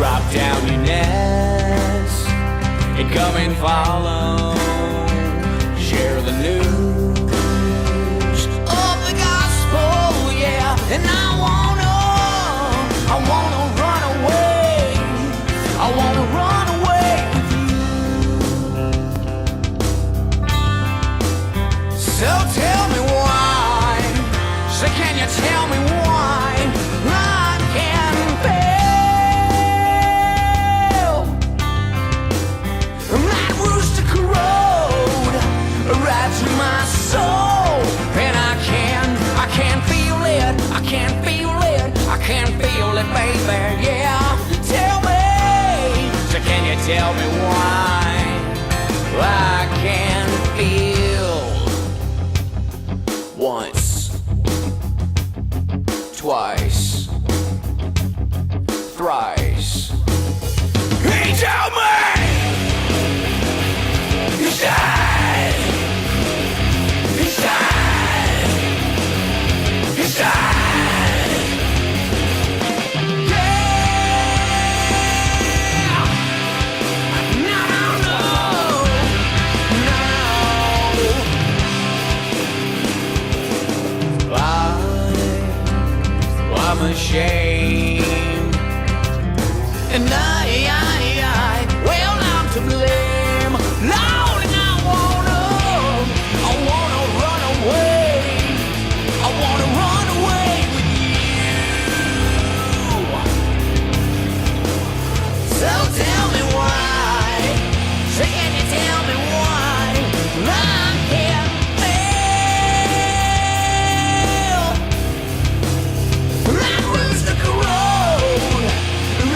drop down your nest and come and follow. Share the news of the gospel, yeah. And I wanna run away. I wanna run away with you. So tell me why. So can you tell me why I can fail? That rooster crowed right to my soul, and I can't feel it. I can't feel it. I can't feel it, baby. Yeah, tell me. So can you tell me why I can't feel? Once, twice, thrice. He told me he's died. He's died. He's died. I'm ashamed, and well, I'm to blame. Lord, and I wanna run away. I wanna run away with you. So tell me why. So can you tell me why I can't fail? That rooster crowed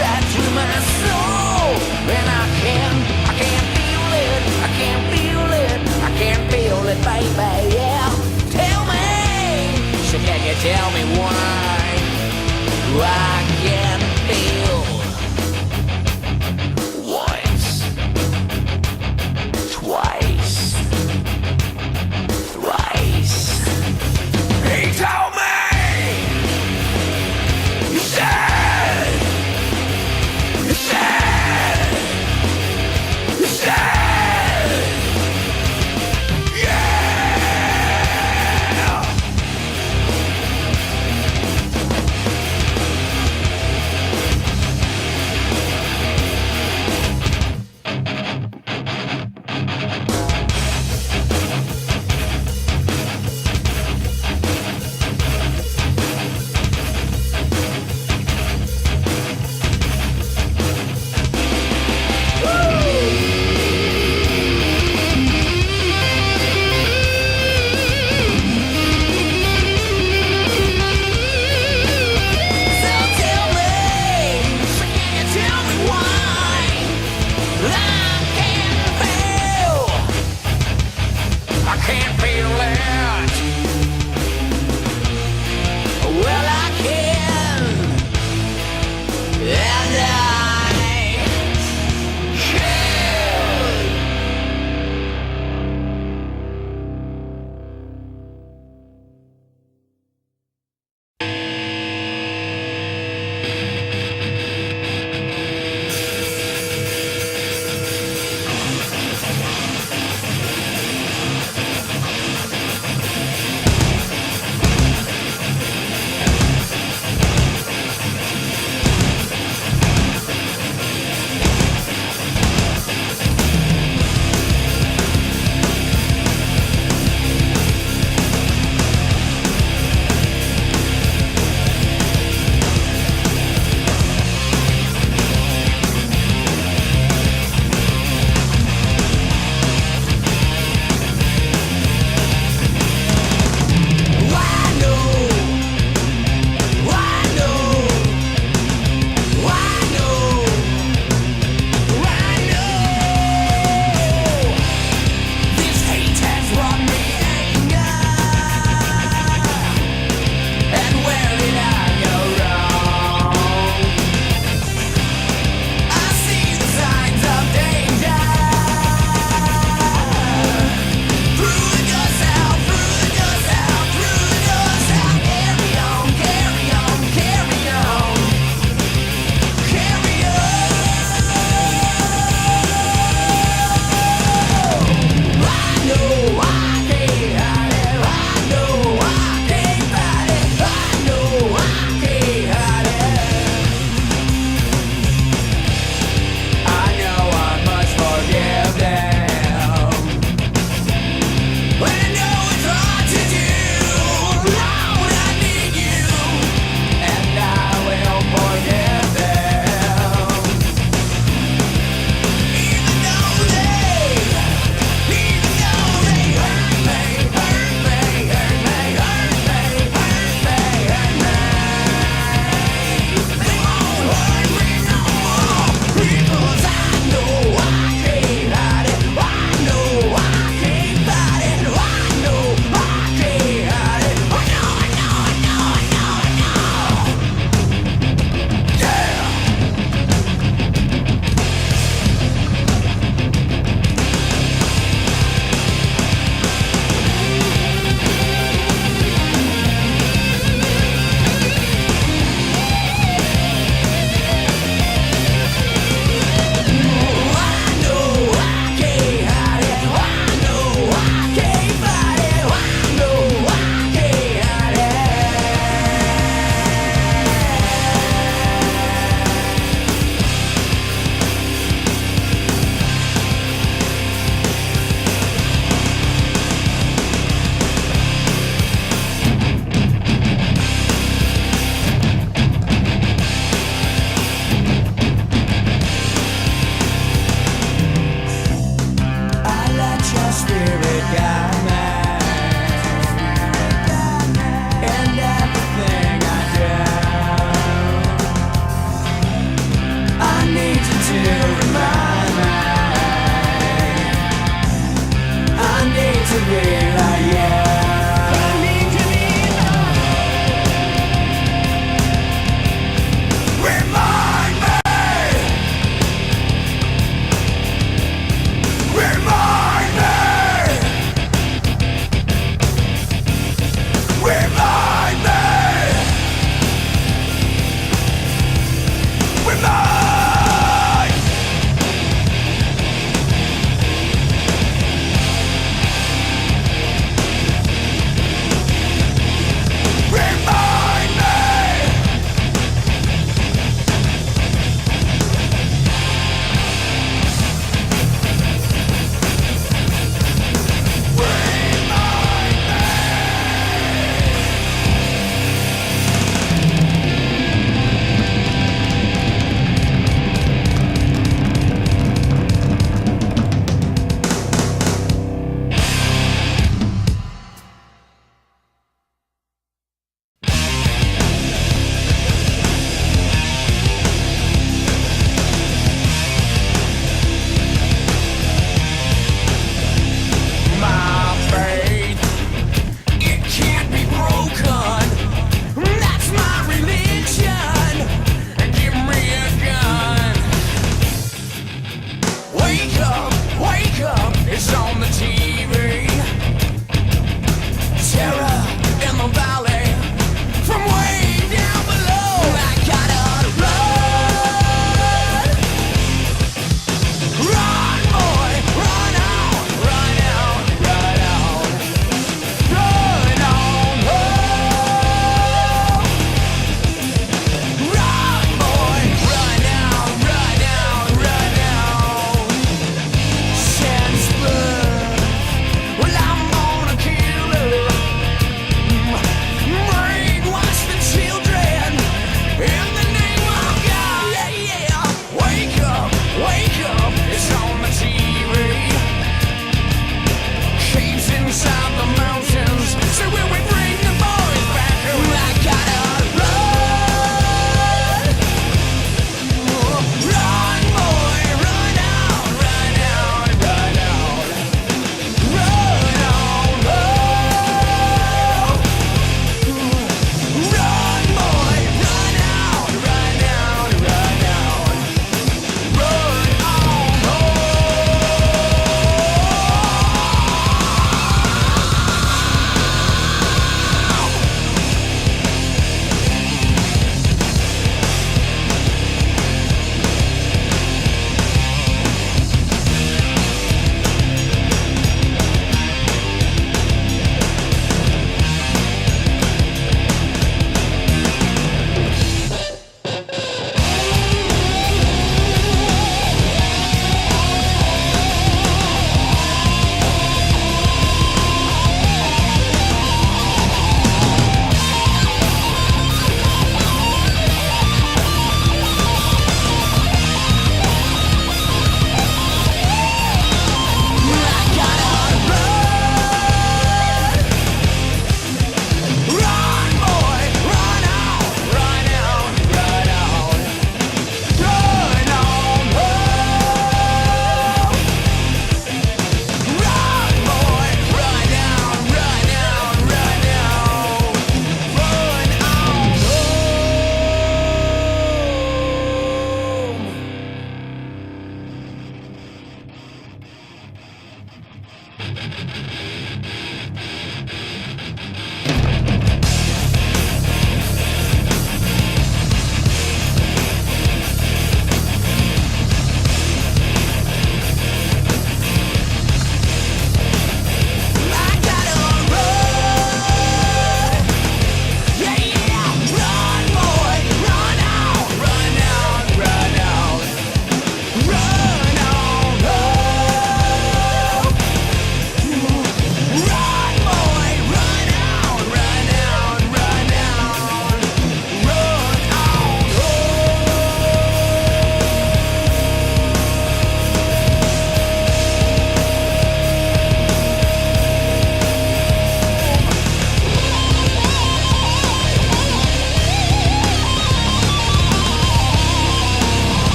right to my soul.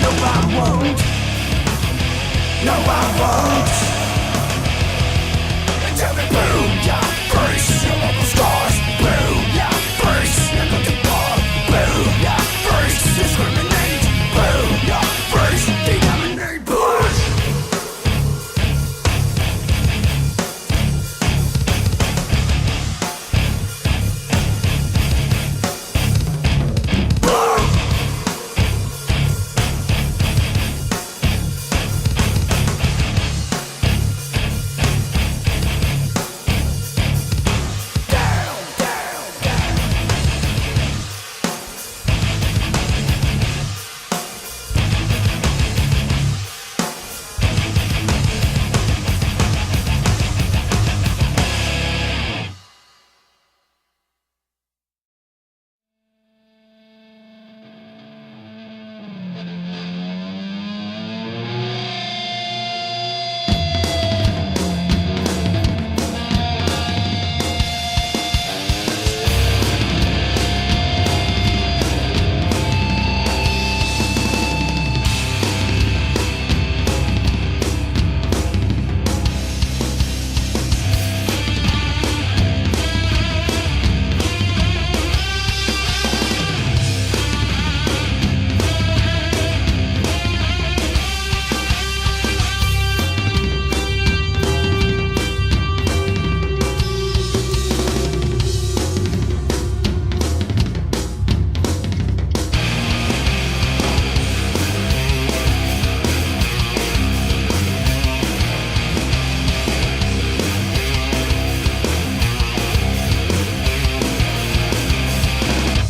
No, I won't. No, I won't. And tell me, boom, yeah, face, you love the stars. Boom, yeah, face, you look at God. Boom, yeah, face, discriminate. Boom, yeah, face, determinate. Boom.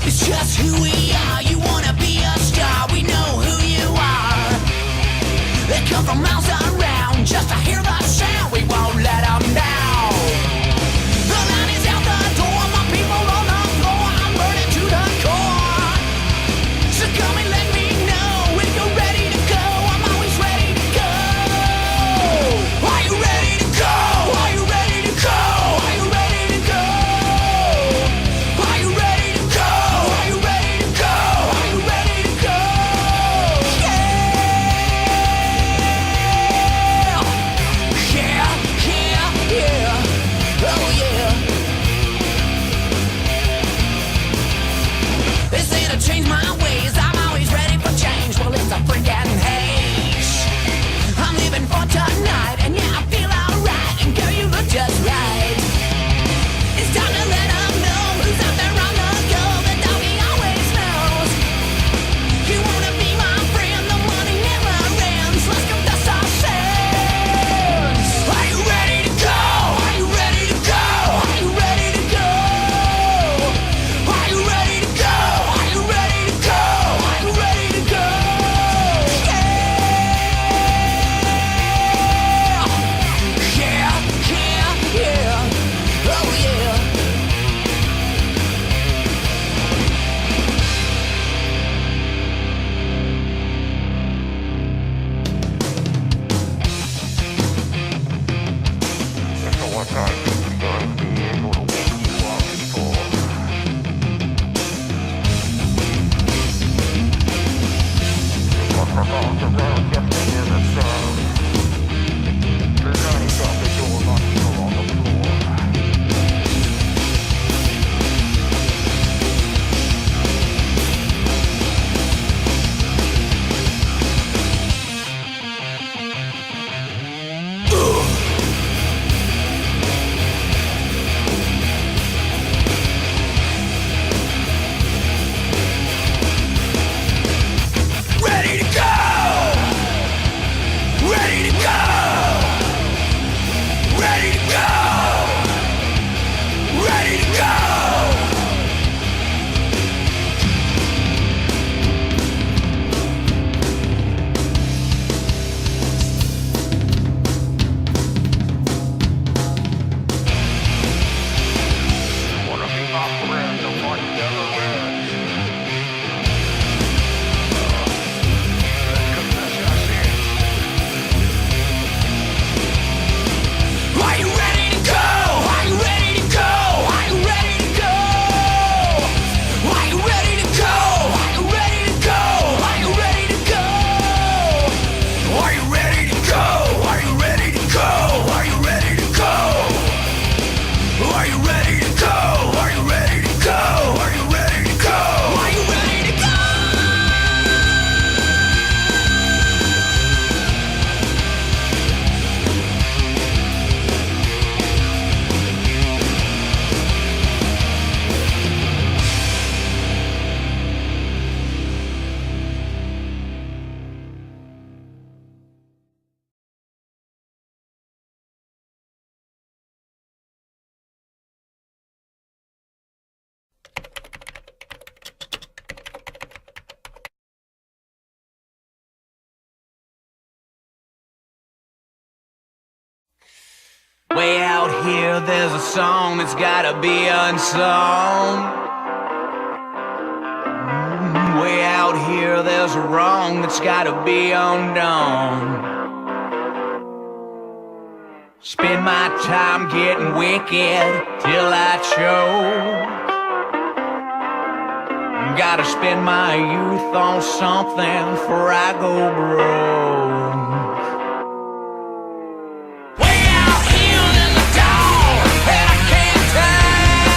It's just who we are. You wanna be a star, we know who you are. They come from miles around just to hear the sound. We won't let them down. The line is out the door, my people on the floor. I'm burning to the core. So come and let me know if you're ready to go. I'm always ready to go. Are you ready to go? Are you ready to go? Are you ready to go? Are you ready to go? Are you ready to Way out here, there's a song that's gotta be unsung. Way out here, there's a wrong that's gotta be undone. Spend my time getting wicked till I choke. Gotta spend my youth on something before I go broke. Way out here, there's a dog that I can't tame.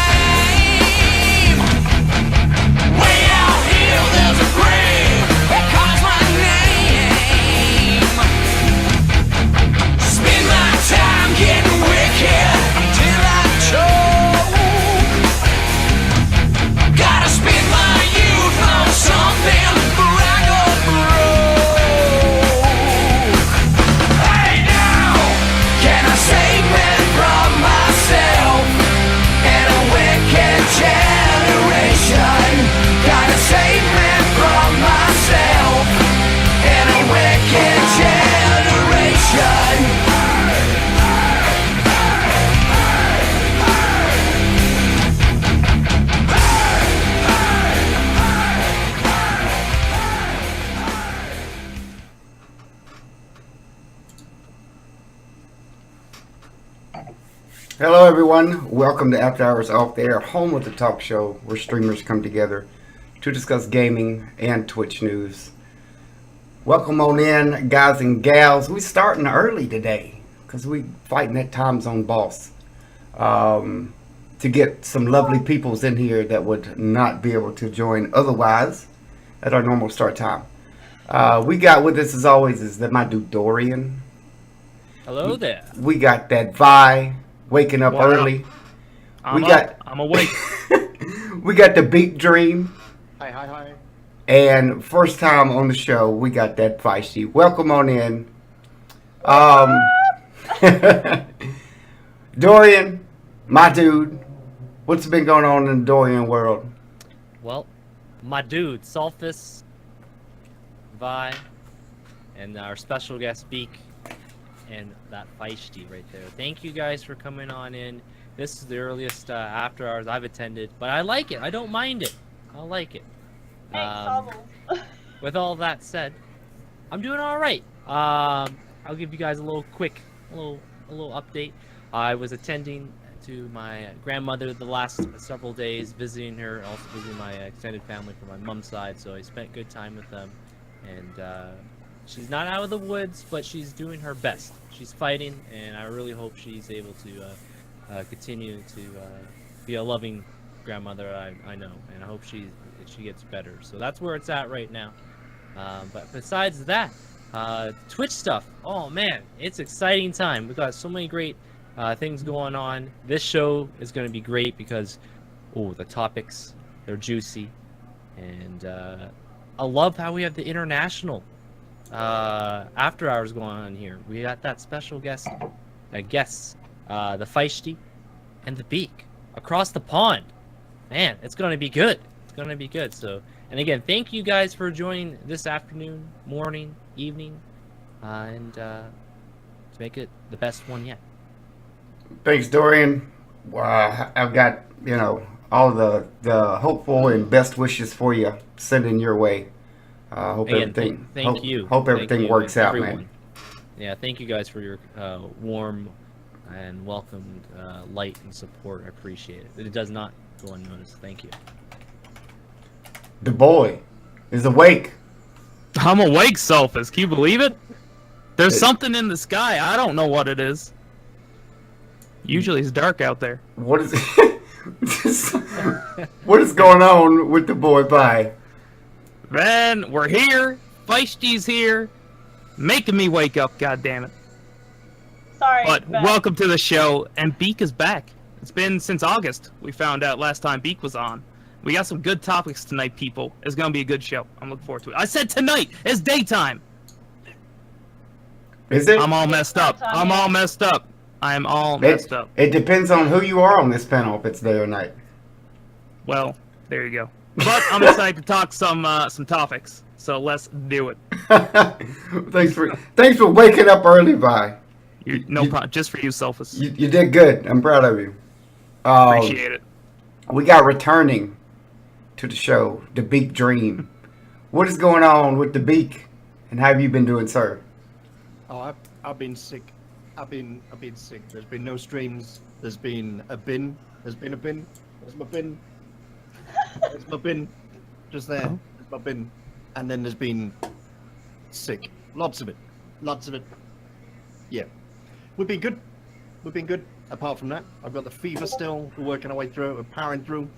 Way out here, there's a grave that calls my name. Spend my time getting wicked till I choke. Gotta spend my youth on something before I go broke. Hey now, can I save me from myself and a wicked generation? Gotta save me from myself and a wicked generation. Hello everyone, welcome to After Hours Off the Air, home of the talk show where streamers come together to discuss gaming and Twitch news. Welcome on in, guys and gals. We're starting early today because we fighting that time zone boss to get some lovely peoples in here that would not be able to join otherwise at our normal start time. We got with us as always is that my dude Dorian. Hello there. We got that Vi waking up early. I'm awake. We got the Beat Dream. Hi. And first time on the show, we got that Feishty. Welcome on in. Dorian, my dude, what's been going on in the Dorian world? Well, my dude, Sulfus, Vi, and our special guest Beak, and that Feishty right there. Thank you guys for coming on in. This is the earliest after hours I've attended, but I like it. I don't mind it. I like it. With all that said, I'm doing all right. I'll give you guys a little update. I was attending to my grandmother the last several days, visiting her, also visiting my extended family from my mom's side. So I spent good time with them, and she's not out of the woods, but she's doing her best. She's fighting, and I really hope she's able to continue to be a loving grandmother. I know, and I hope she gets better. So that's where it's at right now. But besides that, Twitch stuff. Oh man, it's exciting time. We've got so many great things going on. This show is going to be great because, the topics, they're juicy, and I love how we have the international after hours going on here. We got that special guests, the Feishty and the Beak across the pond. Man, it's gonna be good. It's gonna be good. So, and again, thank you guys for joining this afternoon, morning, evening, and to make it the best one yet. Thanks, Dorian. I've got all the hopeful and best wishes for you sending your way. Hope everything. Thank you. Hope everything works out, everyone. man. Yeah, thank you guys for your warm and welcomed light and support. I appreciate it. It does not go unnoticed. Thank you. The boy is awake. I'm awake, Sulfus. Can you believe it? There's something in the sky. I don't know what it is. Usually it's dark out there. What is what is going on with the boy Vi? Man, we're here. Feishty's here. Making me wake up, goddammit. Sorry. But welcome to the show, and Beak is back. It's been since August. We found out last time Beak was on. We got some good topics tonight, people. It's gonna be a good show. I'm looking forward to it. I said tonight. It's daytime. Is it? I'm all messed up. I'm all messed up. It depends on who you are on this panel, if it's day or night. Well, there you go. But I'm excited to talk some topics. So let's do it. Thanks for waking up early, Vi. No problem. Just for you, Selphus. You did good. I'm proud of you. Appreciate it. We got returning to the show, the Beak Dream. What is going on with the Beak, and how have you been doing, sir? Oh, I've been sick. I've been sick. There's been no streams. There's been a bin. There's been a bin. There's my bin. There's my bin. Just there. There's my bin. And then there's been sick. Lots of it. Lots of it. Yeah. We've been good. We've been good. Apart from that, I've got the fever still. We're working our way through it. We're powering through.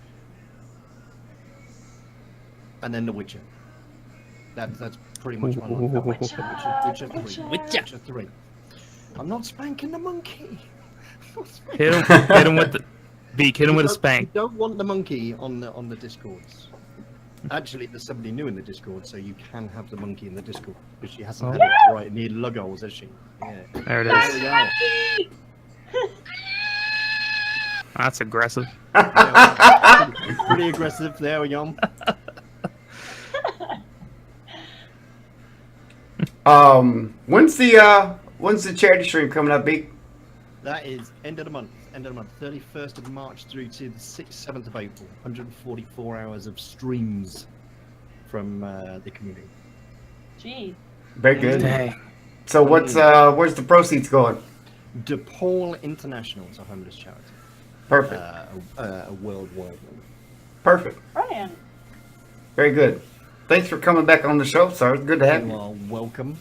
And then The Witcher. That's pretty much my life. Witcher 3. I'm not spanking the monkey. Hit him with the Beak. Hit him with a spank. You don't want the monkey on the Discords. Actually, there's somebody new in the Discord, so you can have the monkey in the Discord because she hasn't had it right near Luggles, has she? Yeah. There it There is. we go. That's aggressive. Pretty aggressive. There we go. When's the charity stream coming up, Beak? That is end of the month. 31st of March through to the 7th of April. 144 hours of streams from the community. Jeez. Very good. Dang. So where's the proceeds going? DePaul International is a homeless charity. Perfect. A worldwide one. Perfect. Brilliant. Very good. Thanks for coming back on the show, sir. It's good to have You you. are welcome.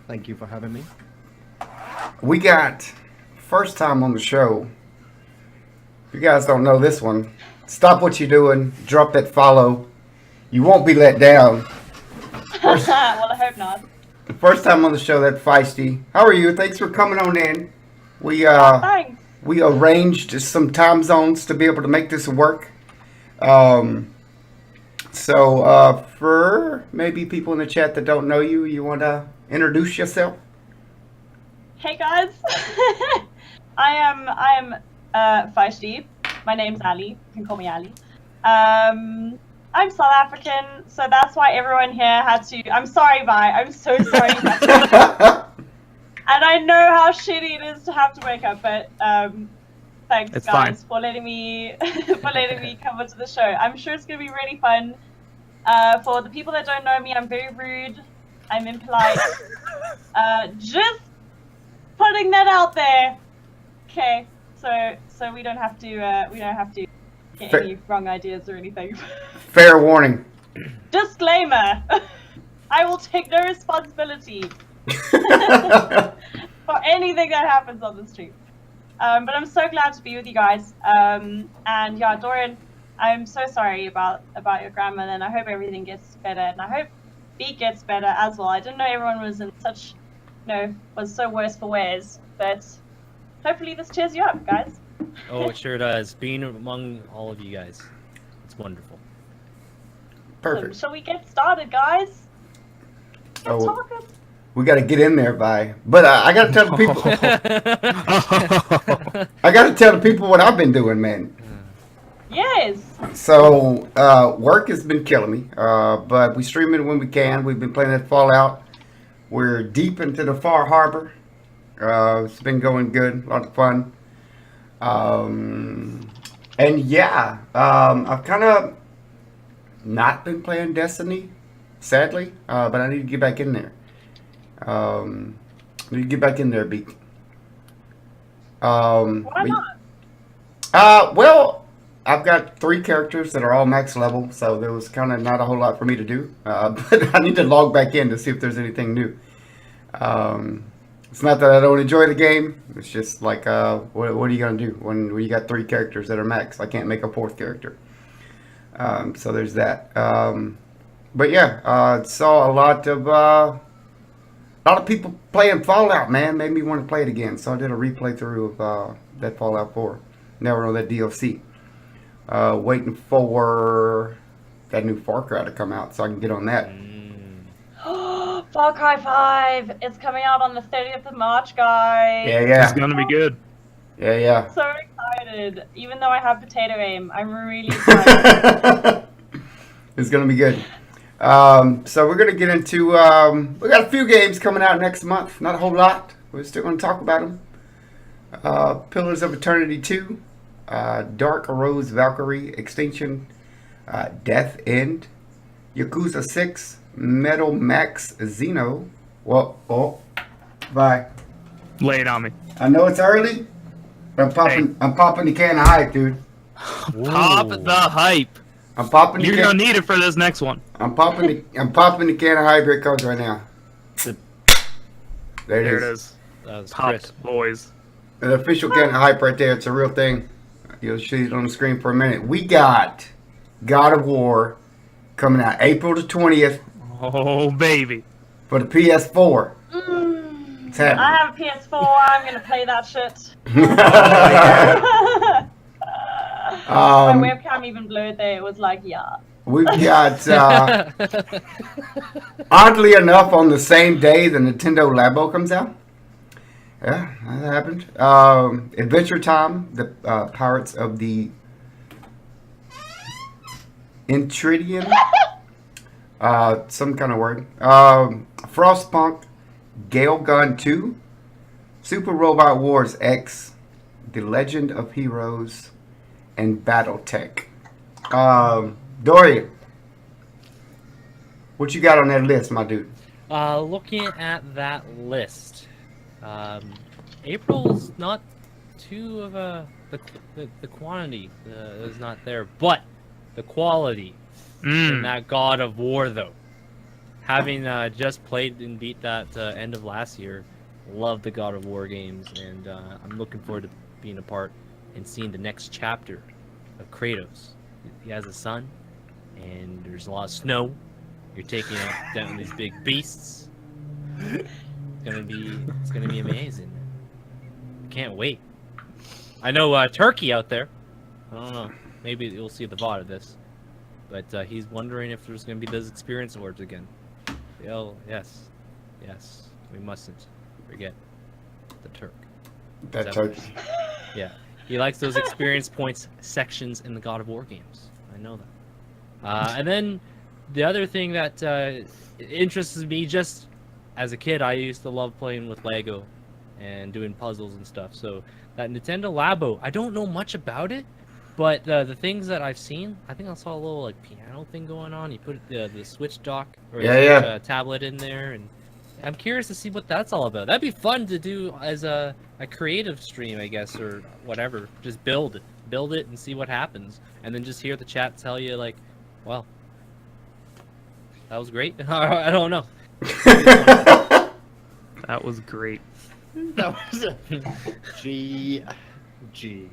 Thank you for having me. We got first time on the show. If you guys don't know this one, stop what you're doing, drop that follow. You won't be let down. Well, I hope not. First time on the show, that Feishty. How are you? Thanks for coming on in. Thanks. We arranged some time zones to be able to make this work. So for maybe people in the chat that don't know you, you want to introduce yourself? Hey guys. I am Feishty. My name's Ali. You can call me Ali. I'm South African, so that's why everyone here had to. I'm sorry, Vi. I'm so sorry. And I know how shitty it is to have to wake up, but thanks It's guys fine. for letting me come onto the show. I'm sure it's gonna be really fun. For the people that don't know me, I'm very rude. I'm impolite. Just putting that out there. Okay, so we don't have to get any wrong ideas or anything. Fair warning. Disclaimer: I will take no responsibility for anything that happens on the stream. But I'm so glad to be with you guys. And yeah, Dorian, I'm so sorry about your grandma, and I hope everything gets better, and I hope Beak gets better as well. I didn't know everyone was in such, was so worse for wears, but hopefully this cheers you up, guys. Oh, it sure does. Being among all of you guys, it's wonderful. Perfect. Shall we get started, guys? Oh, Talking. we got to get in there, but I got to tell the people. I got to tell the people what I've been doing, man. Yes. So work has been killing me, but we stream it when we can. We've been playing that Fallout. We're deep into the Far Harbor. It's been going good, a lot of fun. And yeah, I've kind of not been playing Destiny, sadly, but I need to get back in there. I need to get back in there, Beak. Why not? Well, I've got 3 characters that are all max level, so there was kind of not a whole lot for me to do. But I need to log back in to see if there's anything new. It's not that I don't enjoy the game. It's just like, what are you going to do when you got 3 characters that are max? I can't make a 4th character. So there's that. But yeah, saw a lot of people playing Fallout, man. Made me want to play it again. So I did a replay through of that Fallout 4. Never know that DLC. Waiting for that new Far Cry to come out so I can get on that. Far Cry 5. It's coming out on the 30th of March, guys. Yeah. It's gonna be good. Yeah. So excited. Even though I have potato aim, I'm really excited. It's gonna be good. So we're gonna get into. We got a few games coming out next month. Not a whole lot, We're still going to talk about them. Pillars of Eternity 2, Dark Rose Valkyrie Extinction, Death End, Yakuza 6, Metal Max Xeno. Well, bye. Lay it on me. I know it's early, but I'm popping the can of hype, dude. Pop the hype. I'm popping the You're can. gonna need it for this next one. I'm popping the can of hype. Here it comes right now. There There it it is. is. That was Pop, Chris. boys. An official can of hype right there. It's a real thing. You'll see it on the screen for a minute. We got God of War coming out April the 20th Oh, baby. for the PS4. It's I happening. have a PS4. I'm gonna play that shit. My webcam even blurred there. It was like, yeah. We've got, oddly enough, on the same day the Nintendo Labo comes out. Yeah, that happened. Adventure Time, the Pirates of the Intridian. Some kind of word. Frostpunk, Gale Gun 2, Super Robot Wars X, The Legend of Heroes, and Battletech. Dorian, what you got on that list, my dude? Looking at that list, April's not too of a the quantity is not there, but the quality in that God of War though. Having just played and beat that end of last year, love the God of War games, and I'm looking forward to being a part and seeing the next chapter of Kratos. He has a son, and there's a lot of snow. You're taking down these big beasts. It's gonna be amazing. Can't wait. I know Turkey out there. I don't know. Maybe you'll see the VOD of this, but he's wondering if there's gonna be those experience awards again. Oh yes. We mustn't forget the Turk. That So- Turkey. Yeah, he likes those experience points sections in the God of War games. I know that. And then the other thing that interests me, just as a kid, I used to love playing with Lego and doing puzzles and stuff. So that Nintendo Labo, I don't know much about it, but the things that I've seen, I think I saw a little like piano thing going on. You put the Switch dock or Switch, tablet in there, and I'm curious to see what that's all about. That'd be fun to do as a creative stream, I guess, or whatever. Just build it and see what happens, and then just hear the chat tell you like, well, that was great. I don't know. That was great. That was a G.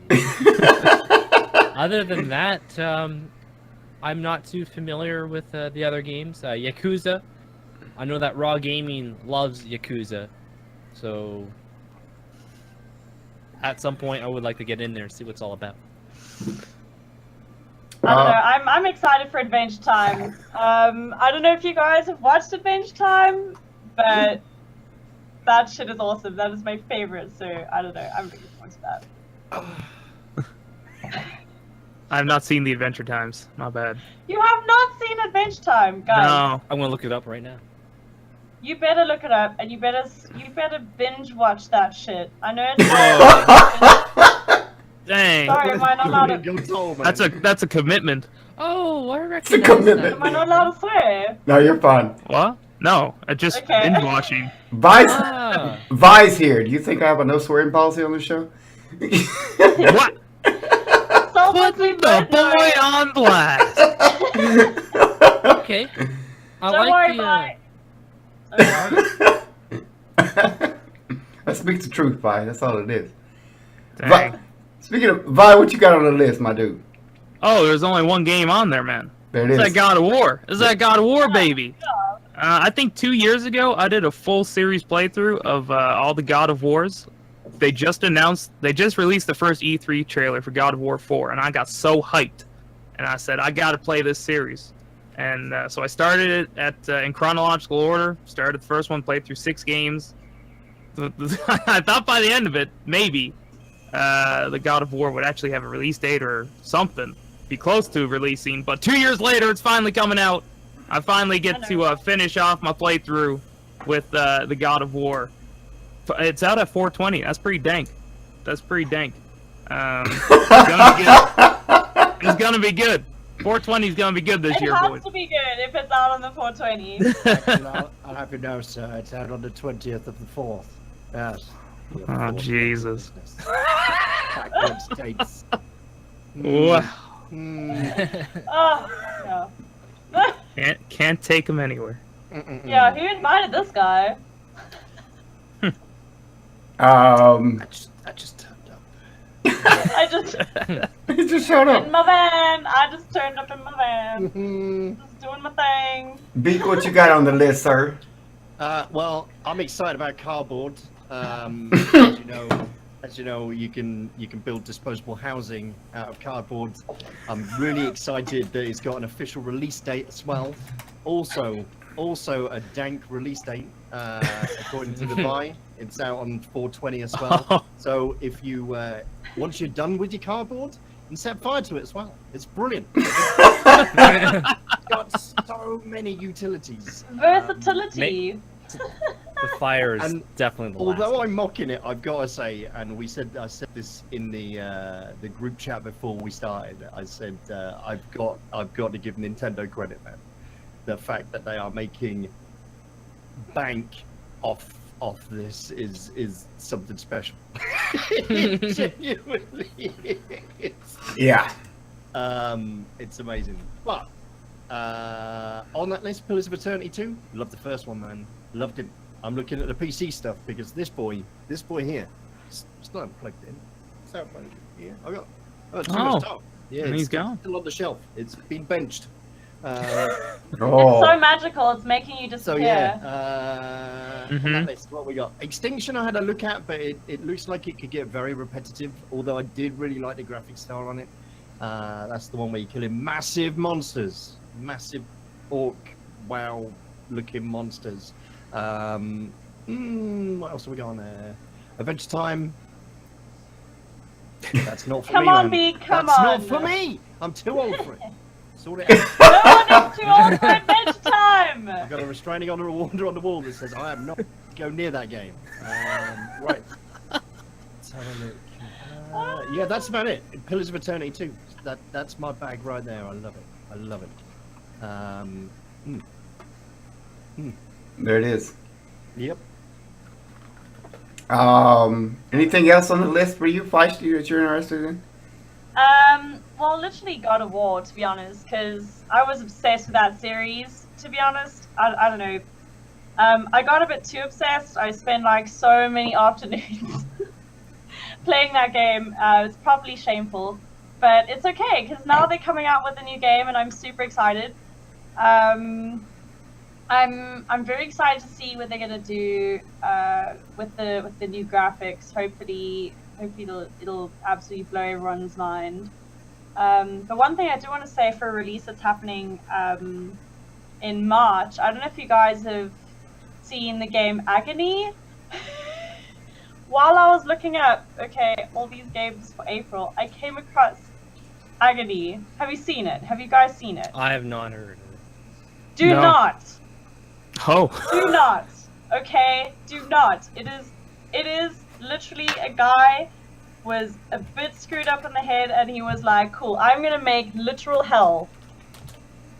Other than that, I'm not too familiar with the other games. Yakuza, I know that Raw Gaming loves Yakuza, so at some point I would like to get in there and see what it's all about. I don't know. I'm excited for Adventure Time. I don't know if you guys have watched Adventure Time, but that shit is awesome. That is my favorite. So I don't know. I'm looking forward to that. I've not seen the Adventure Times. Not bad. You have not seen Adventure Time, guys. No. I'm gonna look it up right now. You better look it up, and you better binge watch that shit. I know it's. Dang. Sorry, am I not allowed to? Go tall, man. That's a commitment. Oh, I It's a recognize commitment. Am I not allowed to swear? No, you're fine. What? No, I just Okay. binge watching. Vi's, Ah, Vi's here. Do you think I have a no swearing policy on the show? What? Selflessly The boy on blast. okay. I Don't like worry, the. bye. That speaks the truth, Vi. That's all it is. Dang. Vi, speaking of Vi, what you got on the list, my dude? Oh, there's only one game on there, man. There it It's that is. God of War. It's that God of War, baby. I think 2 years ago, I did a full series playthrough of all the God of Wars. They just released the first E3 trailer for God of War 4, and I got so hyped. And I said, I gotta play this series. And so I started it in chronological order. Started the first one, played through 6 games. I thought by the end of it, maybe, the God of War would actually have a release date or something. Be close to releasing, but 2 years later, it's finally coming out. I finally get to finish off my playthrough with the God of War It's out at 420. That's pretty dank. That's pretty dank. It's gonna be good. It's gonna be good. 420 is gonna be good this It year, has boys. to be good if it's out on the 420. Actually, I'll have you know, sir, it's out on the 20th of the 4th. Yes. The Oh, 4th. Jesus. Backwards dates. Wow. Oh, yeah. Can't take him anywhere. Yeah, who invited this guy? Um, I just turned up. I just he just showed in up. my van. I just turned up in my van. Mhm. Just doing my thing. Beak, what you got on the list, sir? Well, I'm excited about cardboard. As you know, you can build disposable housing out of cardboard. I'm really excited that it's got an official release date as well. Also a dank release date, according to the buy. It's out on 420 as well. So if you once you're done with your cardboard, you can set fire to it as well. It's brilliant. It's got so many utilities. Versatility. The fire is And definitely the last. Although I'm mocking it, I've got to say, and I said this in the group chat before we started. I said I've got to give Nintendo credit, man. The fact that they are making bank off this is something special. It genuinely is. Yeah. It's amazing. But on that list, Pillars of Eternity 2, loved the first one, man. Loved it. I'm looking at the PC stuff because this boy here, it's not plugged in. It's not plugged in. Yeah, I got too much time. Yeah, and it's he's gone. still on the shelf. It's been benched. It's Oh, so magical. It's making you So disappear. yeah, on that list, what we got? Extinction I had a look at, but it looks like it could get very repetitive, although I did really like the graphic style on it. That's the one where you're killing massive monsters. Massive orc, wow looking monsters. What else have we got on there? Adventure Time. That's not for Come me, on, man. Bee, come That's on. not for me. I'm too old for it. Sort it out. No one is too old for Adventure Time. I've got a restraining order on the wall that says I am not go near that game. Right. Let's have a look. Yeah, that's about it. Pillars of Eternity 2. That's my bag right there. I love it. I love it. there it is. Yep. Anything else on the list for you, Feishty, that you're interested in? Well, literally God of War, to be honest, because I was obsessed with that series, to be honest. I don't know. I got a bit too obsessed. I spent like so many afternoons playing that game. It's probably shameful, but it's okay, because now they're coming out with a new game, and I'm super excited. I'm very excited to see what they're gonna do with the new graphics. Hopefully it'll absolutely blow everyone's mind. But one thing I do want to say for a release that's happening in March, I don't know if you guys have seen the game Agony. While I was looking up, all these games for April, I came across Agony. Have you seen it? Have you guys seen it? I have not heard of it. Do No. not. Oh. Do not. Okay? Do not. It is literally a guy was a bit screwed up in the head and he was like, cool, I'm gonna make literal hell.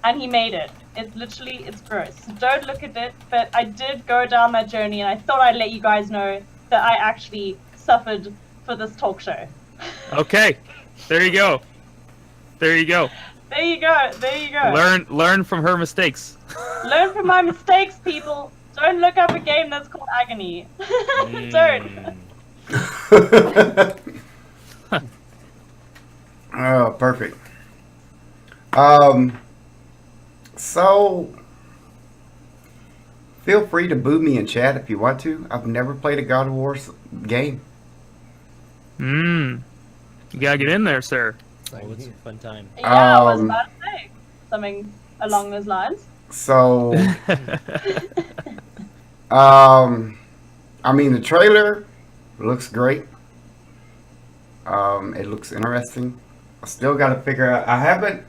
And he made it. It's gross. So don't look at it, but I did go down that journey and I thought I'd let you guys know that I actually suffered for this talk show. Okay. There you go. There you go. There you go. There you go. Learn from her mistakes. Learn from my mistakes, people. Don't look up a game that's called Agony. Don't. Oh, perfect. So feel free to boo me in chat if you want to. I've never played a God of War game. You gotta get in there, sir. Oh, it's a fun time. Yeah, I was about to say something along those lines. So, I mean, the trailer looks great. It looks interesting. I still got to figure out. I haven't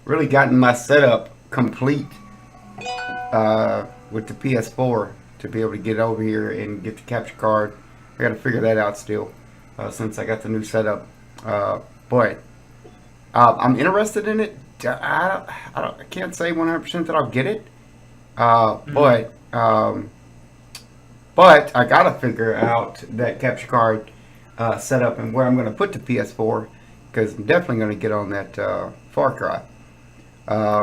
really gotten my setup complete with the PS4. to be able to get over here and get the capture card. I got to figure that out still, since I got the new setup. But I'm interested in it. I can't say 100% that I'll get it. But I gotta figure out that capture card setup and where I'm going to put the PS4, because I'm definitely going to get on that Far Cry.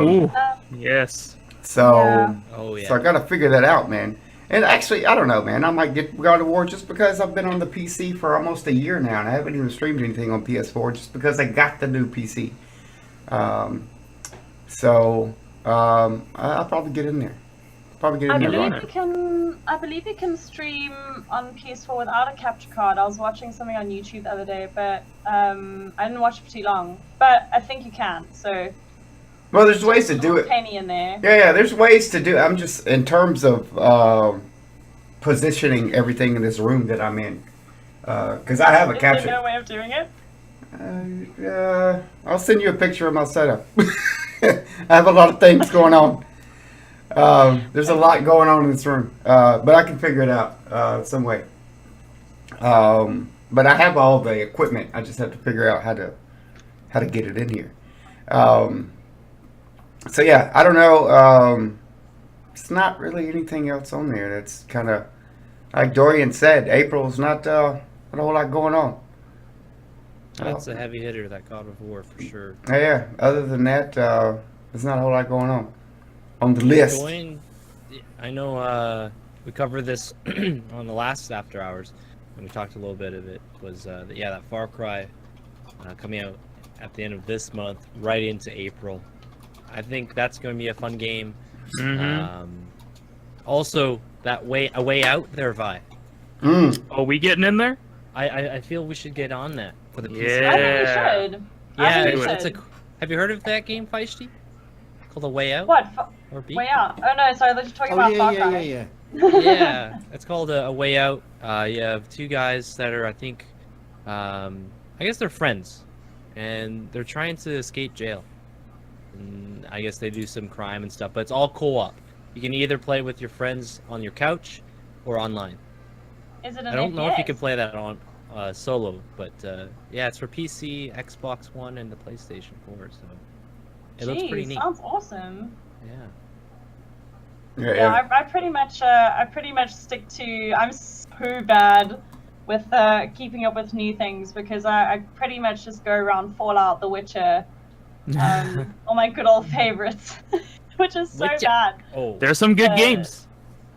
Ooh, yes. So, Yeah. Oh yeah. so I got to figure that out, man. And actually, I don't know, man. I might get God of War just because I've been on the PC for almost a year now, and I haven't even streamed anything on PS4 just because I got the new PC. I'll probably get in there. I there. believe you can stream on PS4 without a capture card. I was watching something on YouTube the other day, but I didn't watch it for too long. But I think you can. So Well, there's ways to do it. penny in there. Yeah, there's ways to do it. I'm just, in terms of positioning everything in this room that I'm in. Because I have a Is capture. there no way of doing it? I'll send you a picture of my setup. I have a lot of things going on. There's a lot going on in this room, but I can figure it out some way. But I have all the equipment. I just have to figure out how to get it in here. So yeah, I don't know. It's not really anything else on there. That's kind of like Dorian said. April's not a whole lot going on. That's a heavy hitter, that God of War, for sure. Yeah. Other than that, there's not a whole lot going on the list. I know we covered this on the last After Hours, when we talked a little bit of it, was that Far Cry coming out at the end of this month, right into April. I think that's going to be a fun game. Also, A Way Out there, Vi. Are we getting in there? I feel we should get on that for the PC. Yeah. I think we should. I think we it's should. have you heard of that game, Feishty? Called A Way Out? What? Or B? Way out. Oh no, sorry, they're just talking about Far Cry. yeah. Yeah, it's called A Way Out. You have two guys that are, I think, I guess they're friends, and they're trying to escape jail. And I guess they do some crime and stuff, but it's all co-op. You can either play with your friends on your couch or online. Is it an I don't know if you FPS? can play that on solo, but yeah, it's for PC, Xbox One, and the PlayStation 4. So it looks pretty Jeez, neat. sounds awesome. Yeah. Yeah, I pretty much stick to. I'm so bad with keeping up with new things because I pretty much just go around Fallout, The Witcher, all my good old favorites, which is so Witcher. bad. Oh, There's some good games.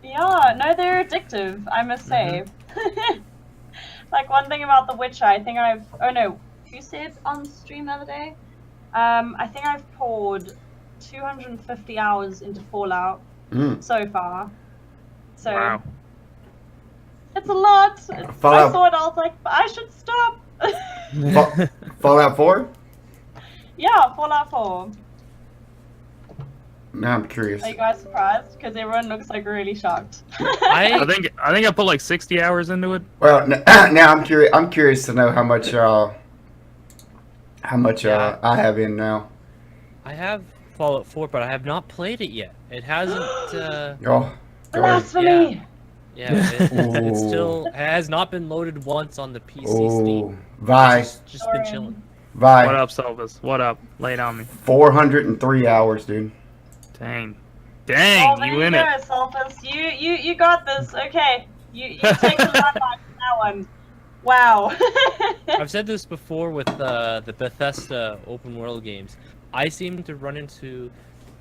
Yeah, no, they're addictive, I must say. Like one thing about The Witcher, I think you said on stream the other day? I think I've poured 250 hours into Fallout so far. So Wow. it's a lot. Fallout- I saw it, I was like, I should stop. Fallout 4? Yeah, Fallout 4. Now I'm curious. Are you guys surprised? Because everyone looks like really shocked. I think I put like 60 hours into it. Well, now I'm curious. I'm curious to know how much I have in now. I have Fallout 4, but I have not played it yet. It hasn't. Oh, Blasphemy! Yeah, it still has not been loaded once on the PC Steam. Vi, It's just been chilling. What Vi, up, Selvas? What up? Lay it on me. 403 hours, dude. Dang. Oh, Dang, there you in go, it. Sulfus. You got this. Okay. You take the limelight for that one. Wow. I've said this before with the Bethesda open world games. I seem to run into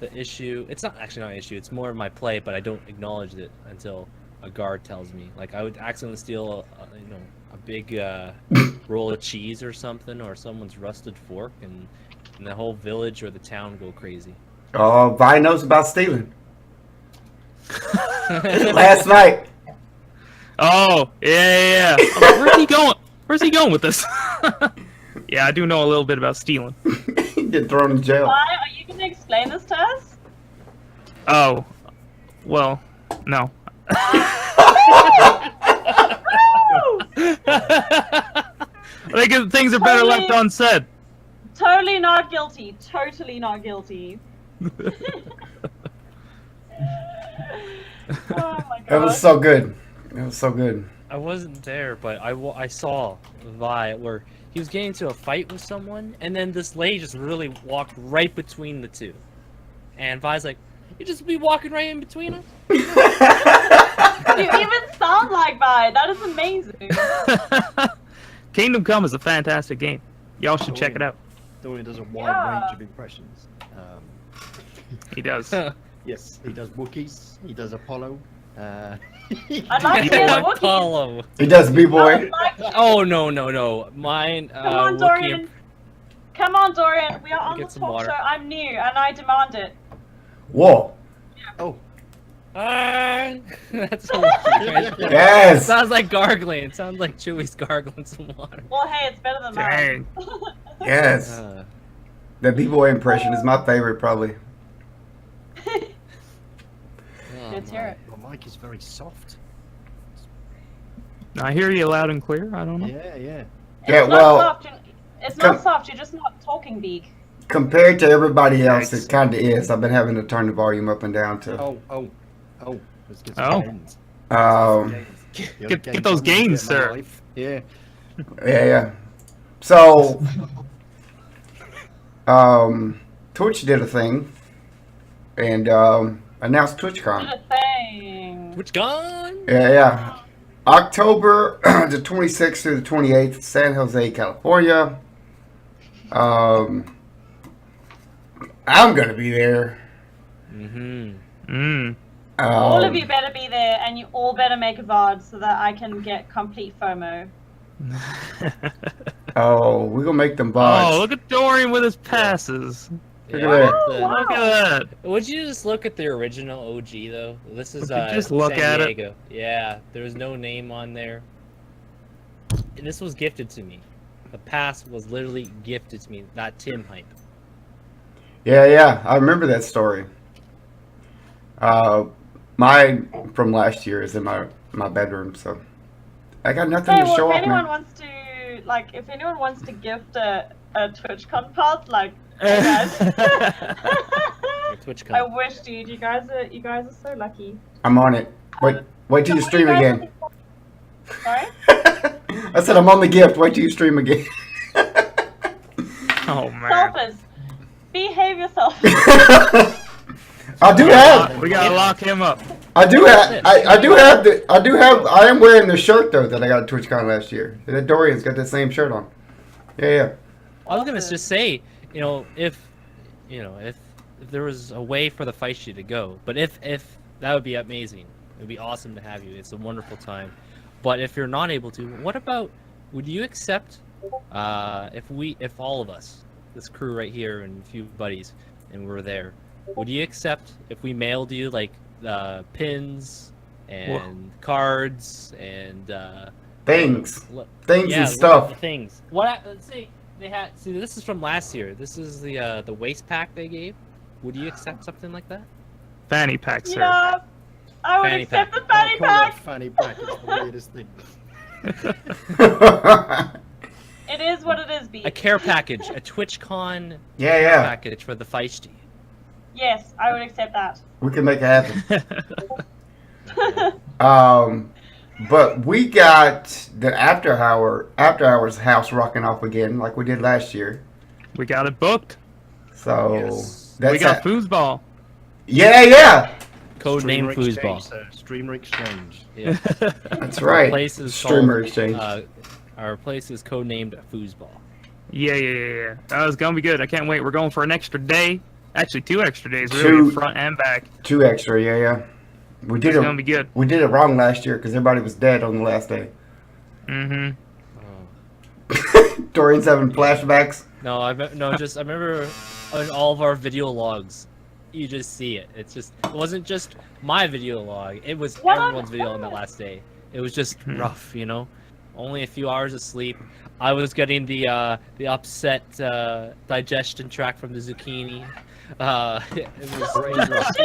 the issue. It's not actually not an issue. It's more of my play, but I don't acknowledge it until a guard tells me. Like I would accidentally steal a big roll of cheese or something, or someone's rusted fork, and the whole village or the town go crazy. Oh, Vi knows about stealing. Last night. Oh, yeah. I'm like, where's he going? Where's he going with this? Yeah, I do know a little bit about stealing. Get thrown in jail. Why are you going to explain this to us? Oh, well, no. I think things are better left unsaid. Totally not guilty. Totally not guilty. Oh my It was so good. It was so good. I wasn't there, but I saw Vi where he was getting into a fight with someone, and then this lady just really walked right between the two. And Vi's like, "You just be walking right in between us?" You even sound like Vi. That is amazing. Kingdom Come is a fantastic game. Y'all should check it out. Dorian does a wide Yeah. range of impressions. He does. Yes, he does Wookiees. He does Apollo. I'd like to hear the Wookiees. Apollo. He does I B-boy. would like to. Oh no. Mine. Come on, Wookiee Dorian. Come on, Dorian. We are on the Get some talk water. show. I'm new, and I demand it. Whoa. Oh, That's a Wookiee right there. Yes. Sounds like gargling. It sounds like Chewie's gargling some water. Well, hey, it's better than Dang. mine. Yes. Uh, That B-boy impression is my favorite, probably. oh, Let's hear my. it. my mic is very soft. I hear you loud and clear. I don't know. Yeah. Yeah, It's well, not soft. It's come- not soft. You're just not talking big. Compared to everybody else, Nice. it kind of is. I've been having to turn the volume up and down to. Oh. Let's get Oh. some gains. Get those gains, sir. Yeah. Yeah. So, Twitch did a thing and announced Did TwitchCon. a thing. Which gun? Yeah. October the 26th through the 28th, San Jose, California. I'm gonna be there. Mm-hmm. All of Um, you better be there, and you all better make a VOD so that I can get complete FOMO. Oh, we're gonna make them Oh, VODs. look at Dorian with his passes. Look at that. Oh, wow. Look at that. Would you just look at the original OG though? This is Would you just look San at it? Diego. Yeah, there was no name on there. And this was gifted to me. The pass was literally gifted to me, not Tim hype. Yeah, I remember that story. Mine from last year is in my bedroom, so I got nothing Hey, to show well, if off, anyone man. wants to, if anyone wants to gift a TwitchCon pass, hey guys. Or TwitchCon. I wish, dude. You guys are so lucky. I'm on it. Wait till you So what stream do you guys again. think- Sorry. I said I'm on the gift. Wait till you stream again. Oh man. Selfers, behave yourself. I do have. We gotta lock him up. I am wearing the shirt though that I got at TwitchCon last year. That Dorian's got the same shirt on. Yeah. I was gonna just say, if there was a way for the Feishty to go, but if that would be amazing. It would be awesome to have you. It's a wonderful time. But if you're not able to, what about? Would you accept if all of us, this crew right here and a few buddies, and we're there, would you accept if we mailed you pins and cards and Things li- and yeah, stuff. things. Let's see. This is from last year. This is the waist pack they gave. Would you accept something like that? Fanny pack, sir. Yeah, I would Fanny accept pack. the fanny Call that pack. fanny pack. It's the weirdest thing. It is what it is, B. A care package, a TwitchCon yeah. package for the Feishty. Yes, I would accept that. We can make it happen. But we got the after hours house rocking off again like we did last year. We got it booked. So Yes. that's We got foosball. yeah. Code name Streamer exchange, foosball. sir. Streamer exchange. Yeah. That's right. Place is Streamer called, exchange. Our place is codenamed Foosball. Yeah. That was gonna be good. I can't wait. We're going for an extra day. Actually, 2 extra days, Two- really, front and back. 2 extra, yeah. We did It's gonna be good. We did it wrong last year because everybody was dead on the last day. Mm-hmm. Dorian's having flashbacks. No, I remember on all of our video logs, you just see it. It wasn't just my video log. It was What? everyone's video on the last day. It was just rough, Only a few hours of sleep. I was getting the upset digestion tract from the zucchini. It was rough.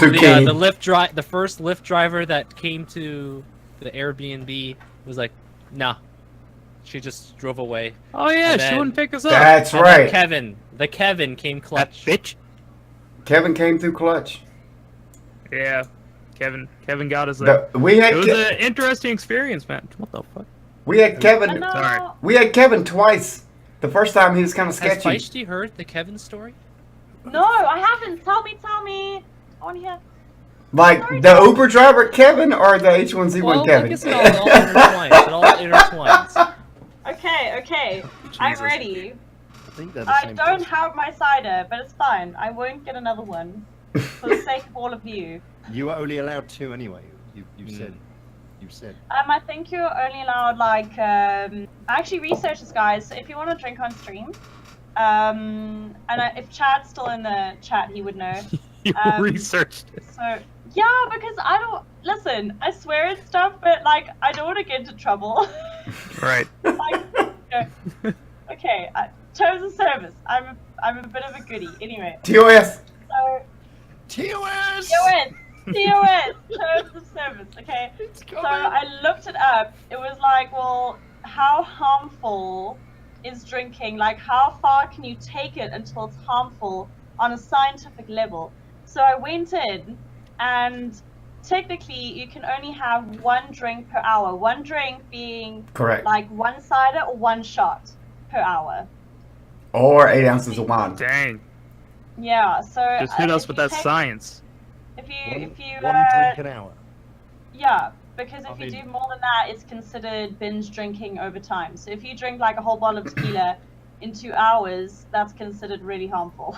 Zucchini. The first Lyft driver that came to the Airbnb was like, nah. She just drove away. Oh yeah, And she then- wouldn't pick us up. That's And right. then Kevin came That clutch. bitch. Kevin came through clutch. Yeah. Kevin got us there. We had It was an interesting experience, man. What the fuck? we had I Kevin. know. Sorry. We had Kevin twice. The first time he was kind of Has sketchy. Feishty heard the Kevin story? No, I haven't. Tell me. I want to hear. Like the Uber driver Kevin or the H1Z1 Well, I Kevin. guess it all intertwines. It all intertwines. Okay. I'm Jesus. ready. I think they're the I same don't person. have my cider, but it's fine. I won't get another one for the sake of all of you. You are only allowed 2 anyway. You Mm. said. You said. I think you're only allowed like I actually researched this, guys. So if you want to drink on stream, if Chad's still in the chat, he would know. You researched researched it. So yeah, because I don't listen. I swear it's stuff, but like I don't want to get into trouble. Right. Like, okay. Terms of service. I'm a bit of a goodie. Anyway, TOS. so TOS! TOS, terms of service. Okay. So I looked it up. It was like, well, how harmful is drinking? Like, how far can you take it until it's harmful on a scientific level? So I went in, and technically, you can only have 1 drink per hour. 1 drink being Correct. like 1 cider or 1 shot per hour. Or 8 ounces of wine. Dang. Yeah. So Just hit us if with you that take- science. If you One if you drink an hour. Yeah, because I if you mean- do more than that, it's considered binge drinking over time. So if you drink like a whole bottle of tequila in 2 hours, that's considered really harmful.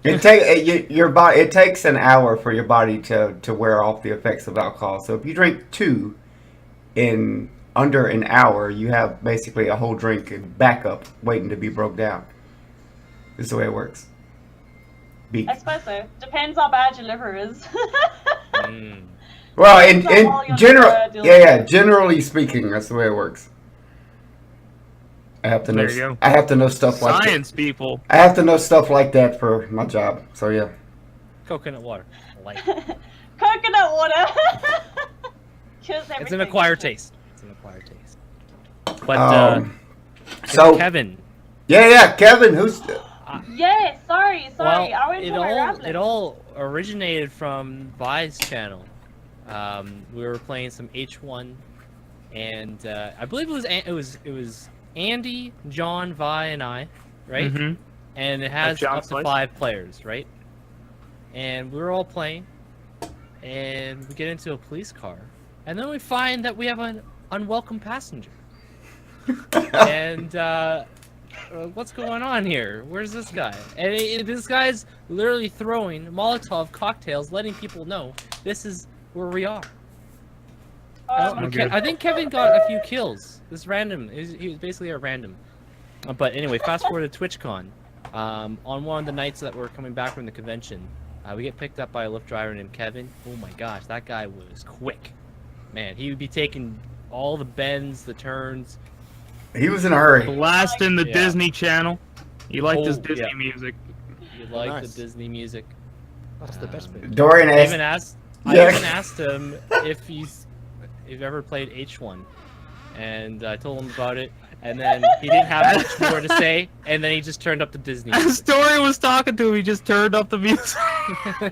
It takes an hour for your body to wear off the effects of alcohol. So if you drink 2 in under an hour, you have basically a whole drink and backup waiting to be broke down. This is the way it works. I suppose so. Depends how bad your liver is. Mm. Well, Depends how well in your general, liver deals yeah, with it. generally speaking, that's the way it works. I have to know. There you go. I have to know stuff like that. Science, people. I have to know stuff like that for my job. So yeah. Coconut water. I like it. Coconut water. Cures everything. It's an acquired taste. It's an acquired taste. But So Kevin. yeah, Kevin, who's Yeah, sorry. Well, I went it for my all rambling. originated from Vi's channel. We were playing some H1, and I believe it was Andy, John, Vi, and I, right? Mhm. And it has John up to Slice? 5 players, right? And we were all playing, and we get into a police car, and then we find that we have an unwelcome passenger. And what's going on here? Where's this guy? And this guy's literally throwing Molotov cocktails, letting people know this is where we are. Okay. I think Kevin got a few kills. This random. He was basically a random. But anyway, fast forward to TwitchCon. On one of the nights that we're coming back from the convention, we get picked up by a Lyft driver named Kevin. Oh my gosh, that guy was quick. Man, he would be taking all the bends, the turns. he was in a hurry. Blasting the Yeah. Disney Channel. He liked his Oh, Disney yeah. music. You like nice. the Disney music. That's the best bit. Dorian I even asked. asked. Yeah. I even asked him if he's ever played H1, and I told him about it. And then he didn't have much more to say, and then he just turned up the Disney. As Story was talking to him, he just turned up the music.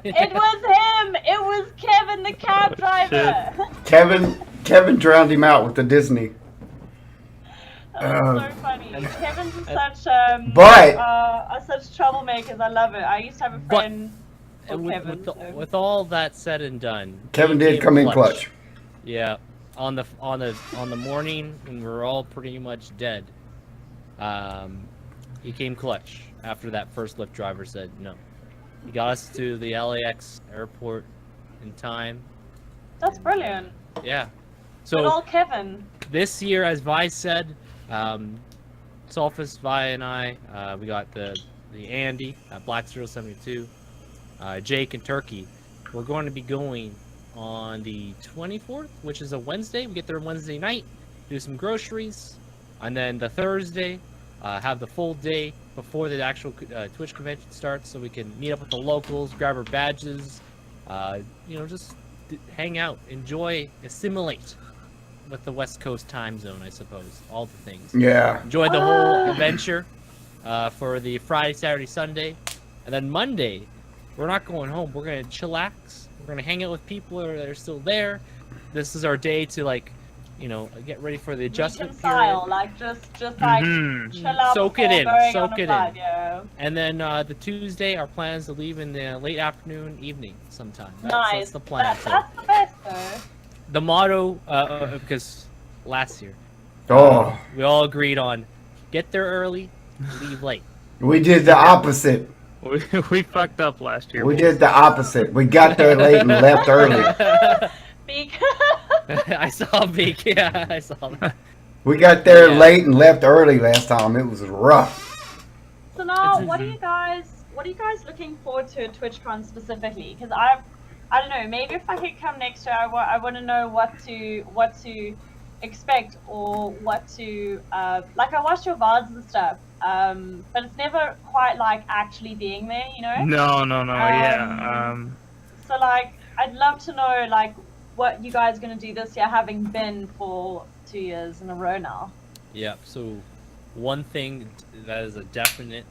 It was him. It was Kevin, the cab driver. Kevin drowned him out with the Disney. That was so funny. Kevin's such But- are such troublemakers. I love it. I used to have a But- friend called And Kevin. so- with all that said and done, Kevin he did came come in clutch. Yeah, on the morning when we were all pretty much dead, he came clutch after that first Lyft driver said no. He got us to the LAX airport in time. That's brilliant. Yeah. Good So old Kevin. this year, as Vi said, Sulfus, Vi, and I, we got the Andy, Black 072, Jake, and Turkey. We're going to be going on the 24th, which is a Wednesday. We get there Wednesday night, do some groceries, and then the Thursday, have the full day before the actual Twitch convention starts, so we can meet up with the locals, grab our badges, just hang out, enjoy, assimilate with the West Coast time zone, I suppose. All the things. Yeah. Enjoy the whole adventure for the Friday, Saturday, Sunday, and then Monday we're not going home. We're gonna chillax. We're gonna hang out with people that are still there. This is our day to like, get ready for the adjustment Reconcile, period. like just like chill out Soak it before in, going soak on a it flight, in. yeah. And then the Tuesday, our plan is to leave in the late afternoon, evening sometime. That's Nice. the plan. That's the best though. The motto, because last year, Oh, we all agreed on get there early, leave late. we did the opposite. We fucked up last year. We did the opposite. We got there late and left early. Because I saw Beak. Yeah, I saw that. We got there Yeah. late and left early last time. It was rough. so now, It's- what are you guys looking forward to at TwitchCon specifically? Because I don't know, maybe if I could come next year, I want to know what to expect or what to like. I watched your VODs and stuff, but it's never quite like actually being there, you know. No, yeah. So like, I'd love to know like what you guys are gonna do this year, having been for 2 years in a row now. Yeah. So, one thing that is a definite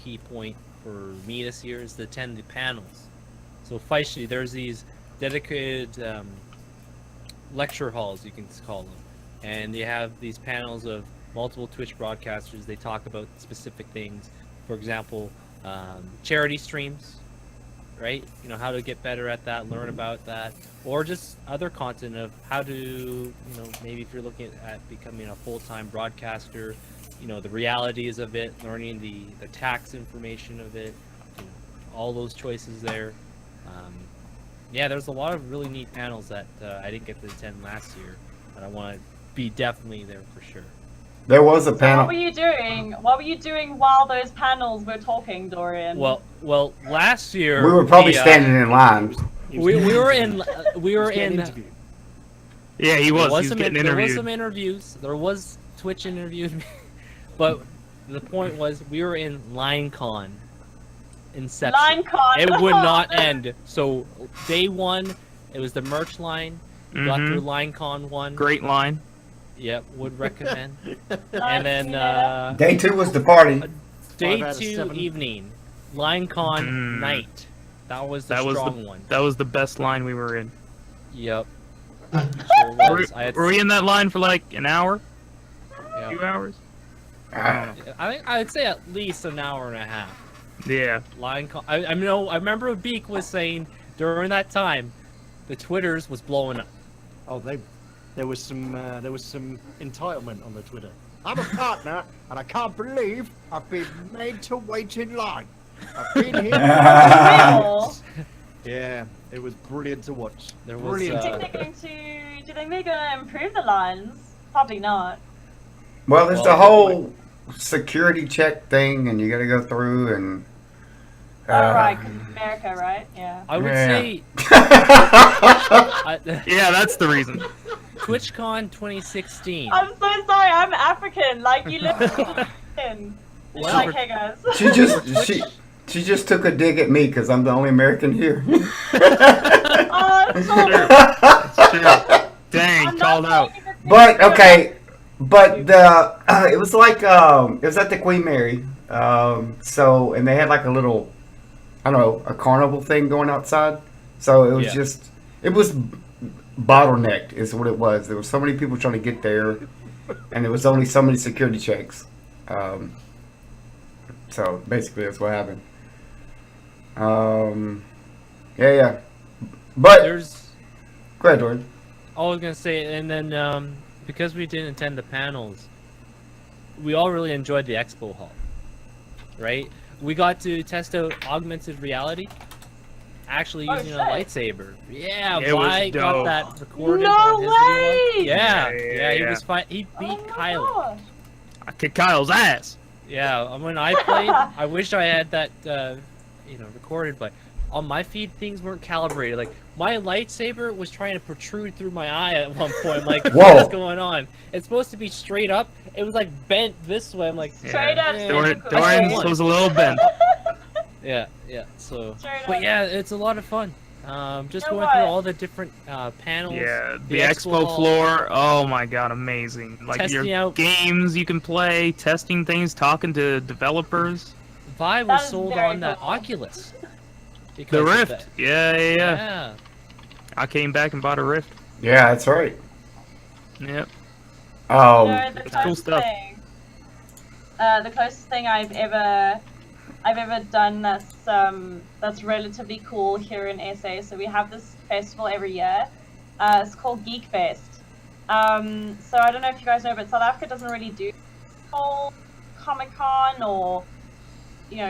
key point for me this year is to attend the panels. So, Feishty, there's these dedicated lecture halls, you can call them, and they have these panels of multiple Twitch broadcasters. They talk about specific things. For example, charity streams, right? How to get better at that, learn about that, or just other content of how to, maybe if you're looking at becoming a full-time broadcaster, the realities of it, learning the tax information of it, all those choices there. Yeah, there's a lot of really neat panels that I didn't get to attend last year, but I want to be definitely there for sure. There was a So panel. what were you doing? What were you doing while those panels were talking, Dorian? Well, last year We were probably the, standing in line. We were in. We were Getting in. interviewed. Yeah, he was. He was getting There was interviewed. some interviews. There was Twitch interviewed me, but the point was we were in LineCon. Inception. LineCon. It would not end. So day one, it was the merch line. We got Mhm. through LineCon 1. Great line. Yep, would recommend. Nice, And then see you later. Day 2 was the party. day 5 out of 2 7. evening, LineCon Mm. night. That was the That was strong one. That was the best line we were in. Yep. Sure was. Were we in that line for like an hour? Yeah. 2 hours? Ah, I think I'd say at least an hour and a half. Yeah. I know. I remember Beak was saying during that time, the Twitters was blowing up. Oh, there was some entitlement on the Twitter. I'm a partner, and I can't believe I've been made to wait in line. I've been here. Real? Yeah, it was brilliant to watch. There was, Brilliant. Do you think they're going to? Do you think they're going to improve the lines? Probably not. Well, there's Well, the whole security check thing, and you got to go through and. Oh right, 'cause America, right? Yeah. I would Yeah. say Yeah, that's the reason. TwitchCon 2016. I'm so sorry. I'm African. Like you live in. You're Well, like, hey guys. She just took a dig at me because I'm the only American here. Oh, I'm sorry. Sure. Dang, I'm not called out. saying it's But good. okay, but the it was like it was at the Queen Mary. So and they had like a little, I don't know, a carnival thing going outside. So it was Yeah. just it was bottlenecked is what it was. There were so many people trying to get there, and there was only so many security checks. So basically that's what happened. Yeah. But There's. go ahead, Jordan. I was gonna say, and then because we didn't attend the panels, we all really enjoyed the expo hall, right? We got to test out augmented reality, actually Oh, using a shit. lightsaber. Yeah, It was Vi got dope. that recorded No on his way! video. Yeah, Yeah, he yeah. was fine. He beat Oh my Kylo. gosh. I kicked Kyle's ass. Yeah, when I played, I wish I had that, recorded, but on my feed, things weren't calibrated. Like, my lightsaber was trying to protrude through my eye at one point. I'm like, Whoa. what's going on? It's supposed to be straight up. It was, like, bent this way. I'm like, Straight up. Yeah. physical. Dorian's was a little bent. yeah, so. Straight But up. yeah, it's a lot of fun. Just You know going through what? all the different panels. Yeah, the the expo hall. floor. Oh my god, amazing! Like Testing your out- games you can play, testing things, talking to developers. Vi That was is sold very on that cool. Oculus. because The of Rift. that. Yeah. Yeah. I came back and bought a Rift. Yeah, that's right. Yep. No, the It's cool closest stuff. thing. The closest thing I've ever done that's relatively cool here in SA. So we have this festival every year. It's called Geek Fest. So I don't know if you guys know, but South Africa doesn't really do whole Comic Con or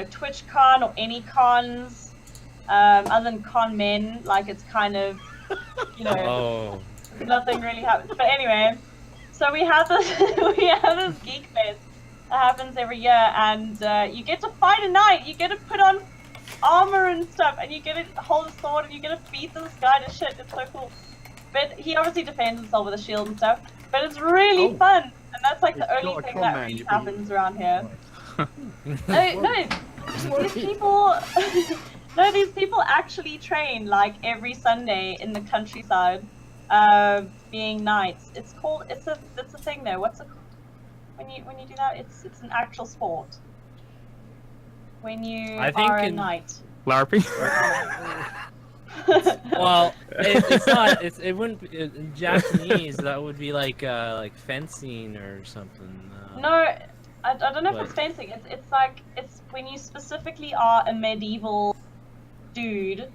Twitch Con or any cons other than Con Men. Like it's kind of Oh. nothing really happens. But anyway, so we have this Geek Fest that happens every year, and you get to fight a knight. You get to put on armor and stuff, and you get to hold a sword, and you get to beat this guy to shit. It's so cool. But he obviously defends himself with a shield and stuff. But it's really fun, and that's like the It's only not a thing con that man, really you happens around here. Right. No, these people. No, these people actually train like every Sunday in the countryside, being knights. It's a thing though. What's it called? When you do that, it's an actual sport. When you I think are a in- knight. LARPing. Well, it's not. It wouldn't. In Japanese, that would be like fencing or something. No, I don't know if it's fencing. It's when you specifically are a medieval dude,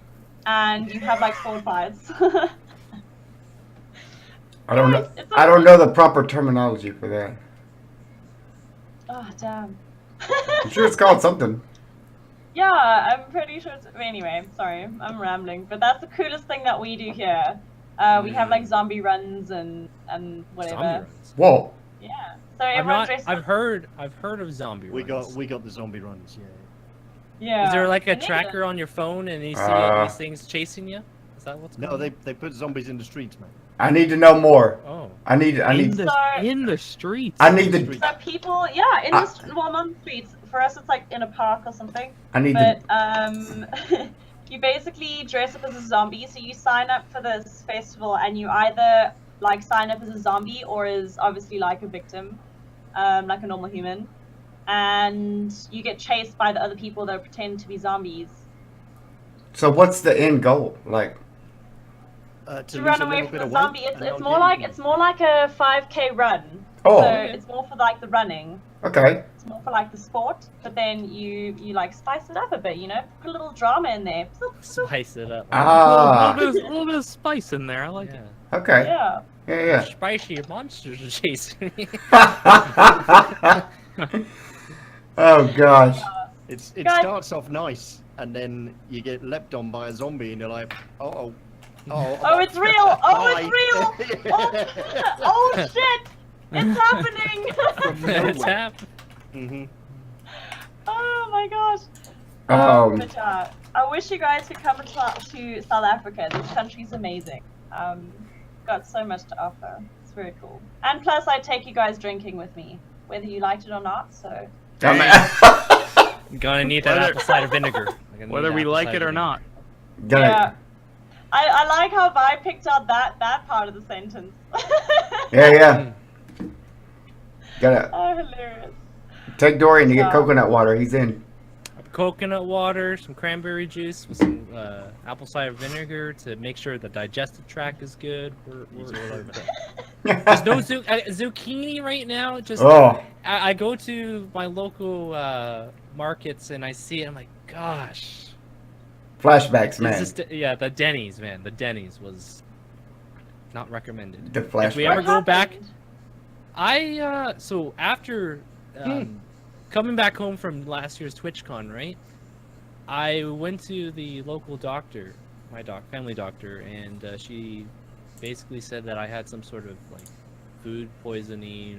and you have like sword fights. I don't know. It's I don't know the proper terminology for that. Oh damn. I'm sure it's called something. Yeah, I'm pretty sure it's... Anyway, sorry, I'm rambling. But that's the coolest thing that we do here. We have like zombie runs and whatever. Zombie runs. Whoa. Yeah. So everyone dresses I've heard of zombie We runs. got the zombie runs. Yeah. Yeah. Is there like a And then- tracker on your phone and you see these things chasing you? Is that what's No, going they put zombies in the streets, man. I need to know more. on? Oh. I need. In the streets. I need the. So people, yeah, in the well, not in the streets. For us, it's like in a park or something. I need But the. you basically dress up as a zombie. So you sign up for this festival, and you either like sign up as a zombie or as obviously like a victim, like a normal human, and you get chased by the other people that pretend to be zombies. So what's the end goal? Like. To run away from the zombie. It's more like a 5K run. Oh. So it's more for like the running. Okay. It's more for like the sport, but then you like spice it up a bit, put a little drama in there. Spice it up. Ah. A little bit of spice in there. I like it. Okay. Yeah. Yeah. Spicy monsters are chasing me. Oh gosh. It Guys- starts off nice, and then you get leapt on by a zombie, and you're like, oh. Oh, it's real! Oh, Bye. it's real! Oh shit! It's happening! It's happening. Mm-hmm. Oh my gosh. But I wish you guys could come to South Africa. This country's amazing. Got so much to offer. It's very cool. And plus, I take you guys drinking with me, whether you liked it or not. So. I'm gonna need that Whether- apple cider vinegar. I'm gonna need Whether we apple like cider it or vinegar. not. Yeah. I like how Vi picked out that part of the sentence. Yeah. Gotta Oh, hilarious. take Dorian to get Yeah. coconut water. He's in. Coconut water, some cranberry juice with some apple cider vinegar to make sure the digestive tract is good. There's no zucchini right now. Just Oh. I go to my local markets and I see it. I'm like, gosh. Flashbacks, man. Yeah, the Denny's, man. The Denny's was not recommended. The If we flashbacks. ever What go back, happened? so after coming back home from last year's TwitchCon, right? I went to the local doctor, my family doctor, and she basically said that I had some sort of like food poisoning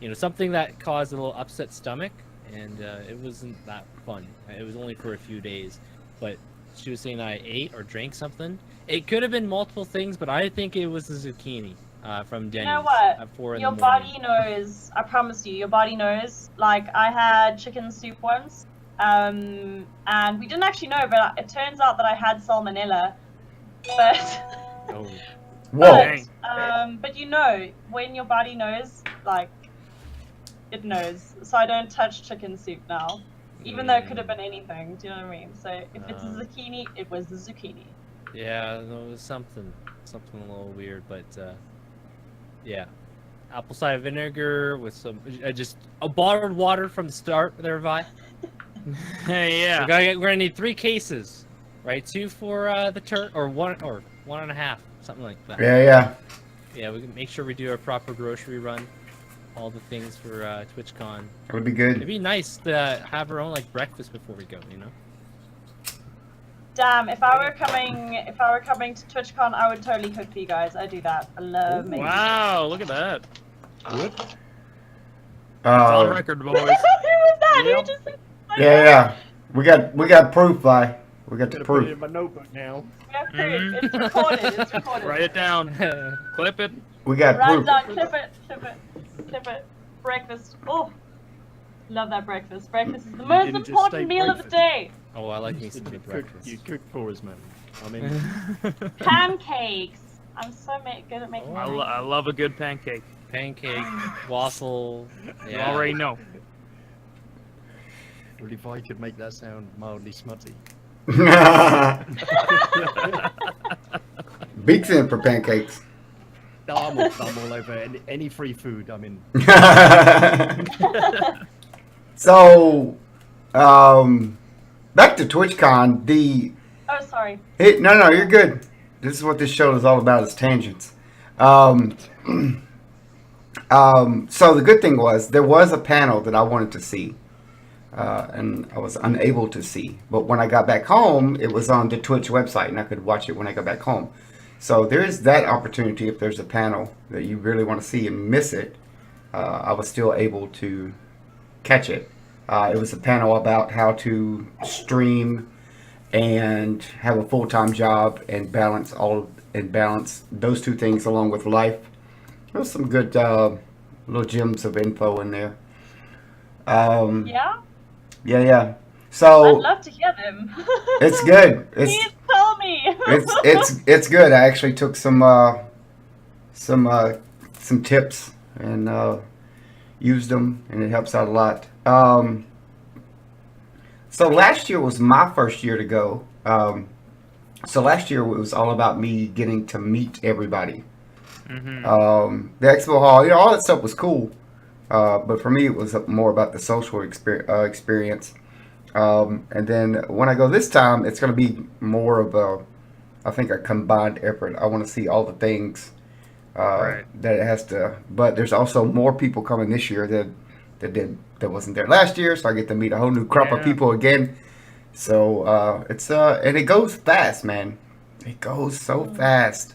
or something that caused a little upset stomach, and it wasn't that fun. It was only for a few days, but she was saying I ate or drank something. It could have been multiple things, but I think it was the zucchini from Denny's. You know what? At 4 in Your the morning. body knows. I promise you, your body knows. Like, I had chicken soup once, and we didn't actually know, but it turns out that I had salmonella. But, Oh. Whoa. but when your body knows, like, it knows. So I don't touch chicken soup now. even though it could have been anything. Do you know what I mean? So if it's a No. zucchini, it was the zucchini. Yeah, no, it was something a little weird, but yeah, apple cider vinegar with some just a bottled water from the start there, Vi. Hey, yeah. We're gonna need 3 cases, right? 2 for the or 1.5, something like that. Yeah. Yeah, we can make sure we do our proper grocery run, all the things for TwitchCon. It would be It'd good. be nice to have our own like breakfast before we go, you know? Damn, if I were coming to TwitchCon, I would totally cook for you guys. I do that. I love making. Wow, look at that. It's on Uh, record, Who boys. was that? Yeah. Who just said so yeah. We got proof, Vi. We got the Gonna put it proof. in my notebook now. We have proof. It's recorded. It's recorded. Write it down. Clip it. We got Write it proof. down. Clip it. Breakfast. Oh, love that breakfast. Breakfast is the most didn't just important say meal of the breakfast. day. Oh, I like me You some good cook, breakfast. you cook for us, man. I mean, Pancakes. I'm so good at making Oh, I pancakes. love a good pancake. Pancake, waffle. You Yeah. already know. well, if I could make that sound mildly smutty. Beaks in for pancakes. I'm all over any free food. I'm in. So, back to TwitchCon. Oh, sorry. No, you're good. This is what this show is all about: is tangents. So the good thing was there was a panel that I wanted to see, and I was unable to see. But when I got back home, it was on the Twitch website, and I could watch it when I got back home. So there is that opportunity if there's a panel that you really want to see and miss it. I was still able to catch it. It was a panel about how to stream and have a full-time job and balance those two things along with life. There was some good little gems of info in there. Yeah? Yeah. I'd So love to hear them. it's good. It's Please tell me. it's good. I actually took some tips and used them, and it helps out a lot. So last year was my first year to go. So last year it was all about me getting to meet everybody. The expo hall, all that stuff was cool, but for me it was more about the social experience. And then when I go this time, it's going to be more of I think a combined effort. I want to see all the things Right. that it has to. But there's also more people coming this year that wasn't there last year, so I get to meet a whole new crop of Yeah. people again. So it's and it goes fast, man. It goes so fast.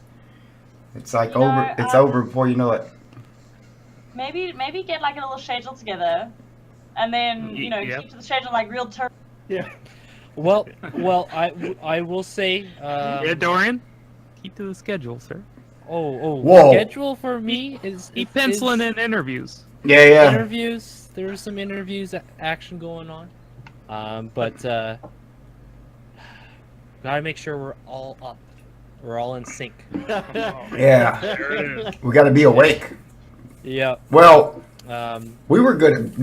It's like You know, over. It's over before you know it. Maybe get like a little schedule together, and then Yep. keep to the schedule like real term. Yeah. Well, I will say. Yeah, Dorian. Keep to the schedule, sir. Whoa. Schedule for me is Keep penciling in interviews. Yeah. interviews. There's some interviews action going on, but gotta make sure we're all up. We're all in sync. Yeah. There it is. We got to be awake. Yeah. Well, Um, we were good at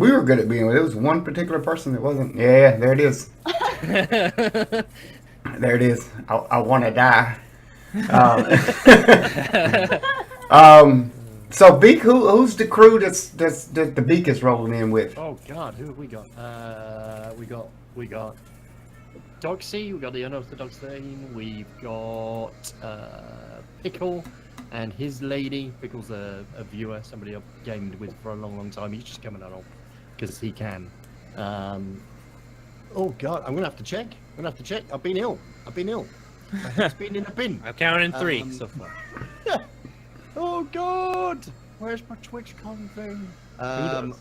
being. There was one particular person that wasn't. Yeah, there it is. There it is. I want to die. So Beak, who's the crew that the Beak is rolling in with? Oh God, who have we got? We got Doxy. We got the unorthodox thing. We've got Pickle and his lady. Pickle's a viewer, somebody I've gamed with for a long time. He's just coming along because he can. Oh God, I'm gonna have to check. I've been ill. It's been in a bin. I'm counting 3 Um, so far. Oh God, where's my TwitchCon thing?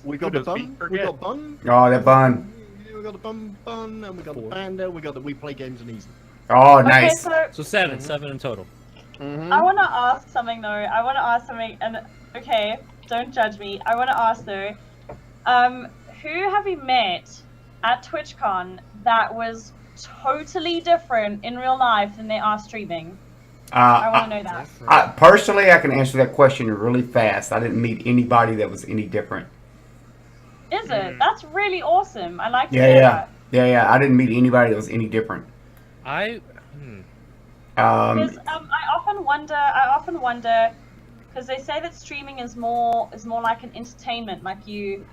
We got Who the does bun. Pete We forget? got bun. Oh, that bun. We got the bun, and we got the panda. We got the we play games and easy. Oh, Okay, nice. so So 7 in total. I want to ask something though. And okay, don't judge me. I want to ask though, who have you met at TwitchCon that was totally different in real life than they are streaming? I want to know that. Personally, I can answer that question really fast. I didn't meet anybody that was any different. Is it? That's really awesome. I like to Yeah, hear yeah. that. Yeah. I didn't meet anybody that was any different. I Because I often wonder, because they say that streaming is more like an entertainment, like you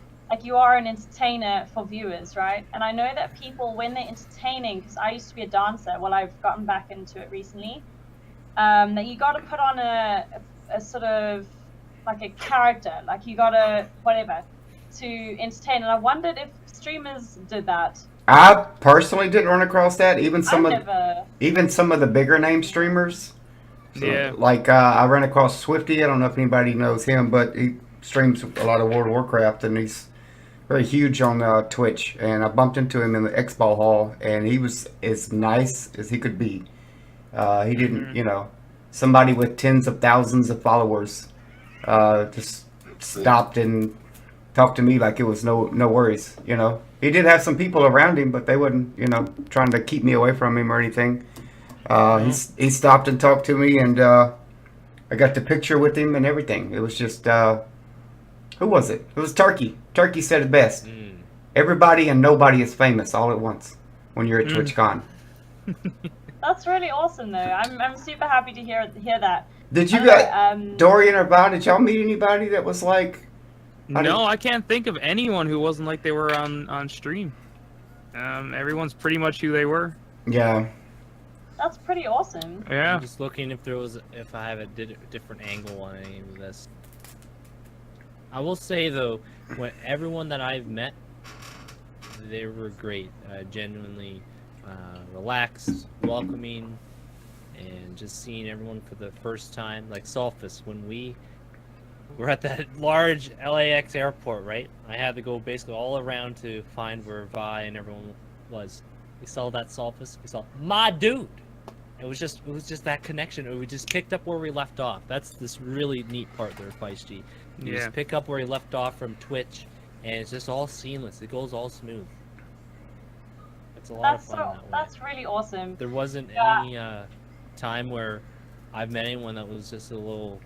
are an entertainer for viewers, right? And I know that people, when they're entertaining, because I used to be a dancer, well, I've gotten back into it recently, that you got to put on a sort of like a character, like you got to whatever to entertain. And I wondered if streamers did that. I personally didn't run across that. Even some I've of never. even some of the bigger name streamers. So, Yeah. like I ran across Swifty. I don't know if anybody knows him, but he streams a lot of World of Warcraft, and he's very huge on Twitch. And I bumped into him in the Expo Hall, and he was as nice as he could be. He didn't, somebody with tens of thousands of followers just stopped and talked to me like it was no worries. He did have some people around him, but they wasn't, trying to keep me away from him or anything. He stopped and talked to me, and I got the picture with him and everything. It was just who was it? It was Turkey. Turkey said it best. Everybody and nobody is famous all at once when you're at TwitchCon. That's really awesome, though. I'm super happy to hear that. Did you guys, Dorian or Vi, did y'all meet anybody that was like? No, I can't think of anyone who wasn't like they were on stream. Everyone's pretty much who they were. Yeah. That's pretty awesome. Yeah. I'm just looking if I have a different angle on any of this. I will say though, when everyone that I've met, they were great, genuinely relaxed, welcoming, and just seeing everyone for the first time. Like Solfus, when we were at that large LAX airport, right? I had to go basically all around to find where Vi and everyone was. We saw that Solfus. We saw my dude. It was just that connection. We just picked up where we left off. That's this really neat part there, Feishty. You just pick up where he left off from Twitch, and it's just all seamless. It goes all smooth. It's a lot of fun that way. That's really awesome. There wasn't any time where I've met anyone that was just a little,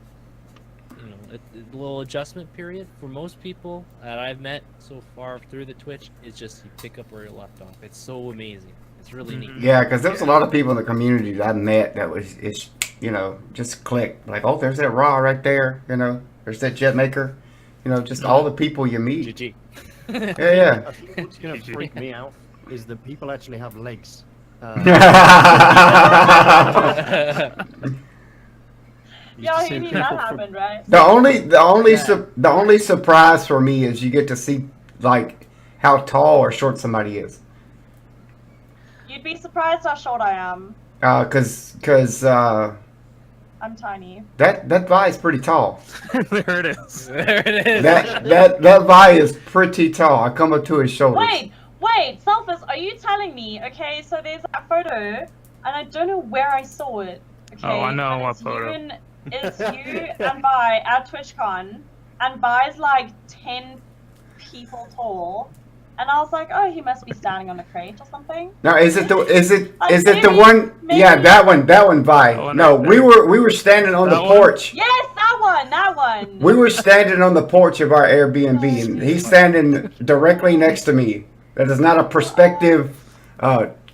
a little adjustment period. For most people that I've met so far through the Twitch, it's just you pick up where you left off. It's so amazing. It's really neat. Yeah, because there was a lot of people in the community that I met that was, just clicked. Like, oh, there's that Raw right there. There's that Jetmaker. Just all the people you meet. GG. Yeah. I think what's going to freak me out is that people actually have legs. Yeah, you need that happen, right? The only surprise for me is you get to see like how tall or short somebody is. You'd be surprised how short I am. Cause I'm tiny. that Vi is pretty tall. There it is. There it is. That Vi is pretty tall. I come up to his shoulders. Wait, Selfus, are you telling me? Okay, so there's that photo, and I don't know where I saw it. Okay, Oh, I know and what it's photo. It's you and Vi at TwitchCon, and Vi's like 10 people tall, and I was like, oh, he must be standing on a crate or something. No, is it the Maybe- one? maybe- Yeah, that one, Vi. Oh, No, that- we were standing on the That one? porch. Yes, that one. We were standing on the porch of our Airbnb, and he's standing directly next to me. That is not a perspective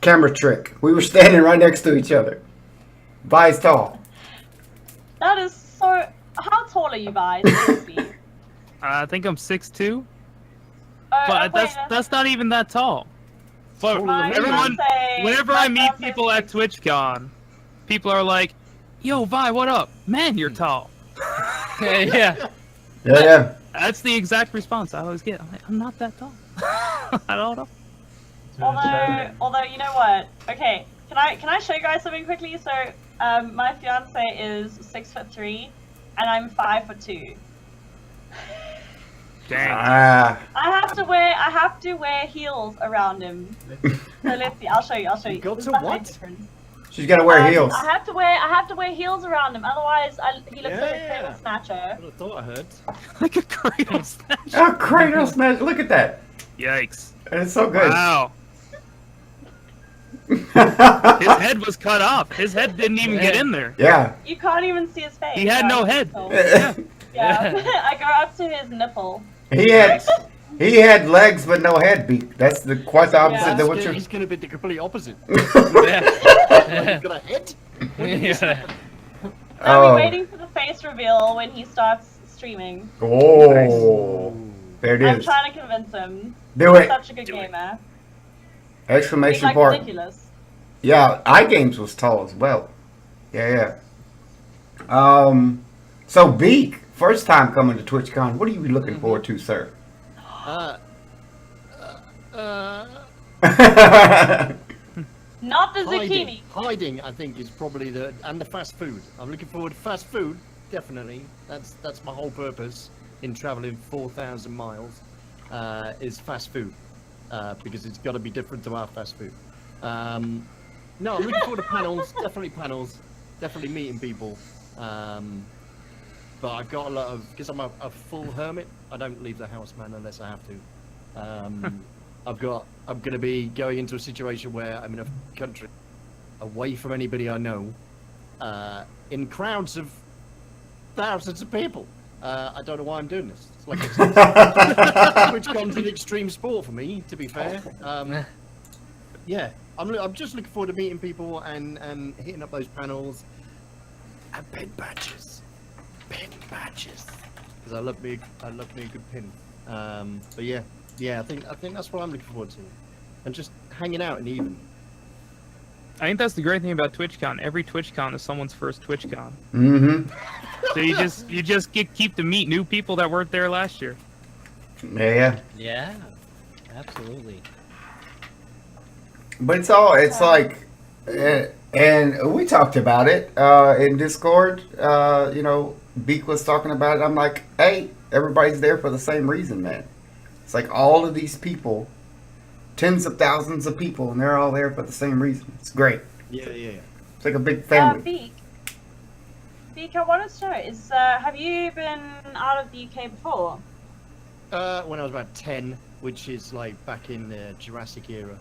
camera trick. We were standing right next to each other. Vi's tall. That is so. How tall are you, Vi? Seriously. I think I'm 6'2", Oh, but wait, that's not even that tall. But my everyone, fiance- whenever my I meet fiance people at is- TwitchCon, people are like, "Yo, Vi, what up? Man, you're tall." Yeah. Yeah. That's the exact response I always get. I'm like, I'm not that tall. I don't know. Although you know what? Okay, can I show you guys something quickly? So, my fiance is 6'3", and I'm 5'2". Dang. Ah. I have to wear heels around him. So let's see. I'll show you. You got This to is the height what? difference. She's gotta wear heels. I have to wear heels around him. Otherwise, he looks like a Yeah. table snatcher. I thought I heard. Like a cradle snatch. Oh, Kratos, man! Look at that. Yikes. It's so good. Wow. His head was cut off. His head didn't even get in there. Yeah. You can't even see his face. He had no right? head. So, Yeah. yeah, I go up to his nipple. He had He had legs but no head, Beak. That's quite the opposite Yeah. than what you're. He's going to be the complete opposite. Yeah. He's got a head. Yeah. I'll Oh. be waiting for the face reveal when he starts streaming. Oh, there it I'm is. trying to convince him. Do He's it! such a good gamer. He's Exclamation like point. ridiculous. Yeah, iGames was tall as well. Yeah. So Beak, first time coming to TwitchCon. What are you looking forward to, sir? Not the zucchini. Hiding, I think, is probably the fast food. I'm looking forward to fast food, definitely. That's my whole purpose in traveling 4,000 miles, is fast food, because it's got to be different to our fast food. No, I'm looking forward to panels, definitely meeting people. But I've got a lot of, because I'm a full hermit, I don't leave the house, man, unless I have to. I'm going to be going into a situation where I'm in a country away from anybody I know, in crowds of thousands of people. I don't know why I'm doing this. It's like which comes an extreme sport for me, to be fair. Yeah, I'm just looking forward to meeting people and hitting up those panels and pin badges, because I love me a good pin. But yeah, I think that's what I'm looking forward to, and just hanging out in the evening. I think that's the great thing about TwitchCon. Every TwitchCon is someone's first TwitchCon. Mm-hmm. So you just keep to meet new people that weren't there last year. Yeah. Yeah. Absolutely. But it's like, and we talked about it in Discord. Beak was talking about it. I'm like, hey, everybody's there for the same reason, man. It's like all of these people, tens of thousands of people, and they're all there for the same reason. It's great. Yeah. It's like a big family. Beak, I wanted to know, have you been out of the UK before? When I was about 10, which is like back in the Jurassic era.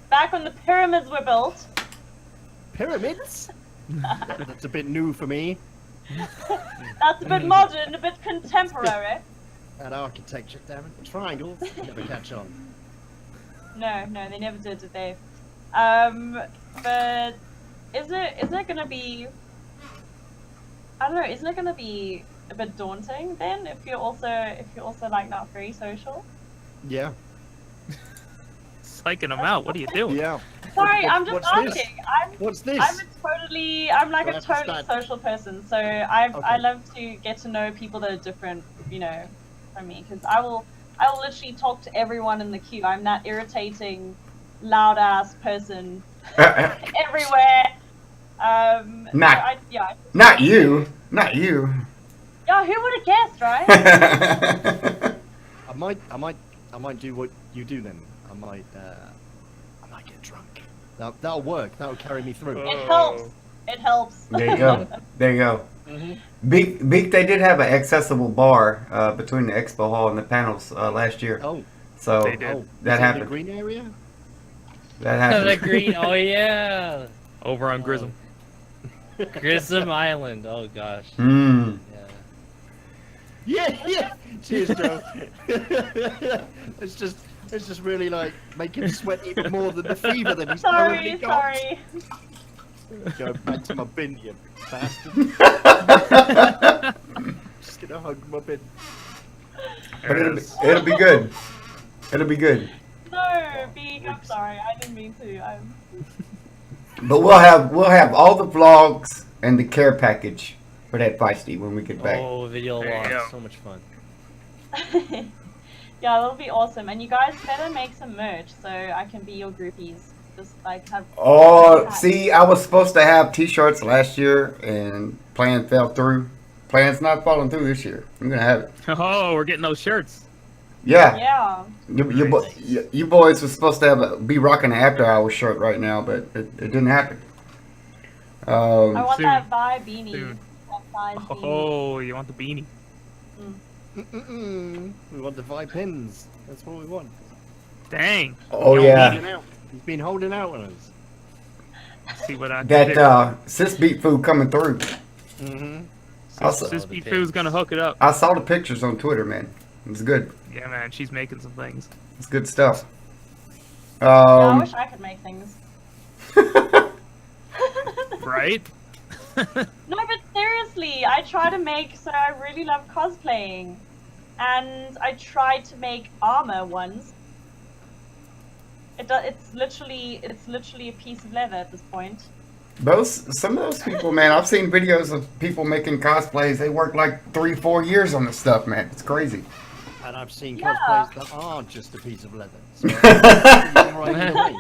Back when the pyramids were built. Pyramids? That's a bit new for me. That's a bit modern, a bit contemporary. That architecture, damn it. Triangles never catch on. No, they never did they? But is it gonna be? I don't know. Isn't it gonna be a bit daunting then if you're also like not very social? Yeah. Psyching them out. What are you doing? Yeah. Sorry, I'm just what's this? asking. What's this? I'm like Do I a have to totally start? social person, so I Okay. love to get to know people that are different, from me, because I will literally talk to everyone in the queue. I'm that irritating, loud ass person everywhere. Not yeah. Not you. Yeah, who would have guessed, right? I might do what you do then. I might get drunk. That'll work. That'll carry me through. It helps. It helps. There you go. Mm-hmm. Beak, they did have an accessible bar between the expo hall and the panels last year. Oh, So They did. oh, that is it happened. The green area. That happened. The green. Oh yeah. Over on Grism. Grissom Island. Oh gosh. Mm. Yeah. Yeah. Cheers, Joe. It's just really like making me sweat even more than the fever that he's currently got. Sorry. Go back to my bin, you bastard. Just gonna hug my bin. But it'll be good. It'll be good. No, Beak, I'm sorry. I didn't mean to. But we'll have all the vlogs and the care package for that Feishty when we get back. Oh, video There you log. go. So much fun. Yeah, that'll be awesome. And you guys better make some merch so I can be your groupies. Just like have. Oh, see, I was supposed to have T-shirts last year, and plan fell through. Plan's not falling through this year. I'm gonna have it. Oh, we're getting those shirts. Yeah, Yeah. you boys were supposed to be rocking an After Hours shirt right now, but it didn't happen. I want Soon. that Vi beanie. Soon. That Vi's beanie. Oh, you want the beanie? We want the Vi pins. That's what we want. Dang. Oh Yo, yeah, Holding out. He's been holding out on us. See what I can do. that sis beat food coming through. Mm-hmm. Also, the Sispy pigs. Foo's gonna hook it up. I saw the pictures on Twitter, man. It's good. Yeah, man, she's making some things. It's good stuff. Yeah, I Um, wish I could make things. Right? No, but seriously, I try to make. So I really love cosplaying, and I tried to make armor once. It's literally a piece of leather at this point. some of those people, man, I've seen videos of people making cosplays. They work like 3-4 years on this stuff, man. It's crazy. And I've seen Yeah. cosplays that aren't just a piece of leather. So, right either way.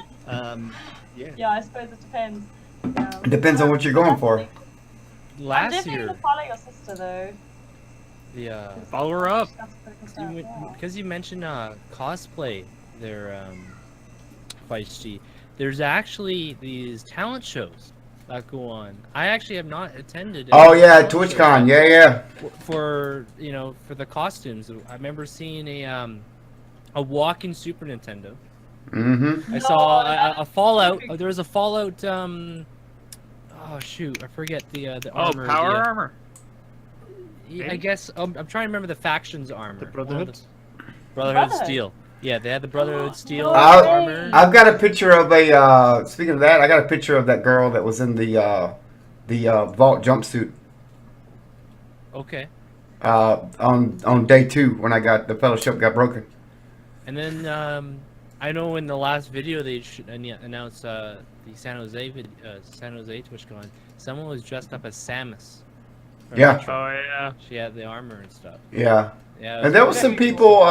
Yeah. Yeah, I suppose it depends. It depends on what you're going for. I'm Last definitely year, gonna follow your sister though. the Follow her up. That's pretty stuff, yeah. because you mentioned cosplay, there, Feishty. There's actually these talent shows that go on. I actually have not attended. Oh any yeah, talent shows TwitchCon. Yeah. for for the costumes. I remember seeing a walking Super Nintendo. Mm-hmm. I saw that a Fallout. Oh, there was a Fallout. Oh shoot, I forget the Oh, armor. power the, armor. I guess I'm trying to remember the factions armor. The One of Brotherhood. Brotherhood Brotherhood. Steel. Yeah, they had the Brotherhood Steel No armor. I've got a picture of a. Speaking of that, I got a picture of that girl that was in the vault jumpsuit Okay. on day 2 when the fellowship got broken. And then I know in the last video they announced the San Jose TwitchCon. Someone was dressed up as Samus. from Yeah. Metro. Oh yeah. She had the armor and stuff. Yeah. Yeah. And there was some people.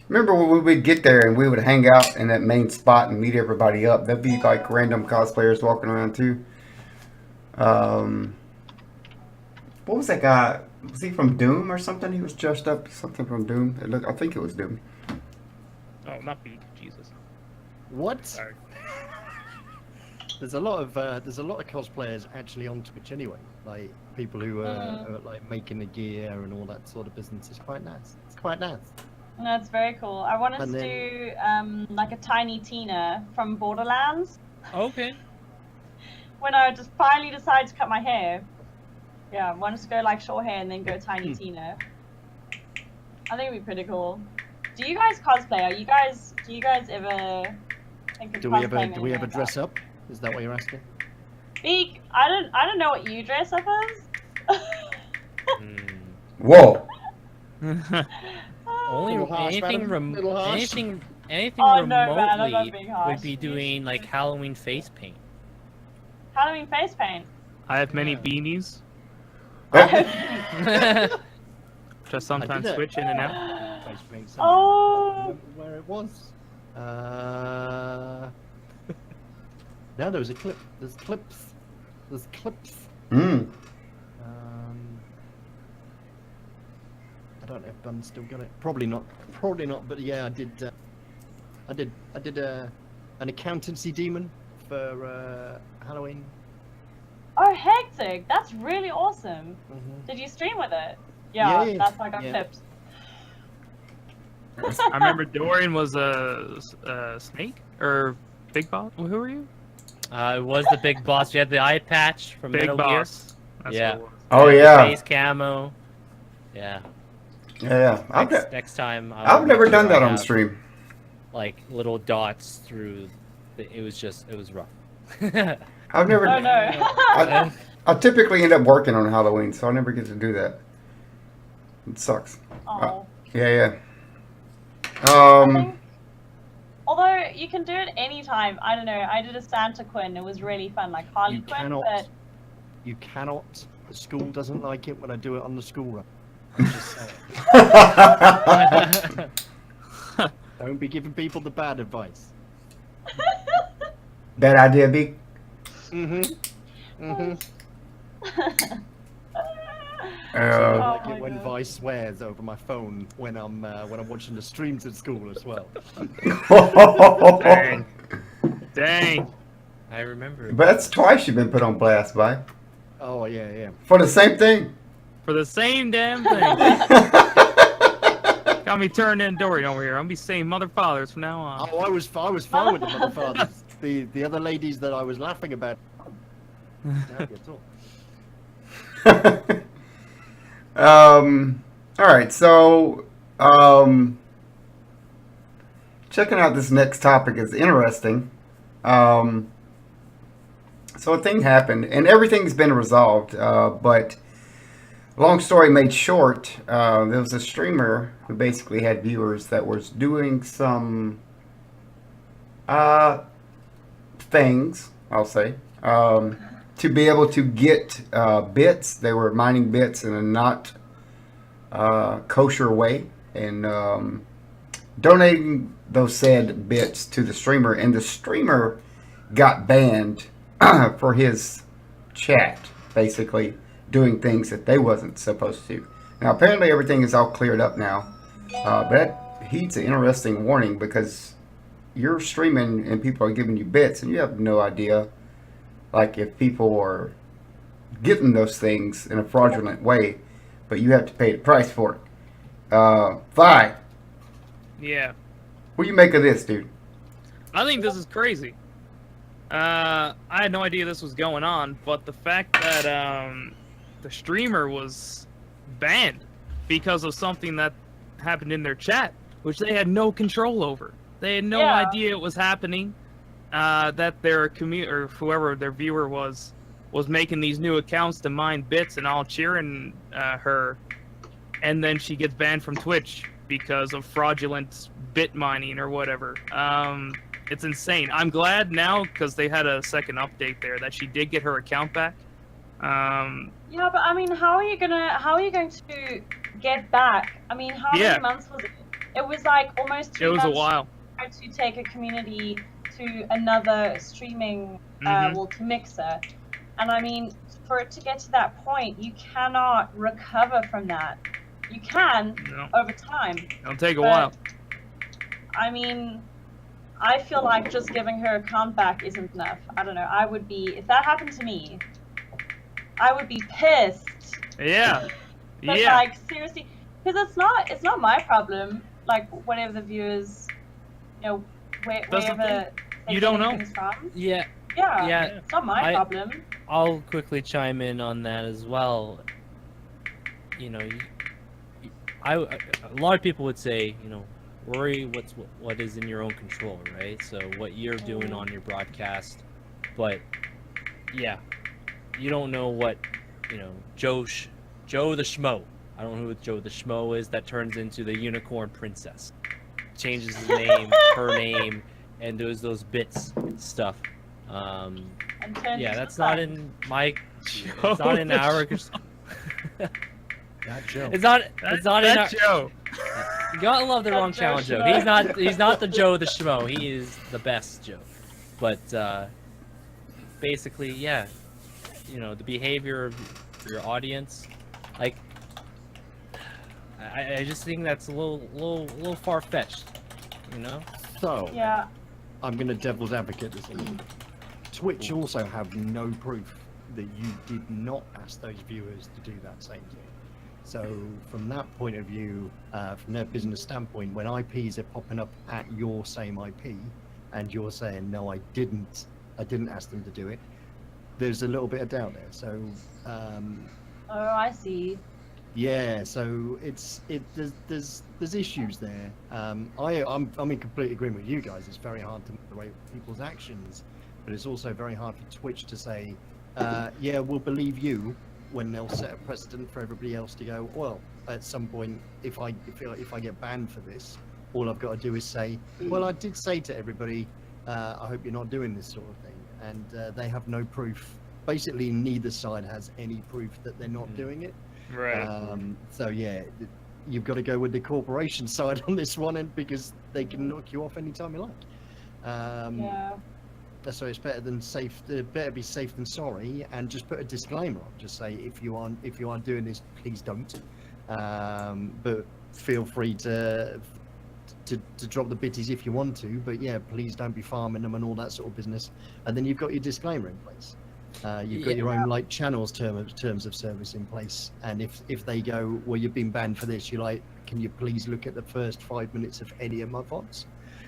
Remember when we would get there and we would hang out in that main spot and meet everybody up? There'd be like random cosplayers walking around too. What was that guy? Was he from Doom or something? He was dressed up something from Doom. I think it was Doom. Oh, not Beak. Jesus. What? Sorry. There's a lot of cosplayers actually on Twitch anyway. Like people who are like making the gear and all that sort of business. It's quite nice. It's quite nice. That's very cool. I wanted And to then- do like a tiny Tina from Borderlands Okay. when I just finally decided to cut my hair. Yeah, I wanted to go like short hair and then go tiny Tina. I think it'd be pretty cool. Do you guys cosplay? Do you guys ever think of Do we cosplaying ever anything dress like up? Is that what you're asking? that? Beak, I don't know what you dress up as. Whoa. Only Little harsh, anything madam. Little harsh. anything Oh, no, man, I'm not remotely being harsh. would be doing like Halloween face paint. Halloween face paint. I have many beanies. Which I sometimes it. switch in and out. Face paint, somewhere. Oh. I remember where it was. Now there's a clip. There's clips. There's clips. Mm. I don't know if Bun's still got it. Probably not. Probably not. But yeah, I did. I did an accountancy demon for Halloween. Oh, hectic! That's really awesome. Mhm. Did you stream with it? Yeah, Yeah, that's why I got yeah. clipped. I remember Dorian was a snake or Big Boss. Who are you? It was the big boss. You had the eye patch from Big Metal Boss. That's Yeah. what it was. Oh Gear. yeah. Face camo. Yeah. Yeah. Next time. I've never make done sure I that on have, stream. Like little dots through. It was rough. I've never. Oh no. I typically end up working on Halloween, so I never get to do that. It sucks. Oh. Yeah. I think- although you can do it anytime. I don't know. I did a Santa Quinn. It was really fun, like Harley You Quinn. cannot. But You cannot. The school doesn't like it when I do it on the school run. Just saying. Don't be giving people the bad advice. Bad idea, B. I Uh, like Oh it my when God. Vice swears over my phone when I'm watching the streams at school as well. Dang. Dang. I remember. But that's twice you've been put on blast, by Oh yeah. for the same thing. For the same damn thing. Got me turned in Dorian over here. I'm gonna be saying mother fathers from now on. Oh, I was fine with the mother fathers. The other ladies that I was laughing about. No, at all. All right, so checking out this next topic is interesting. Um, so a thing happened, and everything's been resolved. But long story made short, there was a streamer who basically had viewers that was doing some uh, things, I'll say, to be able to get bits. They were mining bits in a not kosher way and donating those said bits to the streamer. And the streamer got banned for his chat, basically doing things that they wasn't supposed to. Now, apparently everything is all cleared up now. But that heeds an interesting warning because you're streaming and people are giving you bits and you have no idea like if people are getting those things in a fraudulent way, but you have to pay the price for it. Vi, Yeah. what do you make of this, dude? I think this is crazy. I had no idea this was going on, but the fact that the streamer was banned because of something that happened in their chat, which they had no control over. They had no idea it was happening. That their or whoever their viewer was making these new accounts to mine bits and all cheering her, and then she gets banned from Twitch because of fraudulent bit mining or whatever. It's insane. I'm glad now because they had a second update there that she did get her account back. Yeah, but I mean, how are you going to get back? I mean, how many months was it? It was like almost 2 months. It was a while. To take a community to another streaming, to Mixer, and I mean, for it to get to that point, you cannot recover from that. You can over time. It'll take a while. I mean, I feel like just giving her account back isn't enough. I don't know. I would be, if that happened to me, I would be pissed. Yeah. But yeah. like seriously, because it's not my problem. Like whatever the viewers, you know, wherever you don't know. from. Yeah. Yeah. It's not my problem. I'll quickly chime in on that as well. You know, a lot of people would say, you know, worry what is in your own control, right? So what you're doing on your broadcast, but yeah, you don't know what, you know, Joe the Schmo. I don't know who Joe the Schmo is that turns into the Unicorn Princess, changes his name, her name, and does those bits stuff. Yeah, that's not in my. It's not in our. That Joe. It's not in our. Joe. You gotta love the wrong channel, Joe. He's not the Joe the Schmo. He is the best Joe. But basically, yeah, you know, the behavior of your audience, like, I just think that's a little far fetched, you know. So Yeah. I'm going to devil's advocate this evening. Twitch also have no proof that you did not ask those viewers to do that same thing. So from that point of view, from their business standpoint, when IPs are popping up at your same IP and you're saying, no, I didn't ask them to do it, there's a little bit of doubt there. So Oh, I see. yeah, so there's issues there. I'm in complete agreement with you guys. It's very hard to moderate people's actions, but it's also very hard for Twitch to say, yeah, we'll believe you, when they'll set a precedent for everybody else to go, well, at some point, if I get banned for this, all I've got to do is say, well, I did say to everybody, I hope you're not doing this sort of thing, and they have no proof. Basically, neither side has any proof that they're not doing it. Right. So yeah, you've got to go with the corporation side on this one, and because they can knock you off anytime you like. Yeah. So it's better be safe than sorry, and just put a disclaimer on. Just say if you are doing this, please don't. But feel free to drop the bitties if you want to. But yeah, please don't be farming them and all that sort of business. And then you've got your disclaimer in place. You've got your own like channels terms of service in place. And if they go, well, you've been banned for this, you're like, can you please look at the first 5 minutes of any of my VODs?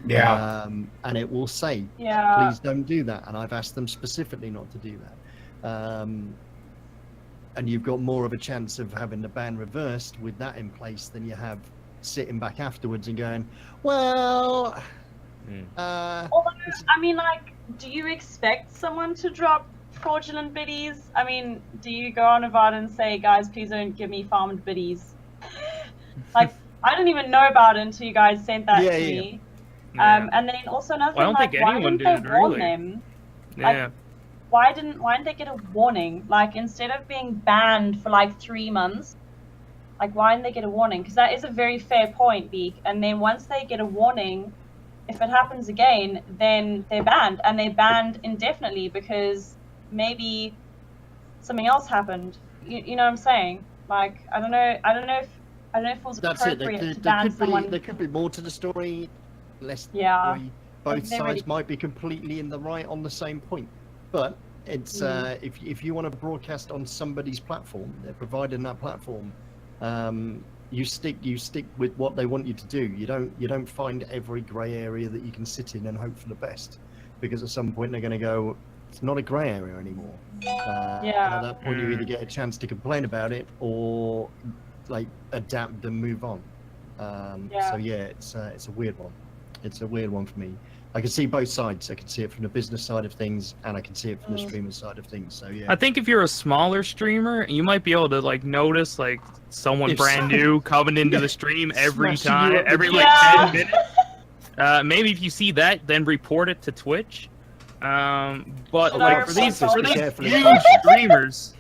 Yeah. And it will say, Yeah. please don't do that. And I've asked them specifically not to do that. and you've got more of a chance of having the ban reversed with that in place than you have sitting back afterwards and going, well, Although, I mean, like, do you expect someone to drop fraudulent biddies? I mean, do you go on about and say, guys, please don't give me farmed biddies? Like, I didn't even know about it until you guys sent that to me. Yeah. And then also another Well, I thing, don't like, think why anyone didn't did, they warn really. them? Yeah. Why didn't they get a warning? Like, instead of being banned for like 3 months, like, why didn't they get a warning? Because that is a very fair point, Beak. And then once they get a warning, if it happens again, then they're banned, and they're banned indefinitely because maybe something else happened. You know what I'm saying? Like, I don't know if it was that's it. appropriate to ban someone. There could be more to the story. Less Yeah. story. Both They sides really- might be completely in the right on the same point. But it's if you want to broadcast on somebody's platform, they're providing that platform. You stick with what they want you to do. You don't find every grey area that you can sit in and hope for the best, because at some point they're going to go, it's not a grey area anymore. And at that point, you either get a chance to complain about it or like adapt and move on. So yeah, it's a weird one. It's a weird one for me. I can see both sides. I can see it from the business side of things, and I can see it from the streamer side of things. So yeah. I think if you're a smaller streamer, you might be able to like notice like someone If brand new coming into the stream every Smashing you time, up every with- like Yeah. 10 minutes. Maybe if you see that, then report it to Twitch. But Should I like for report these something? Carefully. huge streamers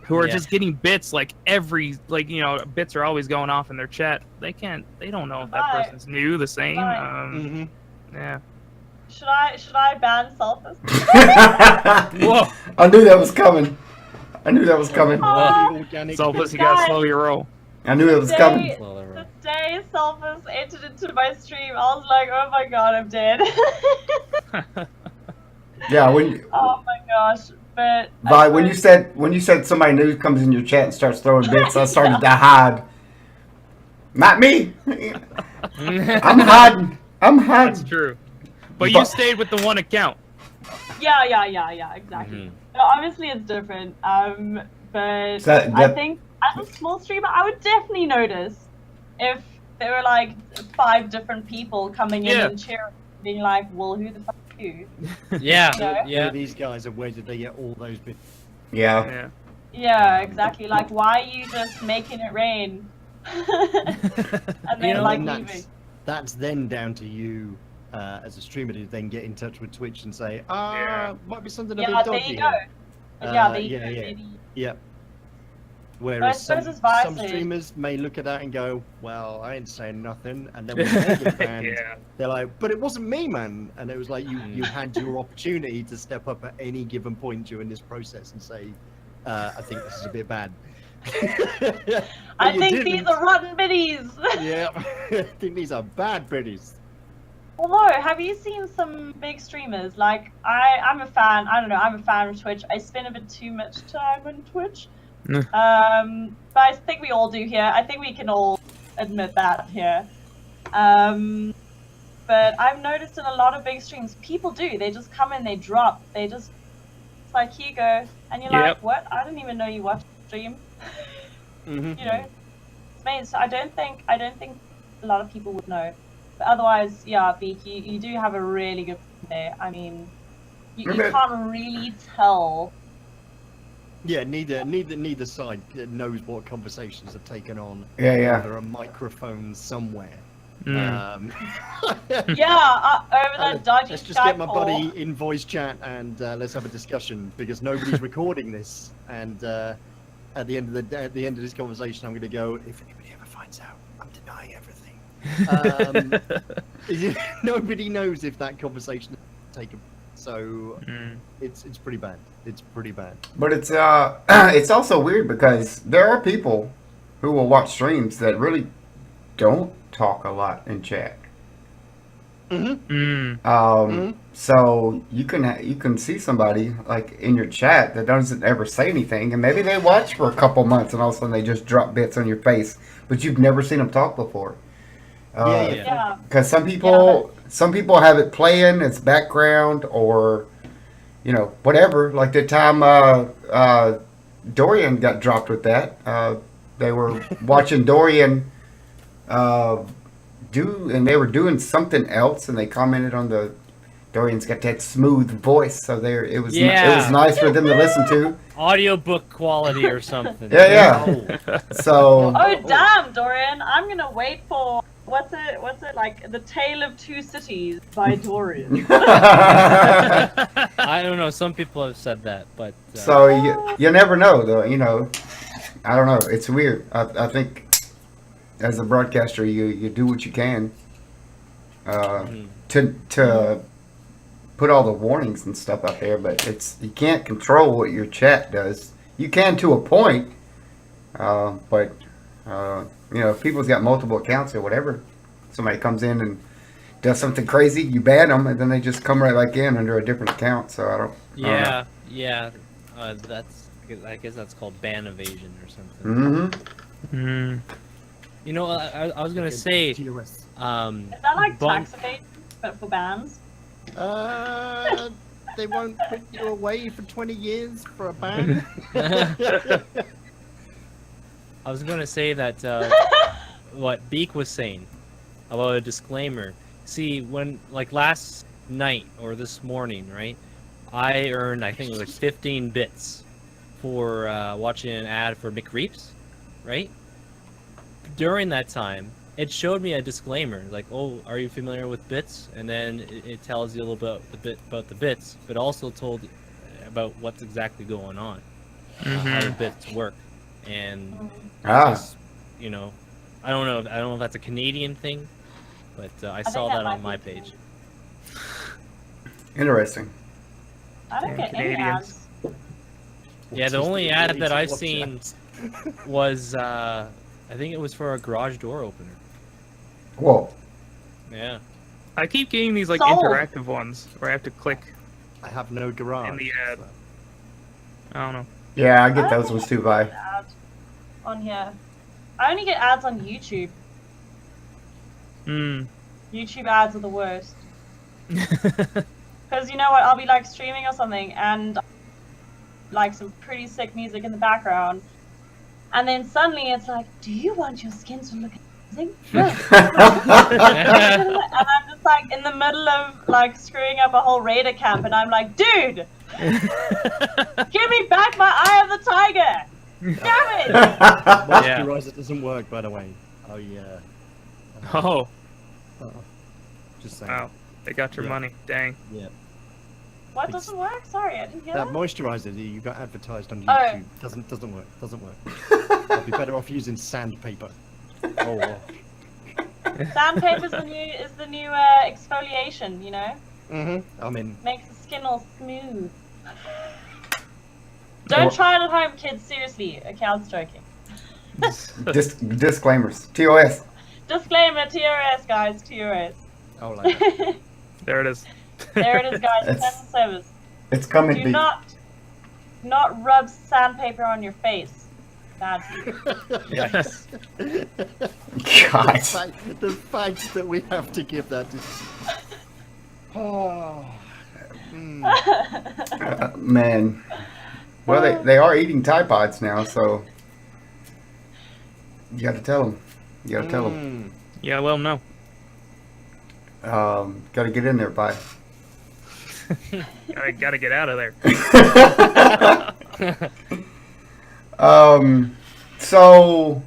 who are Yeah. just getting bits like every like bits are always going off in their chat. They don't know if that Right. person's new, the same. Right. Mhm. Yeah. Should I ban Selfus? Whoa. I knew that was coming. I knew that was coming. Really organic. Selfless, you gotta Guys. slow your roll. I knew it was coming. The day Selfus entered into my stream, I was like, oh my god, I'm dead. Yeah, when Oh my gosh. But Vi, when you said somebody new comes in your chat and starts throwing bits, I started to hide. Not me. I'm hiding. I'm That's hiding. true. But you stayed with the one account. yeah, exactly. No, obviously it's different. But So I that- think as a small streamer, I would definitely notice if there were like 5 different people coming in Yeah. and cheering, being like, "Well, who the fuck are you?" Yeah, Yeah. Who yeah. are these guys, and where did they get all those bits? Yeah. Yeah. Yeah, exactly. Like, why are you just making it rain? And then You know, like And leaving. that's then down to you as a streamer to then get in touch with Twitch and say, Yeah. might be something a Yeah, bit there dodgy you go. here. Yeah, there you yeah, go. yeah. Maybe. Yeah. I Whereas suppose it's vice, some eh? streamers may look at that and go, well, I ain't saying nothing. And then when they get banned, Yeah. they're like, but it wasn't me, man. And it was like, you had your opportunity to step up at any given point during this process and say, I think this is a bit bad. But I you think these didn't. are rotten biddies. Yeah, I think these are bad biddies. Although, have you seen some big streamers? Like, I'm a fan. I don't know. I'm a fan of Twitch. I spend a bit too much time on Twitch. But I think we all do here. I think we can all admit that here. But I've noticed in a lot of big streams, people do. They just come in, they drop. They just, it's like, here you go. And you're like, Yep. what? I didn't even know you watched the stream. Mm-hmm. You know, it's me. So I don't think a lot of people would know. But otherwise, yeah, Beak, you do have a really good point there. I mean, you Okay. can't really tell. Yeah, neither side knows what conversations are taken on. Yeah. There are microphones somewhere. Mm. Yeah, over that dodgy Let's just get my Skype buddy call. in voice chat and let's have a discussion because nobody's recording this. And at the end of this conversation, I'm going to go. If anybody ever finds out, I'm denying everything. Nobody knows if that conversation is taken. So it's pretty bad. It's pretty bad. But it's also weird because there are people who will watch streams that really don't talk a lot in chat. So you can see somebody like in your chat that doesn't ever say anything, and maybe they watch for a couple months, and all of a sudden they just drop bits on your face, but you've never seen them talk before. Yeah. Because some people have it playing as background or whatever. Like the time Dorian got dropped with that. They were watching Dorian and they were doing something else, and they commented on the Dorian's got that smooth voice, so it was Yeah. nice for them to listen to. Audiobook quality or something. Yeah. So Oh damn, Dorian! I'm gonna wait for what's it like? The Tale of Two Cities by Dorian. I don't know. Some people have said that, but so you never know though. I don't know. It's weird. I think as a broadcaster, you do what you can to put all the warnings and stuff out there, but you can't control what your chat does. You can to a point, but if people's got multiple accounts or whatever, somebody comes in and does something crazy, you ban them, and then they just come right back in under a different account. So I don't know. I guess that's called ban evasion or something. Mm-hmm. I was gonna say, Is that like Bon- tax evasion but for bands? They won't put you away for 20 years for a ban. I was gonna say that what Beak was saying about a disclaimer. See, when last night or this morning, right? I earned, I think it was 15 bits for watching an ad for McReeps, right? During that time, it showed me a disclaimer, like, "Oh, are you familiar with bits?" And then it tells you a little bit about the bits, but also told about what's exactly going on, how the bits work, and just, I don't know if that's a Canadian thing, but I saw that that on might my be. page. Interesting. I don't get any Canadians. ads. Yeah, the What is only the ad ability that to I've watch seen ads? was I think it was for a garage door opener. Whoa. Yeah. I keep getting these Sold. interactive ones where I have to click. I have no garage. In the ad. so- I don't know. Yeah, I get I those don't ones think too, I Vi. get ads on here. I only get ads on YouTube. YouTube ads are the worst. Because you know what, I'll be streaming or something and some pretty sick music in the background, and then suddenly it's like, do you want your skin to look amazing? Yes. And I'm just in the middle of screwing up a whole raider camp, and I'm like, dude, give me back my Eye of the Tiger! Damn it! Moisturizer doesn't work, by the way. Oh yeah. Oh, Just saying. wow. They got your Yeah. money. Dang. Yeah. What doesn't work? Sorry, I didn't hear That that. moisturizer that you got advertised on Oh. YouTube doesn't work. Doesn't work. I'll be better off using sandpaper. Oh, wow. Sandpaper is the new exfoliation, you know? I mean, Makes the skin all smooth. Don't try it at home, kids. Seriously. Okay, I'm joking. Disclaimers. TOS. Disclaimer, TRS, guys. TRS. oh, like that. There it is. There it is, guys. It's- Terms of service. It's coming. Do Beak. not rub sandpaper on your face. Bad for you. Yes. God. The fact that we have to give that. Oh. Man. Well, they are eating Tide Pods now, so you got to tell them. You got to tell them. Yeah, let them know. Got to get in there, bye. I gotta get out of there. So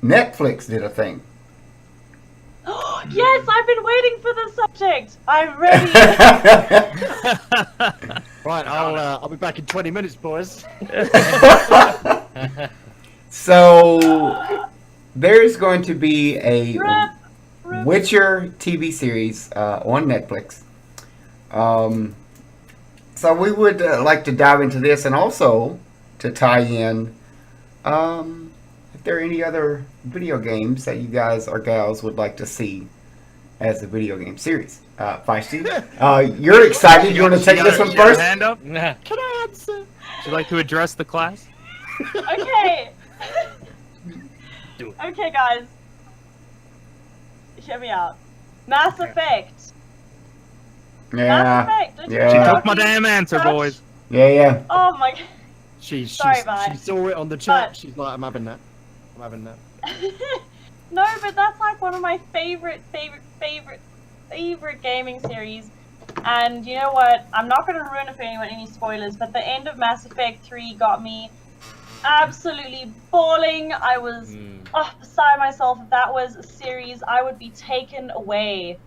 Netflix did a thing. Yes, I've been waiting for this subject. I'm ready. Right, I'll be back in 20 minutes, boys. So there's going to be a Rip. Witcher TV series on Netflix. So we would like to dive into this, and also to tie in if there are any other video games that you guys or gals would like to see as a video game series. Feishty, you're excited. You want to take this one You got a first? hand up? Nah. Can I answer? Would you like to address the class? Okay. Do it. Okay, guys. Hear me out. Mass Effect. Mass Yeah. Effect. Don't you Yeah. She know took my he's damn answer, such- boys. Yeah. Oh my god. She Sorry, bye. she saw it on the chat. But- She's like, I'm having that. I'm having that. No, but that's like one of my favorite gaming series. And you know what? I'm not going to ruin it for anyone, any spoilers, but the end of Mass Effect 3 got me absolutely bawling. I was beside myself. If that was a series, I would be taken away.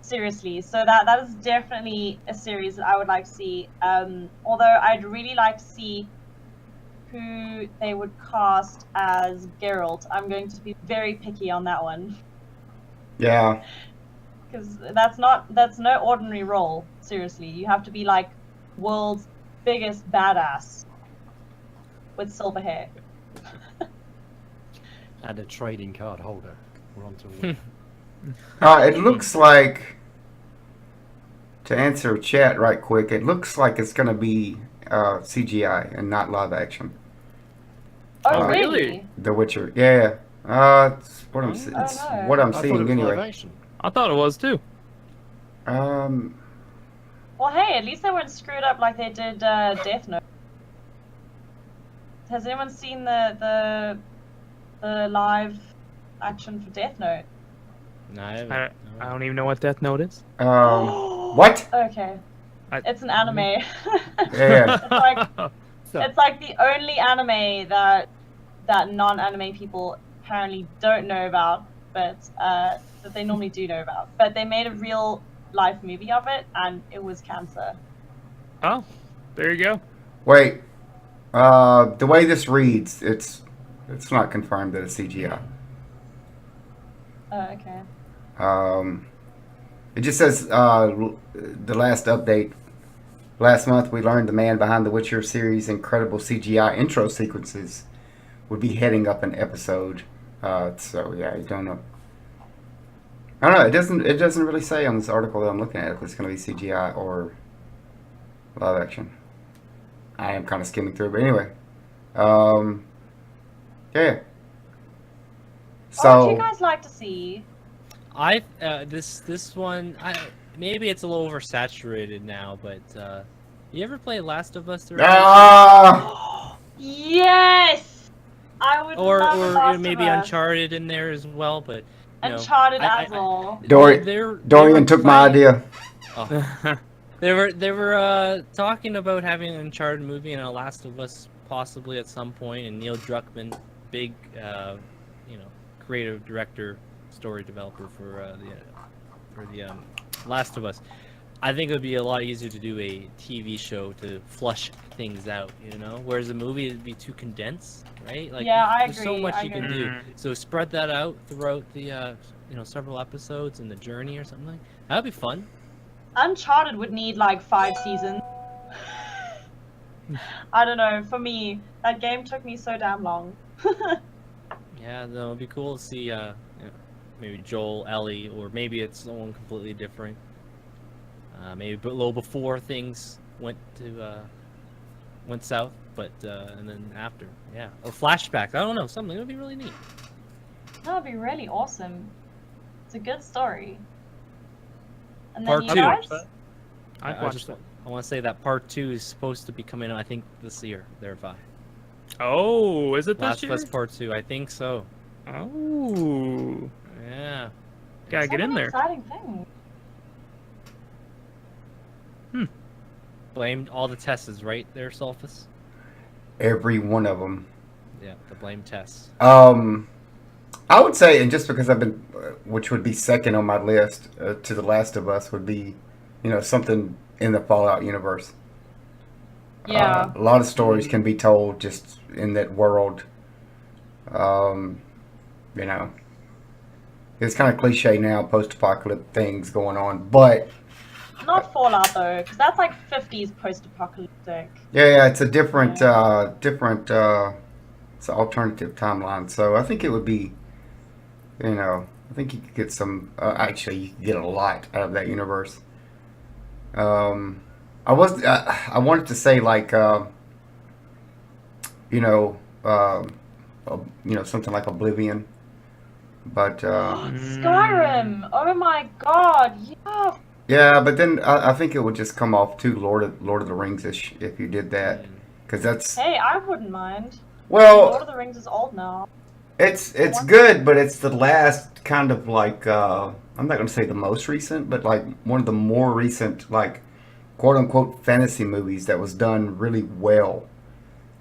Seriously. So that is definitely a series that I would like to see. Although I'd really like to see who they would cast as Geralt. I'm going to be very picky on that one. Yeah. Because that's no ordinary role. Seriously, you have to be like world's biggest badass with silver hair. And a trading card holder. We're on to It looks like, to answer chat right quick, it looks like it's going to be CGI and not live action. Oh, really? really? The Witcher. Yeah. It's what I'm, Oh, it's no. what I'm I thought it seeing was live anyway. action. I thought it was too. Um, Well, hey, at least they weren't screwed up like they did Death Note. Has anyone seen the live action for Death Note? No, I haven't. I don't even know what Death Note is. what? Okay. It's an anime. Yeah. It's like the only anime that non-anime people apparently don't know about, but that they normally do know about. But they made a real life movie of it, and it was cancer. Oh, there you go. Wait. The way this reads, it's not confirmed that it's CGI. Oh, okay. It just says the last update. Last month, we learned the man behind the Witcher series' incredible CGI intro sequences would be heading up an episode. So yeah, I don't know. I don't know. It doesn't really say on this article that I'm looking at if it's going to be CGI or live action. I am kind of skimming through, but anyway. Yeah. What would you So guys like to see? This one, maybe it's a little oversaturated now, but you ever play Last of Us? Yes, I would love Or Last maybe of Us. Uncharted in there as well, but no. Uncharted as well. Dorian took my idea. Oh. They were talking about having an Uncharted movie and a Last of Us possibly at some point, and Neil Druckmann, big creative director, story developer for the Last of Us. I think it would be a lot easier to do a TV show to flush things out, whereas a movie would be too condensed, right? Like, Yeah, I there's so agree, much I you can agree. do. So spread that out throughout the several episodes in the journey or something. That'd be fun. Uncharted would need like 5 seasons. I don't know. For me, that game took me so damn long. Yeah, no, it'd be cool to see maybe Joel, Ellie, or maybe it's someone completely different. Maybe a little before things went south, but and then after, yeah, or flashbacks. I don't know, something. It would be really neat. That would be really awesome. It's a good story. And Part then two. you guys? I watched that. I want to say that part 2 is supposed to be coming out, I think, this year. Thereby, Oh, is it this Last of year? Us Part 2. I think so. Oh, Yeah. gotta get in there. Exciting thing. Blamed all the Tesses, right there, Sulfus? Every one of them. Yeah, the blame Tess. I would say, and just because I've been, which would be second on my list to The Last of Us, would be, something in the Fallout universe. Yeah. A lot of stories can be told just in that world. It's kind of cliche now, post-apocalyptic things going on, but Not Fallout though, because that's like 50s post-apocalyptic. yeah, it's a different, it's an alternative timeline. So I think it would be, I think you could get some. Actually, you could get a lot out of that universe. I wanted to say like, something like Oblivion, but Skyrim! Oh my god, yeah! Yeah, but then I think it would just come off too Lord of the Rings-ish if you did that, because that's Hey, I wouldn't mind. Lord of well, the Rings is old now. it's good, but it's the last kind of like I'm not gonna say the most recent, but like one of the more recent like quote unquote fantasy movies that was done really well,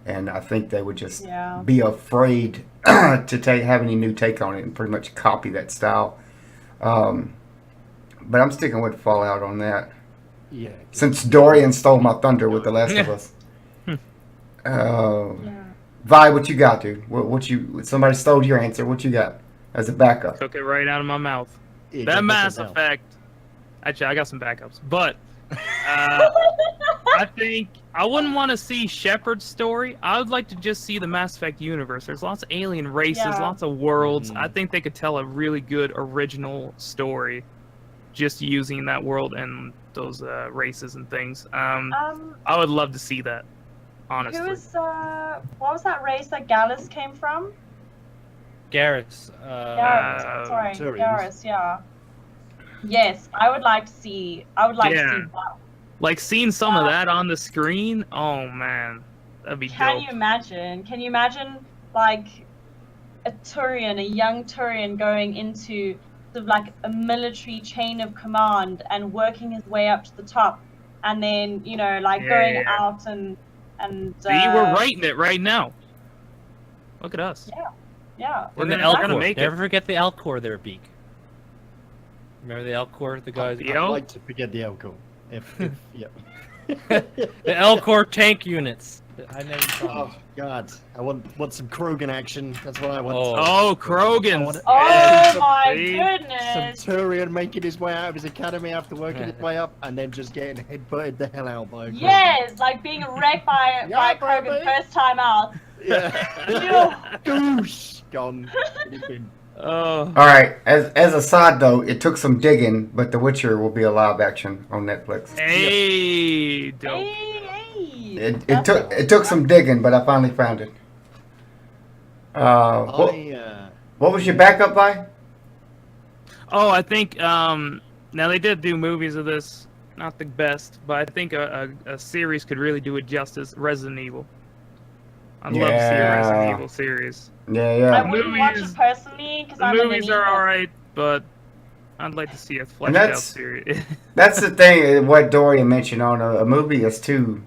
and I think they would just Yeah. be afraid to have any new take on it and pretty much copy that style. Um, but I'm sticking with Fallout on that. Yeah. Since Dorian stole my thunder with The Last of Us. Yeah. Vi, what you got, dude? What you? Somebody stole your answer. What you got as a backup? Took it right out of my mouth. Yeah, That go Mass fucking hell. Effect. Actually, I got some backups, but I think I wouldn't want to see Shepard's story. I would like to just see the Mass Effect universe. There's lots of alien races, Yeah. lots of worlds. Mhm. I think they could tell a really good original story, just using that world and those races and things. I would love to see that. Honestly. Who is what was that race that Gallus came from? Garrus. Garrus. Sorry, Turians. Garrus. Yeah. Yes, I would like to see. I would like to Yeah. see that. Like seeing some of that on the screen. Oh man, that'd be Can dope. you imagine? Can you imagine like a Turian, a young Turian, going into sort of like a military chain of command and working his way up to the top, and then like going Yeah. out and See, we're writing it right now. Look at us. Yeah. We're And the gonna Elcor. make it. Never forget the Elcor there, Beak. Remember the Elcor, the guys? Yeah. I'd Yo. like to forget the alcohol. If yeah. The Elcor tank units. I never saw Oh them. God, I want some Krogan action. That's what I want. Oh. Oh, Krogan. Oh Some my See? goodness. Turian making his way out of his academy after working his way up, and then just getting headbutted the hell out by a Krogan. Yes, like being wrecked by Yeah, Krogan baby. first time out. Yeah. Goosh. Gone. Oh. All right. As a side though, it took some digging, but The Witcher will be a live action on Netflix. Hey, dope. Hey, hey. It took some digging, but I finally found it. What was your backup by? Oh, I think now they did do movies of this, not the best, but I think a series could really do it justice. Resident Evil. I'd love to see a Resident Yeah. Evil series. Yeah, I yeah. wouldn't watch movies- it personally because The I'm movies an are evil. alright, but I'd like to see a fleshed out that's- series. That's the thing. What Dorian mentioned on a movie is too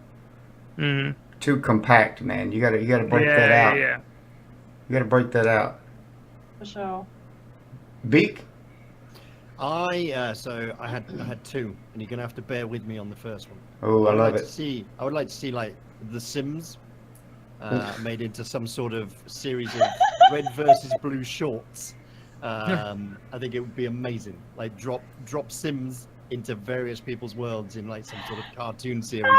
Mhm. too compact, man. You gotta break yeah, that out. yeah. You gotta break that out. For sure. Beak. So I had two, and you're gonna have to bear with me on the first one. Oh, I love like it. to see. I would like to see like The Sims made into some sort of series of red versus blue shorts. I think it would be amazing. Like drop Sims into various people's worlds in like some sort of cartoon series,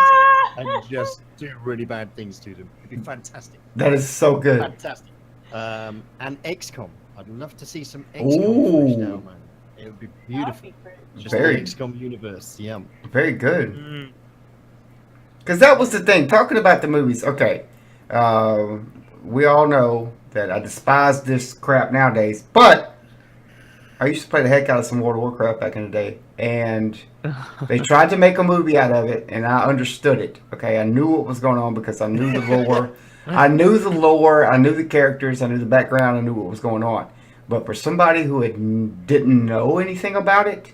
and just do really bad things to them. It'd be fantastic. That is so good. Fantastic. And XCOM. I'd love to see some Ooh. XCOM fleshed out, man. It would be That'd beautiful. be great. Just Very- the XCOM universe. Yeah. Very good. Mm. Because that was the thing. Talking about the movies. Okay. We all know that I despise this crap nowadays, but I used to play the heck out of some World of Warcraft back in the day, and they tried to make a movie out of it, and I understood it. Okay, I knew what was going on because I knew the lore. I knew the lore. I knew the characters. I knew the background. I knew what was going on. But for somebody who didn't know anything about it,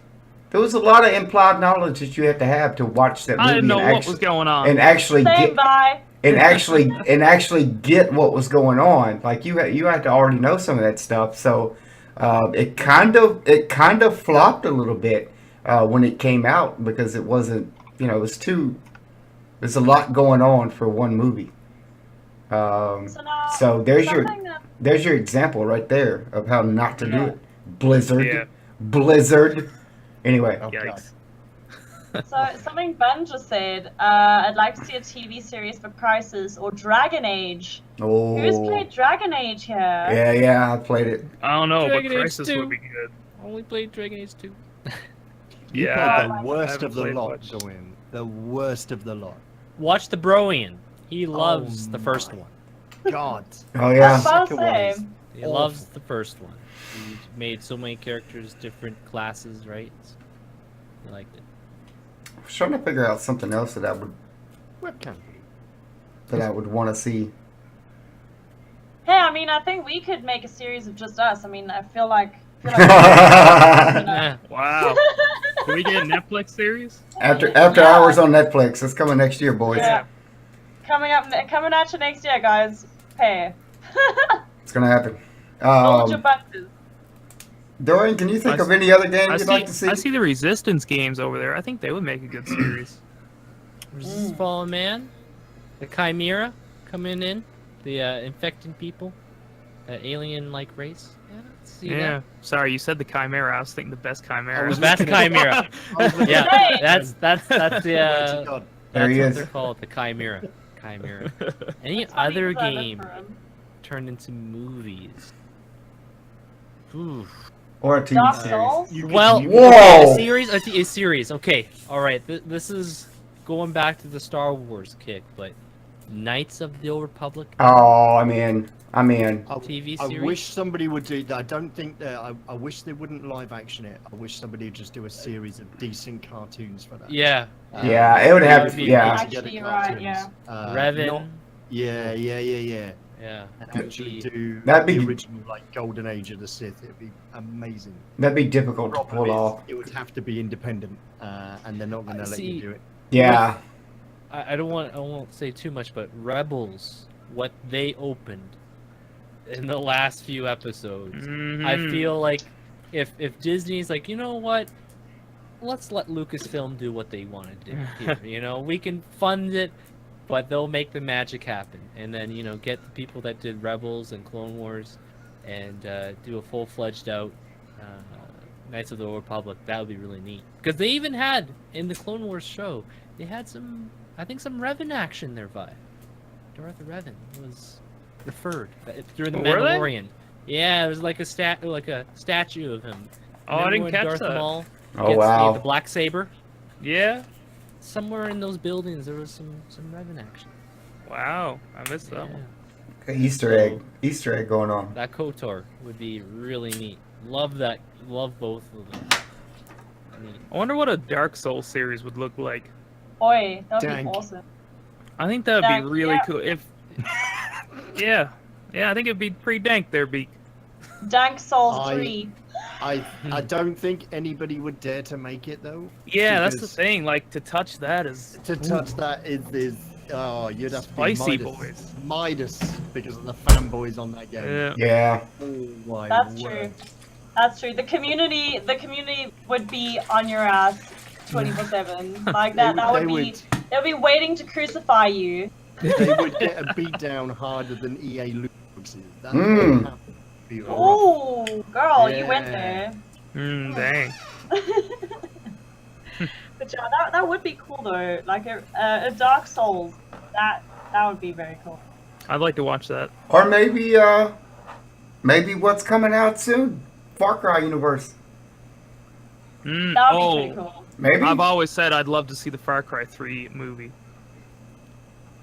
there was a lot of implied knowledge that you had to have to watch that movie I didn't know and what was going on. and actually Same get bye. and actually get what was going on. Like you had to already know some of that stuff. So it kind of flopped a little bit when it came out because it wasn't, there's a lot going on for one movie. So now, So there's something that your example right there of how not to do Yeah. it. Blizzard. Yeah. Blizzard. Anyway. Oh, God. Yikes. So something Ben just said, I'd like to see a TV series for Crisis or Dragon Age. Oh. Who's played Dragon Age here? Yeah, I played it. I don't know, Dragon but Age Crisis 2. would be good. Only played Dragon Age 2. You Yeah, played the worst I of the haven't lot, played much. Dorian. The worst of the lot. Watch the Broian. He loves the first my. one. God. Oh I yeah. was about to Second one is- say. He Awful. loves the first one. He made so many characters, different classes, right? He liked it. I was trying to figure out something else that I would Webcam. want to see. Hey, I mean, I think we could make a series of just us. I mean, I feel like you know. Yeah. Wow. Can we get a Netflix series? After Yeah. hours on Netflix. It's coming next year, boys. Yeah. Coming at you next year, guys. Hey. It's gonna happen. Hold your bunches. Dorian, can you think I of any other game I you'd like to see? I see the Resistance games over there. I think they would make a good series. Resist Fallen Man, the Chimera coming in, the infecting people, alien-like race. Yeah, let's see Yeah. that. Sorry, you said the Chimera. I was thinking the best Chimera. The best Chimera. Yeah, Hey! that's the Swear to God. There that's he what is. they're called, the Chimera. Chimera. Any It's funny other 'cause I look game for 'em. turned into movies? Ooh. Or a TV Dark series? Souls? You could- Well, you Whoa! okay, a series. Okay, all right. This is going back to the Star Wars kick, but Knights of the Old Republic Oh, I'm in. TV I series. wish somebody would do that. I don't think that. I wish they wouldn't live action it. I wish somebody would just do a series of decent cartoons for that. Yeah, Yeah, it would have. be Yeah, Actually, you're right, yeah. Revan. not- yeah. Yeah, And would actually be- do That'd be- the original like Golden Age of the Sith. It'd be amazing. that'd be difficult to Problem pull is, off. it would have to be independent, and they're not going to let See, you do it. Yeah, I won't say too much, but Rebels, what they opened in the last few episodes, Mhm. I feel like if Disney's like, you know what, let's let Lucasfilm do what they want to do here. You know, we can fund it, but they'll make the magic happen, and then get the people that did Rebels and Clone Wars, and do a full-fledged out Knights of the Old Republic. That would be really neat, because they even had in the Clone Wars show, they had some Revan action there. Darth Revan was referred during the Were they? Mandalorian. Yeah, it was like a statue of him. Oh, I Remember didn't when catch Darth that. Maul Oh, gets wow. the black saber. Yeah. Somewhere in those buildings, there was some Revan action. Wow. I missed that Yeah. one. Easter egg going on. That KOTOR would be really neat. Love that. Love both of them. Neat. I wonder what a Dark Souls series would look like. Oi, that would be Dank. awesome. I think that would Dank, be really yeah. cool if. Yeah. I think it'd be pretty dank there, Beak. Dank Souls I- 3. I don't think anybody would dare to make it though. Yeah, that's the Because- thing. Like to touch that is. To touch that is you'd have to Spicy be Midas, boys. Midas because of the fanboys on that game. Yeah. Yeah, Oh my That's word. true. That's true. The community would be on your ass 24/7. Like that. That would be. They'll be waiting to crucify you. They would get a beat down harder than EA loses. That's what Mm. would happen. Be all Oh, girl, you went Yeah. there. Dang. But yeah, that would be cool though. Like a Dark Souls. That would be very cool. I'd like to watch that. or maybe what's coming out soon, Far Cry universe. That would be pretty Oh, cool. Maybe. I've always said I'd love to see the Far Cry 3 movie.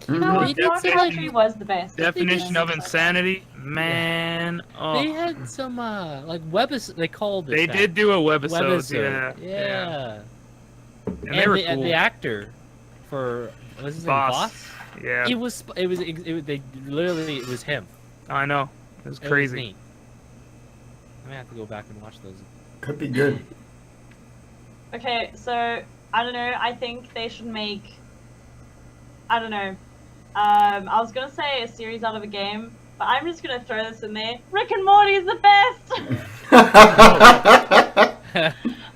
Mhm. No, They did Far say Cry that- 3 was the best. Definition of insanity, man. Oh, They had some like they called it. they that. did do a webisode. Webisode. Yeah. Yeah. And they were cool. the actor for what's his name? Boss. Boss. Yeah, It was it was him. I know. It was It was crazy. neat. I'm gonna have to go back and watch those. Could be good. Okay, so I don't know. I think they should make. I don't know. I was gonna say a series out of a game, but I'm just gonna throw this in there. Rick and Morty is the best.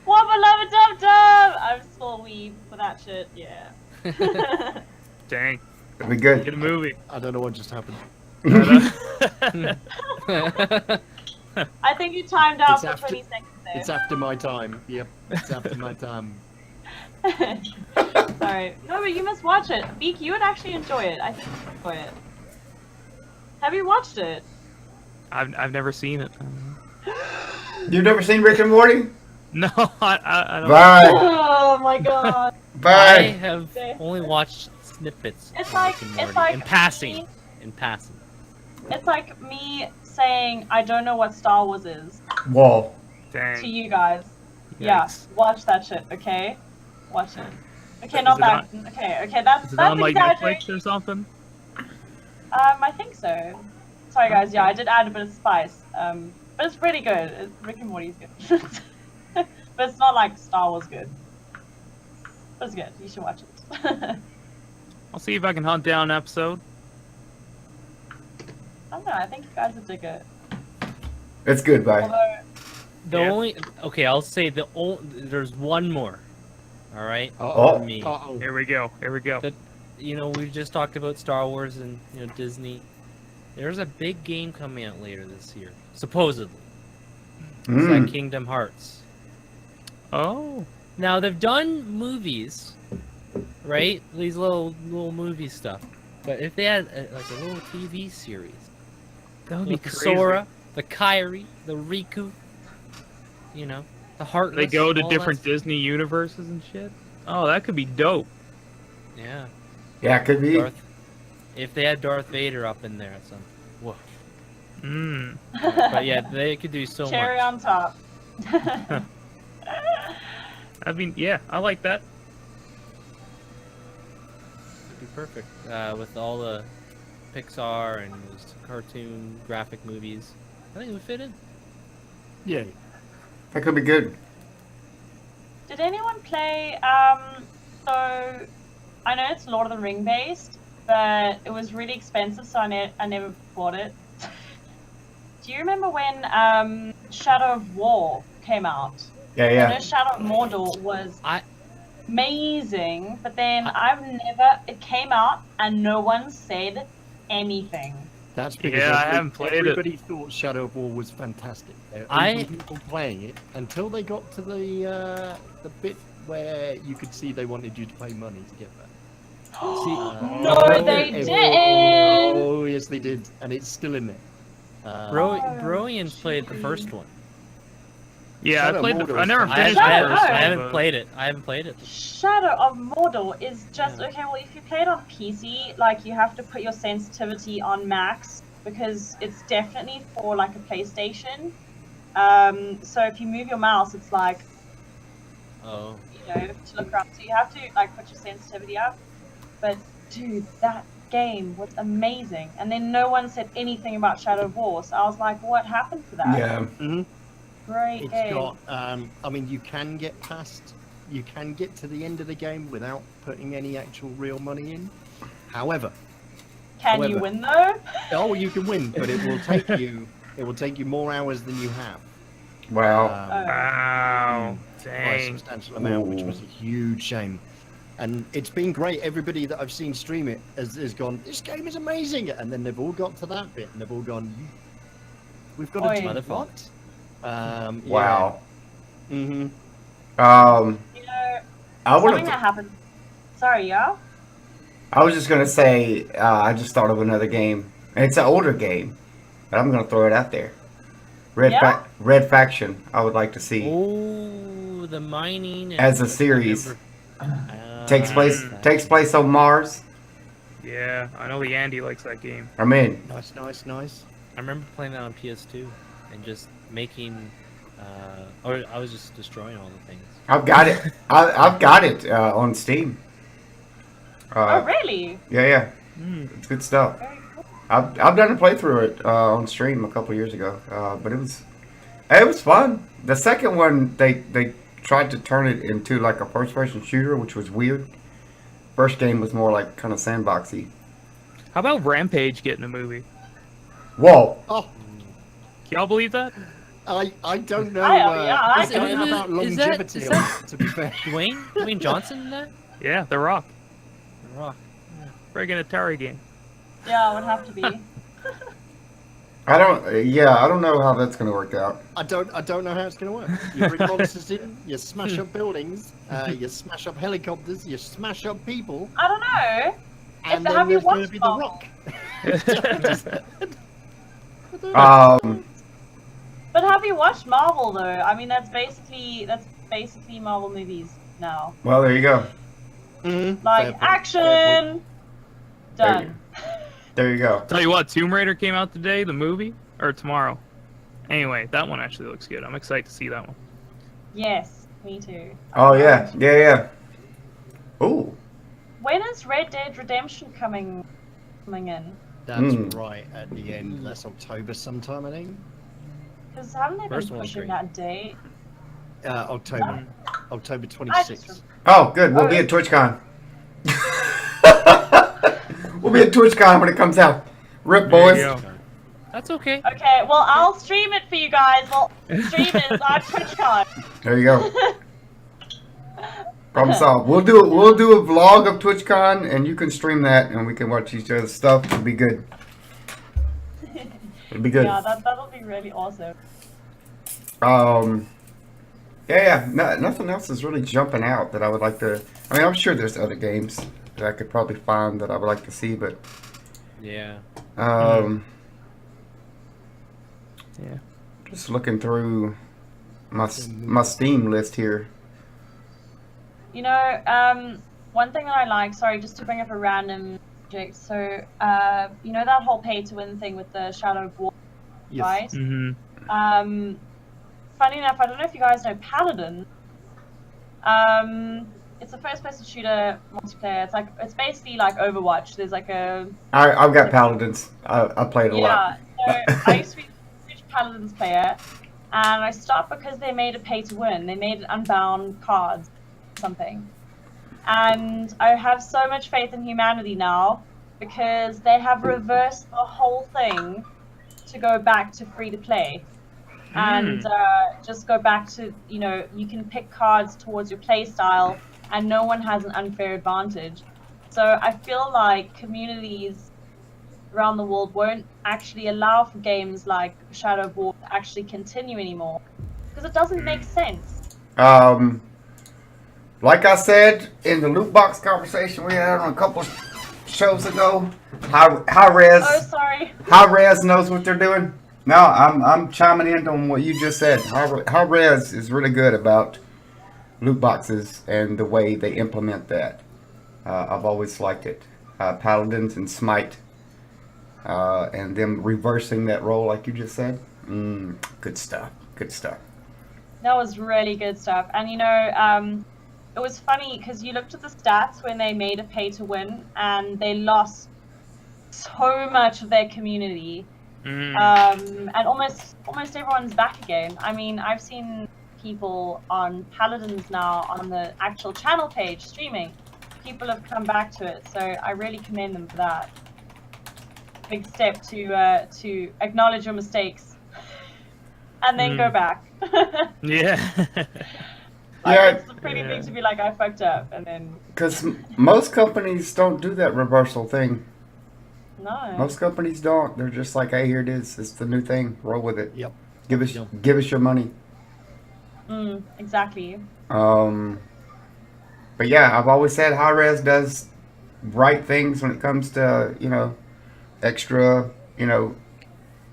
Wubba lubba dub dub. I'm still a weeb for that shit. Yeah. Dang. Could be good. Good movie. I don't know what just happened. I think you timed out It's for after- 20 seconds It's after my time. Yep, it's after my time. there. Sorry. No, but you must watch it. Beak, you would actually enjoy it. I think you would enjoy it. Have you watched it? I've never seen it. You've never seen Rick and Morty? No, I don't. Bye. Oh my god. I Bye. have only watched snippets. It's of like- Rick and it's Morty. like in passing. me- In passing. It's like me saying I don't know what Star Wars is Wall. to Dang. you guys. Yeah, Yikes. watch that shit, okay? Watch it. Okay, not Is it that. Okay, that's Is it on like exaggerating. Netflix or something? I think so. Sorry guys, yeah, I did add a bit of spice. But it's pretty good. Rick and Morty's good. But it's not like Star Wars good. But it's good. You should watch it. I'll see if I can hunt down an episode. I don't know. I think you guys would dig it. It's good, bye. Although, The Yeah. only okay, I'll say there's one more. All right, Oh. for me. Uh-oh. Here we go. Here we go. The- You know, we just talked about Star Wars and Disney. There's a big game coming out later this year, supposedly. It's like Mm. Kingdom Hearts. Oh. Now they've done movies, right? These little movie stuff. But if they had like a little TV series, That would be with the crazy. Sora, the Kyrie, the Riku, the Heartless. They go to all different that- Disney universes and shit. Oh, that could be dope. Yeah. Yeah, it could be. If they had Darth Vader up in there, some. Whoa. Mm. But yeah, they could do so cherry much. on top. I mean, yeah, I like that. It'd be perfect with all the Pixar and those cartoon graphic movies. I think it would fit in. Yeah. That could be good. Did anyone play? So I know it's Lord of the Ring based, but it was really expensive, so I never bought it. Do you remember when Shadow of War came out? Yeah, I know yeah. Shadow of Mordor was I- amazing, but then it came out and no one said anything. That's because Yeah, I haven't played it. everybody thought Shadow of War was fantastic. There were I- even people playing it until they got to the bit where you could see they wanted you to pay money to get that. No, Oh, they it- didn't. Oh, yes, they did, and it's still in there. Brilliant's played the first one. Yeah, Shadow I played. Mordor I never was finished fantastic. the first I I one, haven't but- played it. I haven't played it. Shadow of Mordor is just Yeah. okay. Well, if you play it on PC, like you have to put your sensitivity on max because it's definitely for like a PlayStation. So if you move your mouse, it's like Oh. to look around. So you have to like put your sensitivity up. But dude, that game was amazing. And then no one said anything about Shadow of War. So I was like, what happened to that? Yeah. Great It's game. got. I mean, you can get to the end of the game without putting any actual real money in. However, Can you win though? oh, you can win, but it will take you. It will take you more hours than you have. Wow. Wow. By a Dang. substantial amount, which was a huge shame. And it's been great. Everybody that I've seen stream it has gone, this game is amazing. And then they've all got to that bit and they've all gone, we've got to do Oi. what? Wow. Mm-hmm. You know, I would something that happened. Sorry, yeah? I was just gonna say, I just thought of another game. And it's an older game, but I'm gonna throw it out there. Yeah? Red Faction. I would like to see Oh, the mining. as a series. Takes Uh, place on Mars. Yeah, I know the Andy likes that game. I'm in. Nice. I remember playing that on PS2 and just making, or I was just destroying all the things. I've got it. I've got it on Steam. Oh, really? Yeah. Mm. It's good stuff. Very cool. I've done a playthrough it on stream a couple years ago, but it was fun. The second one they tried to turn it into like a first-person shooter, which was weird. First game was more like kind of sandboxy. How about Rampage getting a movie? Whoa! Oh, Can y'all believe that? I don't know. I I don't know is- about is that- longevity. is that- to be fair. Dwayne Johnson in that? Yeah, The Rock. The Rock. Friggin' Atari game. Yeah, it would have to be. I don't know how that's gonna work out. I don't know how it's going to work. You bring monsters in, you smash up buildings, you smash up helicopters, you smash up people, I don't know. and have then you there's going to watched be the Marvel? Rock. But have you watched Marvel though? I mean, that's basically Marvel movies now. Well, there you go. Mhm. Like Fair point, fair point. action, done. There you go. Tell you what, Tomb Raider came out today, the movie, or tomorrow. Anyway, that one actually looks good. I'm excited to see that one. Yes, me too. Oh yeah. Oh, When is Red Dead Redemption coming in? That's Mm. right at the end. That's October sometime, I think. Because haven't they been First one was pushing great. that date? October. October I just 26th. oh, good. We'll Oh, be at is it? TwitchCon. We'll be at TwitchCon when it comes out. Rip, There boys. you go. That's okay. Okay, well, I'll stream it for you guys. Well, stream it on TwitchCon. There you go. Problem solved. We'll do a vlog of TwitchCon, and you can stream that, and we can watch each other's stuff. It'll be good. It'll be good. Yeah, that'll be really awesome. Yeah. Nothing else is really jumping out that I would like to. I mean, I'm sure there's other games that I could probably find that I would like to see, but Yeah. Yeah. just looking through my Steam list here. You know, one thing that I like, sorry, just to bring up a random subject. So, you know that whole pay-to-win thing with the Shadow of War, Yes. right? Mm-hmm. Funny enough, I don't know if you guys know Paladin. It's a first-person shooter multiplayer. It's basically like Overwatch. There's like a I've got Paladins. I played a lot. Yeah. So I used to be a huge Paladins player, and I stopped because they made a pay-to-win. They made unbound cards, something. And I have so much faith in humanity now because they have reversed the whole thing to go back to free to play. And just go back to, you know, you can pick cards towards your play style and no one has an unfair advantage. So I feel like communities around the world won't actually allow for games like Shadow of War to actually continue anymore because it doesn't make sense. Like I said in the loot box conversation we had on a couple shows ago, High Res. Oh, sorry. High Res knows what they're doing. No, I'm chiming in on what you just said. High Res is really good about loot boxes and the way they implement that. I've always liked it. Paladins and Smite, and them reversing that role like you just said. Good stuff. Good stuff. That was really good stuff. And you know, it was funny because you looked at the stats when they made a pay to win and they lost so much of their community. And almost everyone's back again. I mean, I've seen people on Paladins now on the actual channel page streaming. People have come back to it, so I really commend them for that. Big step to acknowledge your mistakes and then go back. Yeah. Yeah. It's pretty big to be like, I fucked up, and then Because most companies don't do that reversal thing. no. Most companies don't. They're just like, hey, here it is. It's the new thing. Roll with it. Yep. Give us your money. Exactly. But yeah, I've always said High Res does right things when it comes to, you know, extra, you know,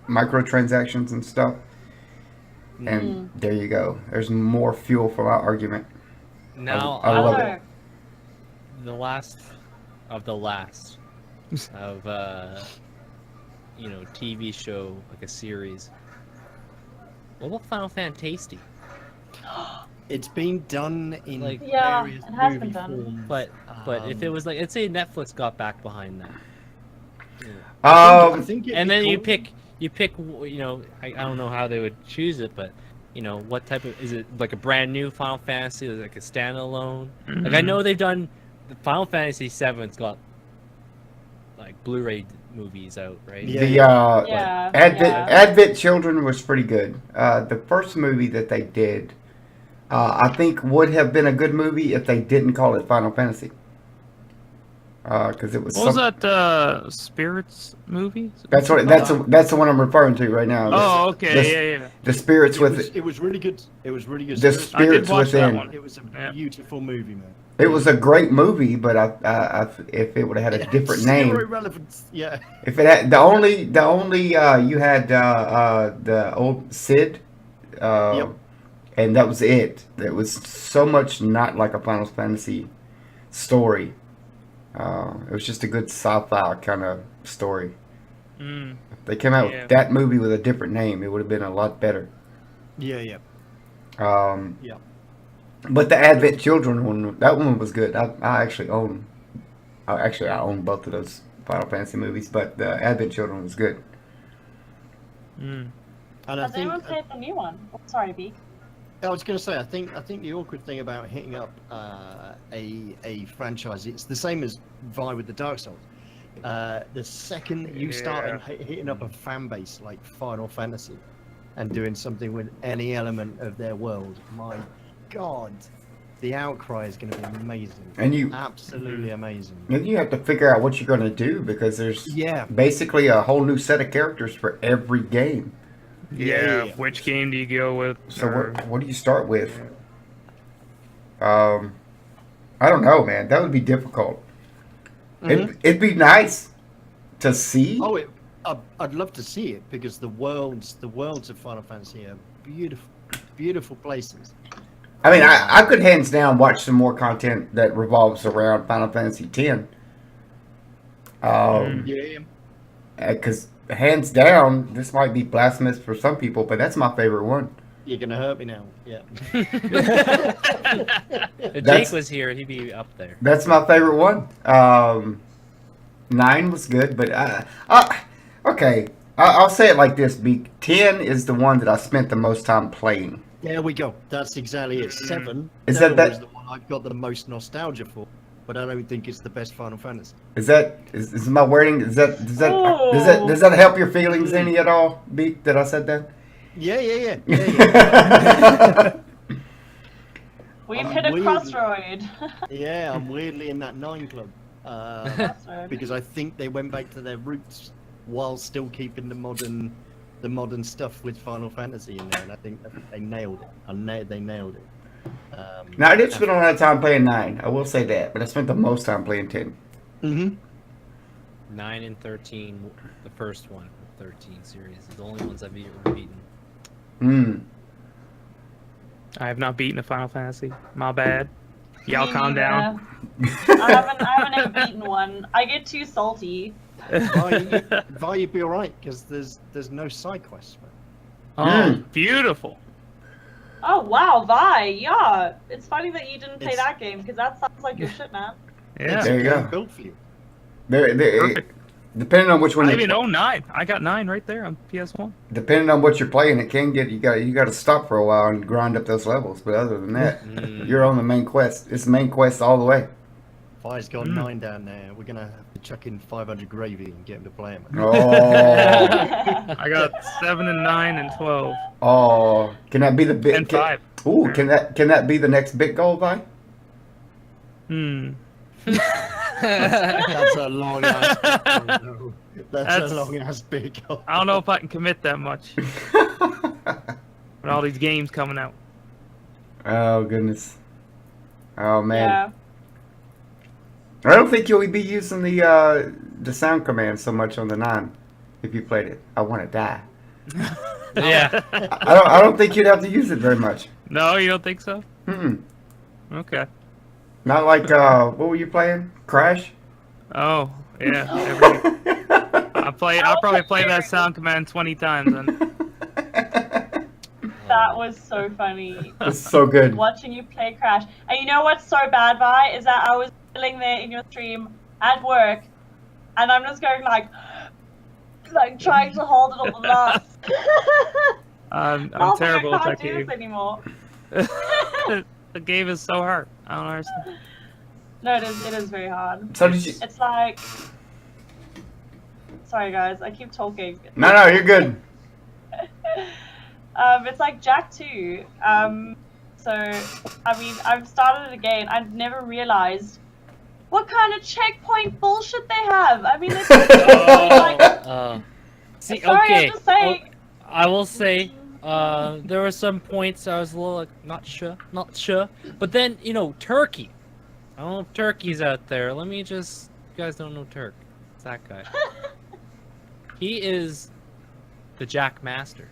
microtransactions and stuff. And there you go. There's more fuel for my argument. Now I love Oh, it. the last of you know, TV show, like a series. What about Final Fantasy? It's been done in Like- Yeah, various it has been movie done. forms. But if it was like, let's say Netflix got back behind that, I think it'd and be then you cool. pick, you know, I don't know how they would choose it, but you know, what type of, is it like a brand new Final Fantasy, or like a standalone? Like I know they've done, the Final Fantasy VII's got like Blu-ray movies out, right? Yeah. The Yeah. Advent Children was pretty good. The first movie that they did, I think would have been a good movie if they didn't call it Final Fantasy. Because it was. What was that Spirits movie? That's the one I'm referring to right now. Oh, okay, The, yeah. the spirits with It was really good. It was really good. the Spirits- I did spirits watch that within. one. It was a Yeah. beautiful movie, man. It was a great movie, but I if it would have had a different name, Zero relevance. Yeah. if it had the only you had the old Sid, Yep. and that was it. It was so much not like a Final Fantasy story. It was just a good sci-fi kind of story. If they came out Yeah. with that movie with a different name, it would have been a lot better. Yeah. Yeah. Um, Yeah. But the Advent Children one, that one was good. I actually own. I own both of those Final Fantasy movies, but the Advent Children was good. Mm. And I Has think anyone played the new one? Oh, sorry, Beak. I was going to say, I think the awkward thing about hitting up a franchise, it's the same as Vi with the Dark Souls. The second you start hitting up a fan base like Final Fantasy and doing something with any element of their world, my God, the outcry is going to be amazing. And you Absolutely amazing. and you have to figure out what you're going to do because there's Yeah. basically a whole new set of characters for every game. Yeah. Yeah. Which game do you go with? So Or- what do you start with? I don't know, man. That would be difficult. It'd be nice to see. Oh, I'd love to see it because the worlds of Final Fantasy are beautiful, beautiful places. I mean, I could hands down watch some more content that revolves around Final Fantasy X. Yeah. Because hands down, this might be blasphemous for some people, but that's my favorite one. You're gonna hurt me now. Yeah. If That's- Jake was here, he'd be up there. That's my favorite one. 9 was good, but okay. I'll say it like this: 10 is the one that I spent the most time playing. There we go. That's exactly it. 7. Is Seven that- was the one I've got the most nostalgia for, but I don't think it's the best Final Fantasy. Is my wording? Does that help your feelings any at all? Beak, that I said that? Yeah. We've I'm hit a weird. crossroad. Yeah, I'm weirdly in that 9 club. Crossroad. Because I think they went back to their roots while still keeping the modern stuff with Final Fantasy in there, and I think they nailed it. They nailed it. Now I did spend a lot of time playing 9. I will say that, but I spent the most time playing 10. Mm-hmm. 9 and 13, the first one, 13 series, is the only ones I've ever beaten. I have not beaten a Final Fantasy. My bad. Y'all Me calm down. neither. I haven't ever beaten one. I get too salty. Vi, you'd be alright because there's no side quests. Man. Oh, beautiful. Oh wow, Vi, yeah. It's funny that you didn't play It's- that game because that sounds like your shit, man. Yeah. There you go. Built for you. There, depending on which one I you even own 9. I got 9 right there on PS1. depending on what you're playing, it can get you got to stop for a while and grind up those levels. But other than that, you're on the main quest. It's main quest all the way. Vi's got 9 down there. We're gonna have to chuck in 500 gravy and get him to play him. Oh, I got 7 and 9 and 12 oh, can that be the big? and 5. Ooh, can that be the next big goal, Vi? Hmm. That's a long ass. That's That's- a long ass big. I don't know if I can commit that much with all these games coming out. Oh goodness. Oh man. Yeah. I don't think you'll be using the sound command so much on the 9 if you played it. I want to die. Yeah. I don't think you'd have to use it very much. No, you don't think so? Mm-mm. Okay. Not like what were you playing? Crash? Oh, yeah. I'll probably play that sound command 20 times. And That was so funny. It's so good. Watching you play Crash. And you know what's so bad, Vi, is that I was chilling there in your stream at work, and I'm just going like trying to hold it all the laughs. I'm I was like, terrible I at can't that do game. this anymore. The game is so hard. I don't understand. No, it is very hard. So did you? It's like, sorry guys, I keep talking. No, you're good. It's like Jack 2. So, I mean, I've started it again. I've never realized what kind of checkpoint bullshit they have. I mean, it's like, See, sorry, okay. I'm just saying. I will say, there were some points I was a little like, not sure. But then, Turkey. I don't know if Turkey's out there. You guys don't know Turk. It's that guy. He is the Jack Master.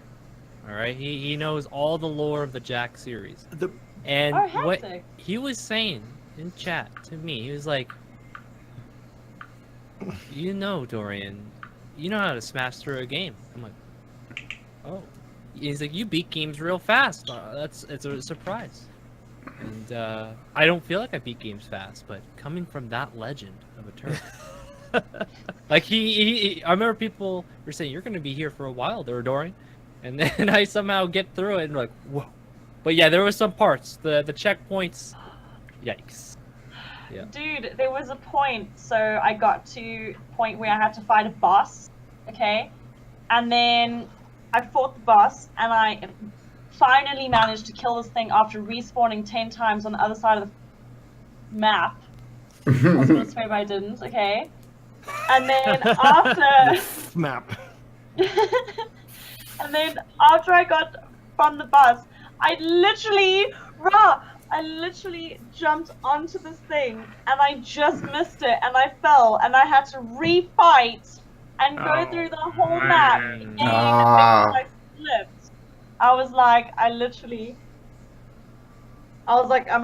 All right, he knows all the lore of the Jack series. And Oh, what hectic. he was saying in chat to me, he was like, Dorian, you know how to smash through a game. I'm like, oh. He's like, you beat games real fast. It's a surprise. And I don't feel like I beat games fast, but coming from that legend of a turtle, like I remember people were saying you're going to be here for a while, they were adoring, and then I somehow get through it and like whoa. But yeah, there was some parts, the checkpoints, yikes. Yeah. Dude, there was a point, so I got to a point where I had to fight a boss, okay? And then I fought the boss, and I finally managed to kill this thing after respawning 10 times on the other side of the map. I was gonna swear, but I didn't, okay? And then after... Map. And then after I got from the boss, I literally jumped onto this thing and I just missed it and I fell and I had to refight and go through the whole map again. I flipped. I was like, I'm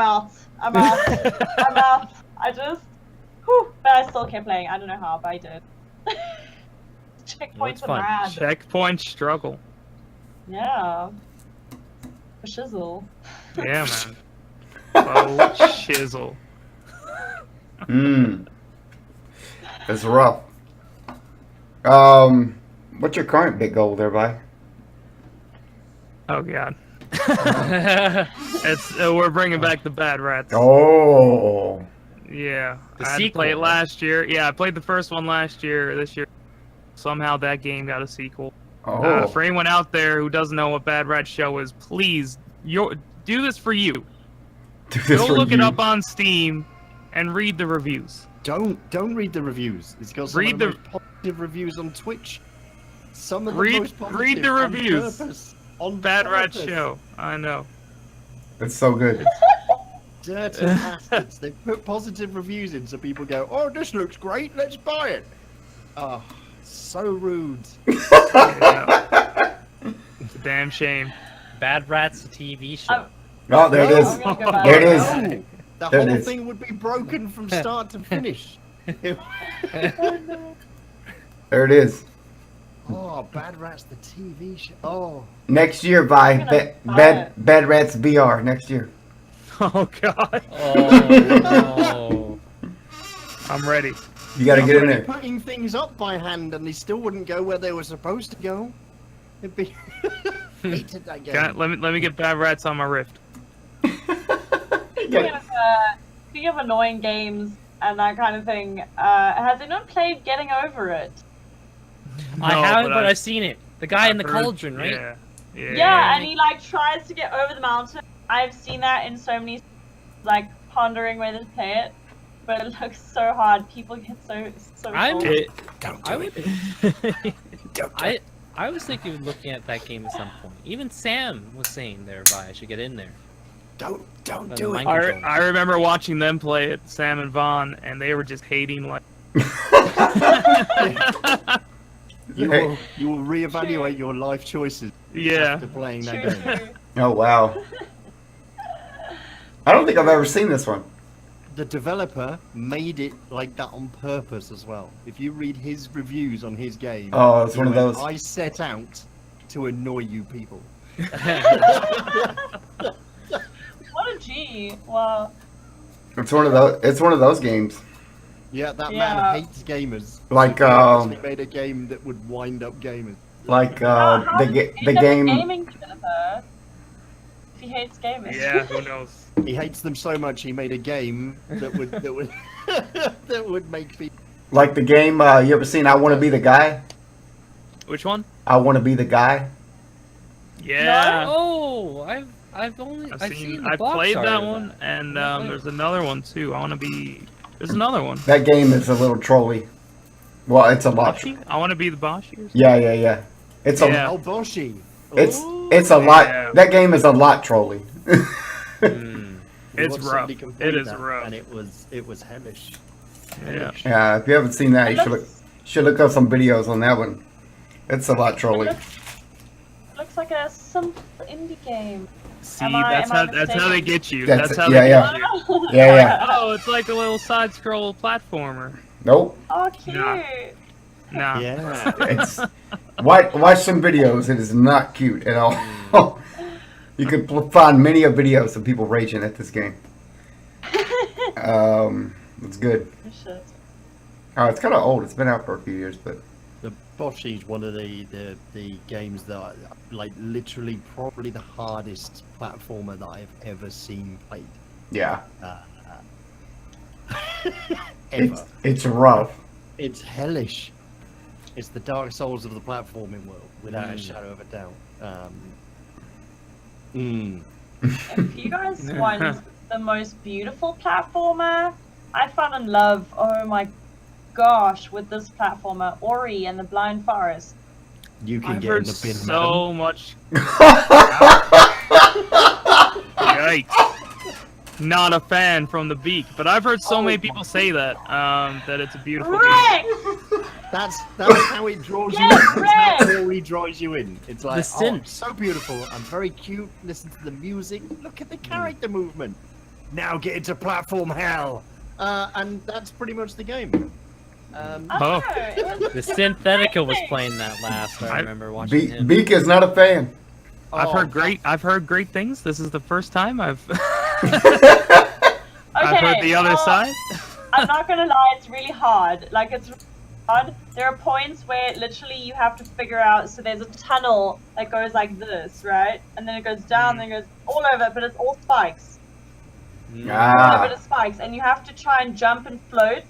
out. I'm out. But I still kept playing. I don't know how, but I did. Checkpoints are rad. Checkpoint struggle. Yeah. For shizzle. Yeah, man. Oh, shizzle. It's rough. What's your current big goal there, Vi? Oh god. It's we're bringing back the Bad Rats. Oh. Yeah, The I had to sequel, play it right? last year. Yeah, I played the first one last year. This year, somehow that game got a sequel. Oh. For anyone out there who doesn't know what Bad Rat Show is, please, do this for you. Do this Go for look it you. up on Steam and read the reviews. Don't read the reviews. It's got some Read of the the- most positive reviews on Twitch. Some of the Read- most positive. read the on reviews. purpose. On Bad Rat purpose. Show. I know. It's so good. Dirty bastards. They put positive reviews in so people go, oh, this looks great, let's buy it. Oh, so rude. Yeah. It's a damn shame. Bad Rats TV show. Oh, there it No, is. I'm gonna go back. There it is. No, the There it whole is. thing would be broken from start to finish. There it is. Oh, Bad Rats, the TV show. Oh, Next year, Vi. I'm gonna buy Bad Rats VR. Next year. Oh god. Oh, I'm ready. You gotta get in already there. putting things up by hand and they still wouldn't go where they were supposed to go. It'd be... hated that game. Let me get Bad Rats on my Rift. Speaking of annoying games and that kind of thing, has anyone played Getting Over It? I No, haven't, but I- I've seen it. The guy in the I've heard- cauldron, right? Yeah. Yeah. Yeah, and he like tries to get over the mountain. I've seen that in so many, like pondering whether to play it, but it looks so hard. People get so I'm- sore. Don't I do would. it. Don't do it. I was thinking of looking at that game at some point. Even Sam was saying thereby I should get in there. Don't The do it. mind control. I remember watching them play it, Sam and Vaughn, and they were just hating like. You will reevaluate your life choices Yeah. after playing that True, game. true. Oh, wow. I don't think I've ever seen this one. The developer made it like that on purpose as well. If you read his reviews on his game, Oh, it's he one of went, those. I set out to annoy you people. What a G! Wow. It's one of those. It's one of those games. Yeah, that Yeah. man hates gamers. Like, He purposely made a game that would wind up gamers. Like How the is the he a game. gaming developer if he hates gamers? Yeah, who knows? He hates them so much he made a game that would that would make people. Like the game. You ever seen I Want to Be the Guy? Which one? I Want to Be the Guy. Yeah. Oh, I've only I've I've seen. seen the I box played art that of one, and Yeah. there's another one too. I want to be. There's another one. That game is a little trolly. Well, it's a lot. Boshi? I want to be the Boshi. Or something? Yeah. It's a Yeah. Oh, Boshi. it's Ooh. it's a lot. Yeah. That game is a lot trolly. Hmm. We It's watched rough. somebody complete It is that, rough. and it was hellish. Yeah. Yeah, if you haven't seen that, you should look up some videos on that one. It's a lot trolly. Looks like a simple indie game. See, Am I- that's am I how they mistaken? get you. That's- That's how yeah, they yeah. get you. Yeah. Oh, it's like a little side scroll platformer. Nope. Oh, cute. Nah. Nah. Yeah. It's watch some videos. It is not cute at all. You can find many of videos of people raging at this game. It's good. Shit. Oh, it's kind of old. It's been out for a few years, but The Boshi is one of the games that I, like literally probably the hardest platformer that I've ever seen played. yeah, Ever. it's rough. It's hellish. It's the Dark Souls of the platforming world, without a shadow of a doubt. If you guys want the most beautiful platformer, I fell in love, oh my gosh, with this platformer, Ori and the Blind Forest. You can I've get in heard the bin, so much. Yikes! Not a fan from the beak, but I've heard so many people say that that it's a beautiful game. Rex! That's how it draws you Yes, in. That's Rex! how Ori draws you in. It's like, The oh, synth. it's so beautiful. I'm very cute. Listen to the music. Look at the character movement. Now get into platform hell. And that's pretty much the game. I Oh. don't know, it was- The it was Synthetica was amazing. playing that last. I remember watching him. Beak is not a fan. I've Oh, heard great things. This is the first time I've Okay, I've heard the other well, side. I'm not gonna lie, it's really hard. Like, it's really hard. There are points where literally you have to figure out, so there's a tunnel that goes like this, right? And then it goes down, then it goes all over, but it's all spikes. All of it is spikes, and you have to try and jump and float,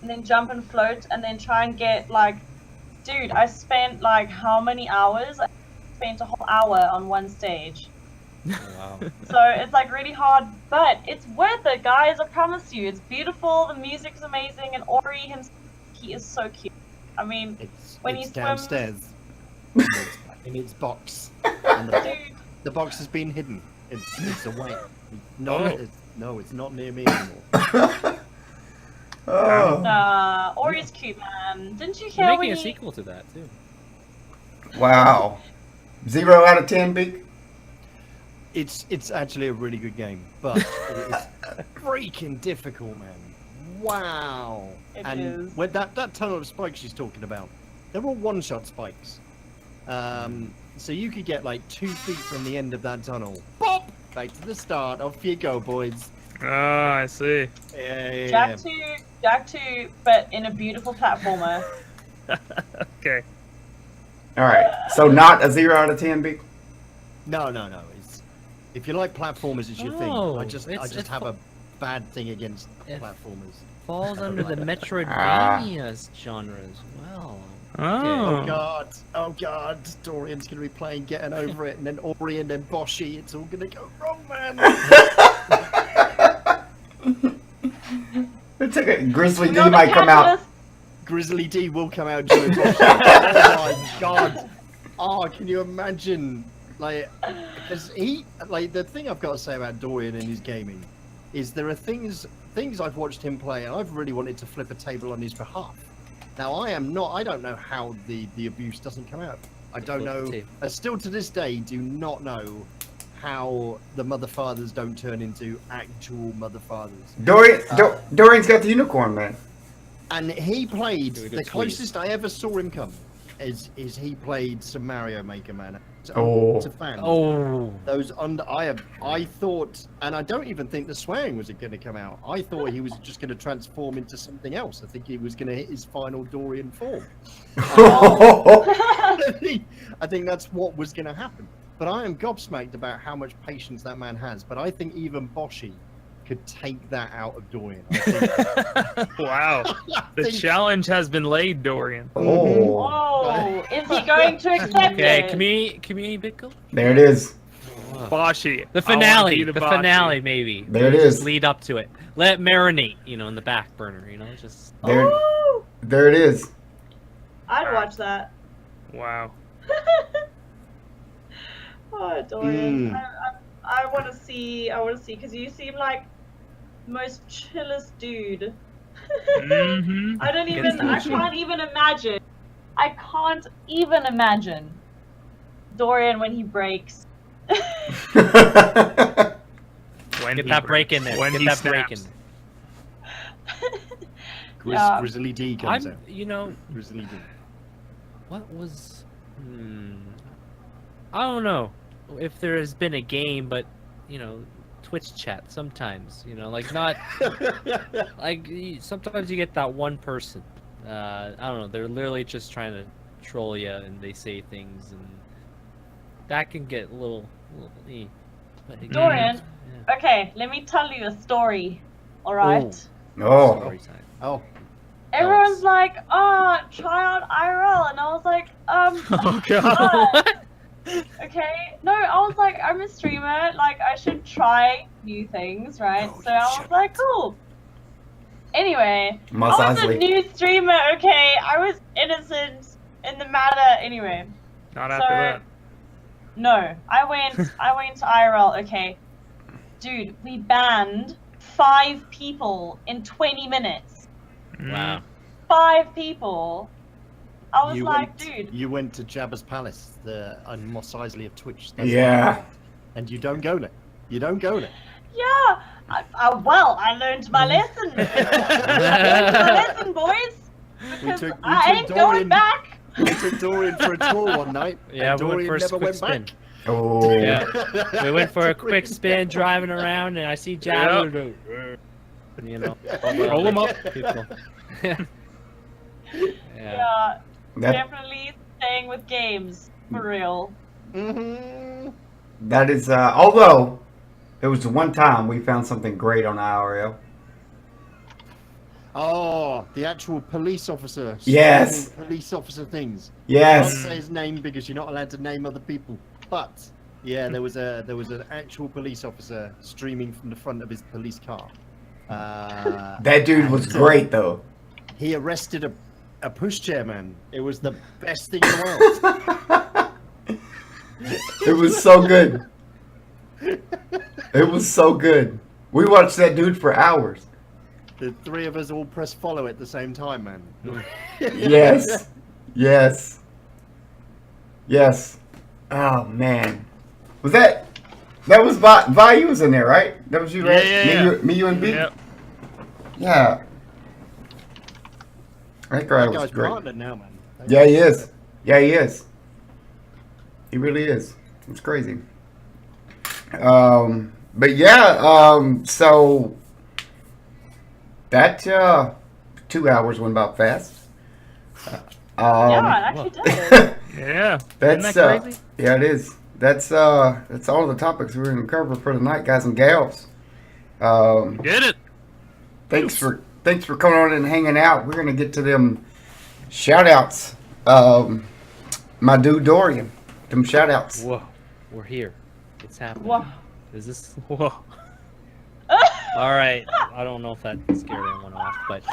and then jump and float, and then try and get, like, dude, I spent, like, how many hours? I spent a whole hour on one stage. Wow. So it's like really hard, but it's worth it, guys. I promise you. It's beautiful. The music's amazing, and Ori himself, he is so cute. I mean, when he it's swims- downstairs. in its box. And dude, the box has been hidden. It's away. Oh. It's not near me anymore. Oh, Ori's cute, man. Didn't you They're hear making when a he... sequel to that too. wow. 0 out of 10, Beak. It's actually a really good game, but it's freaking difficult, man. Wow. It and is. when that tunnel of spikes she's talking about, they're all one-shot spikes. So you could get like 2 feet from the end of that tunnel. Pop! Back to the start. Off you go, boys. Oh, I see. Yeah. Jack 2, but in a beautiful platformer. Okay. All right. So not a 0 out of 10, Beak. No. It's if you like platformers, it's your thing. Oh, I just it's have a bad thing against If- platformers. Falls under the Metroidvania genre as well. Oh. Oh god, Dorian's gonna be playing Getting Over It, and then Ori, and then Boshi. It's all gonna go wrong, man. It's okay. Grizzly D You're the might come out. catalyst. Grizzly D will come out during Boshi. Oh my god. Oh, can you imagine? Like, because the thing I've got to say about Dorian and his gaming is there are things I've watched him play, and I've really wanted to flip a table on his behalf. Now I don't know how the abuse doesn't come out. I don't know. I still to this day do not know how the mother fathers don't turn into actual mother fathers. Dorian's got the unicorn, man. And he played Really good the tweet. closest I ever saw him come is he played some Mario Maker, man. Oh. To fans. Oh. Those I thought, and I don't even think the swearing was going to come out. I thought he was just going to transform into something else. I think he was going to hit his final Dorian form. I think that's what was going to happen. But I am gobsmacked about how much patience that man has. But I think even Boshi could take that out of Dorian. I think, Wow. The think- challenge has been laid, Dorian. Oh, Oh, is he going to accept Okay, it? community Bickle? there it is. Boshi. The I wanna finale, be the Boshi. finale, maybe. There it Just is. lead up to it. Let it marinate, in the back burner. Just There, Ooh, there it is. I'd watch that. Wow. Oh, Dorian. I want to see, because you seem like the most chillest dude. Mm-hmm. I can't even imagine Dorian when he breaks. When get he that break in breaks. there. When Get he that break in snaps. there. Yeah. Grizzly D comes I'm, out. Grizzly D. what was? I don't know. if there has been a game, but Twitch chat sometimes. Like not like sometimes you get that one person. I don't know. They're literally just trying to troll you, and they say things, and that can get a little but again, Dorian, yeah. okay, let me tell you a story. All right. Oh, Story time. Oh, Everyone's like, "Oh, try out IRL," and I was like, Oh god. okay. No, I was like, I'm a streamer. Like, I should try new things, right? So I was like, cool. Anyway, I was a Massagely. new streamer. Okay, I was innocent in the matter. Anyway, Not after that. no, I went to IRL. Okay, dude, we banned 5 people in 20 minutes. Wow. 5 people. I was you like, went, dude. You went to Jabba's Palace, the Mos Eisley of Twitch. That's Yeah. what happened. And you don't go there. You don't go there. Yeah. I learned my lesson. I learned my lesson, boys. Because we I ain't going back. We took Dorian for a tour one night. Yeah, and we went Dorian for a never quick went spin. back. Oh. Yeah. We went for a quick spin, driving around, and I see Jabba. Roll 'em up. People. Yeah. Yeah, That definitely staying with games for real. Mm-hmm. that is. Although it was the one time we found something great on IRL. Oh, the actual police officer. Yes. streaming Police officer things. I Yes. can't say his name because you're not allowed to name other people. But yeah, there was an actual police officer streaming from the front of his police car. That dude was and, great though. He arrested a pushchair man. It was the best thing in the world. It was so good. It was so good. We watched that dude for hours. The 3 of us all pressed follow at the same time, man. Yes. Yes. Yes. Oh man. Was that was Vi, you was in there, right? That was you, right? Yeah. Me, you and B? Yep. Yeah. That guy That was guy's great. partner now, man. Yeah, he is. Yeah, he is. He really is. It's crazy. But yeah, so that 2 hours went about fast. Yeah, it actually did. Yeah. That's Isn't that crazy? yeah, it is. That's all the topics we're going to cover for tonight, guys and gals. Did it. Thanks for coming on and hanging out. We're gonna get to them shout outs. My dude Dorian. Them shout outs. Whoa, we're here. It's happening. Whoa. Is this? Whoa. All right. I don't know if that scared anyone off, but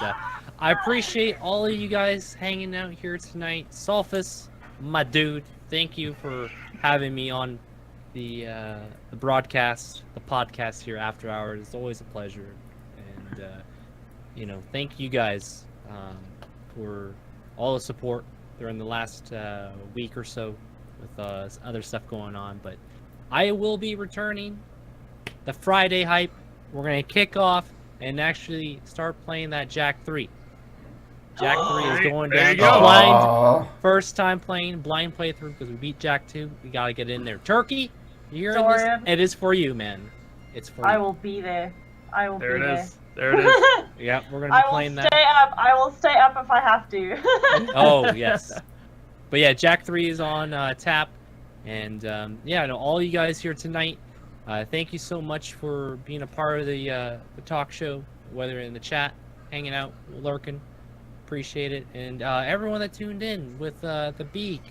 I appreciate all of you guys hanging out here tonight. Sulfus, my dude, thank you for having me on the broadcast, the podcast here after hours. It's always a pleasure, and thank you guys for all the support during the last week or so with other stuff going on. But I will be returning. The Friday hype. We're gonna kick off and actually start playing that Jack 3. Jack 3 is going There down. you go. Blind. Aw. First time playing blind playthrough because we beat Jack 2. We gotta get in there. Turkey, you're in this. Dorian. It is for you, man. It's for I you. will be there. I will There be it there. is. There it is. Yeah, we're gonna I be will playing stay that. up. I will stay up if I have to. Oh yes. But yeah, Jack 3 is on tap, and all you guys here tonight. Thank you so much for being a part of the talk show, whether in the chat, hanging out, lurking. Appreciate it. And everyone that tuned in with the Beak,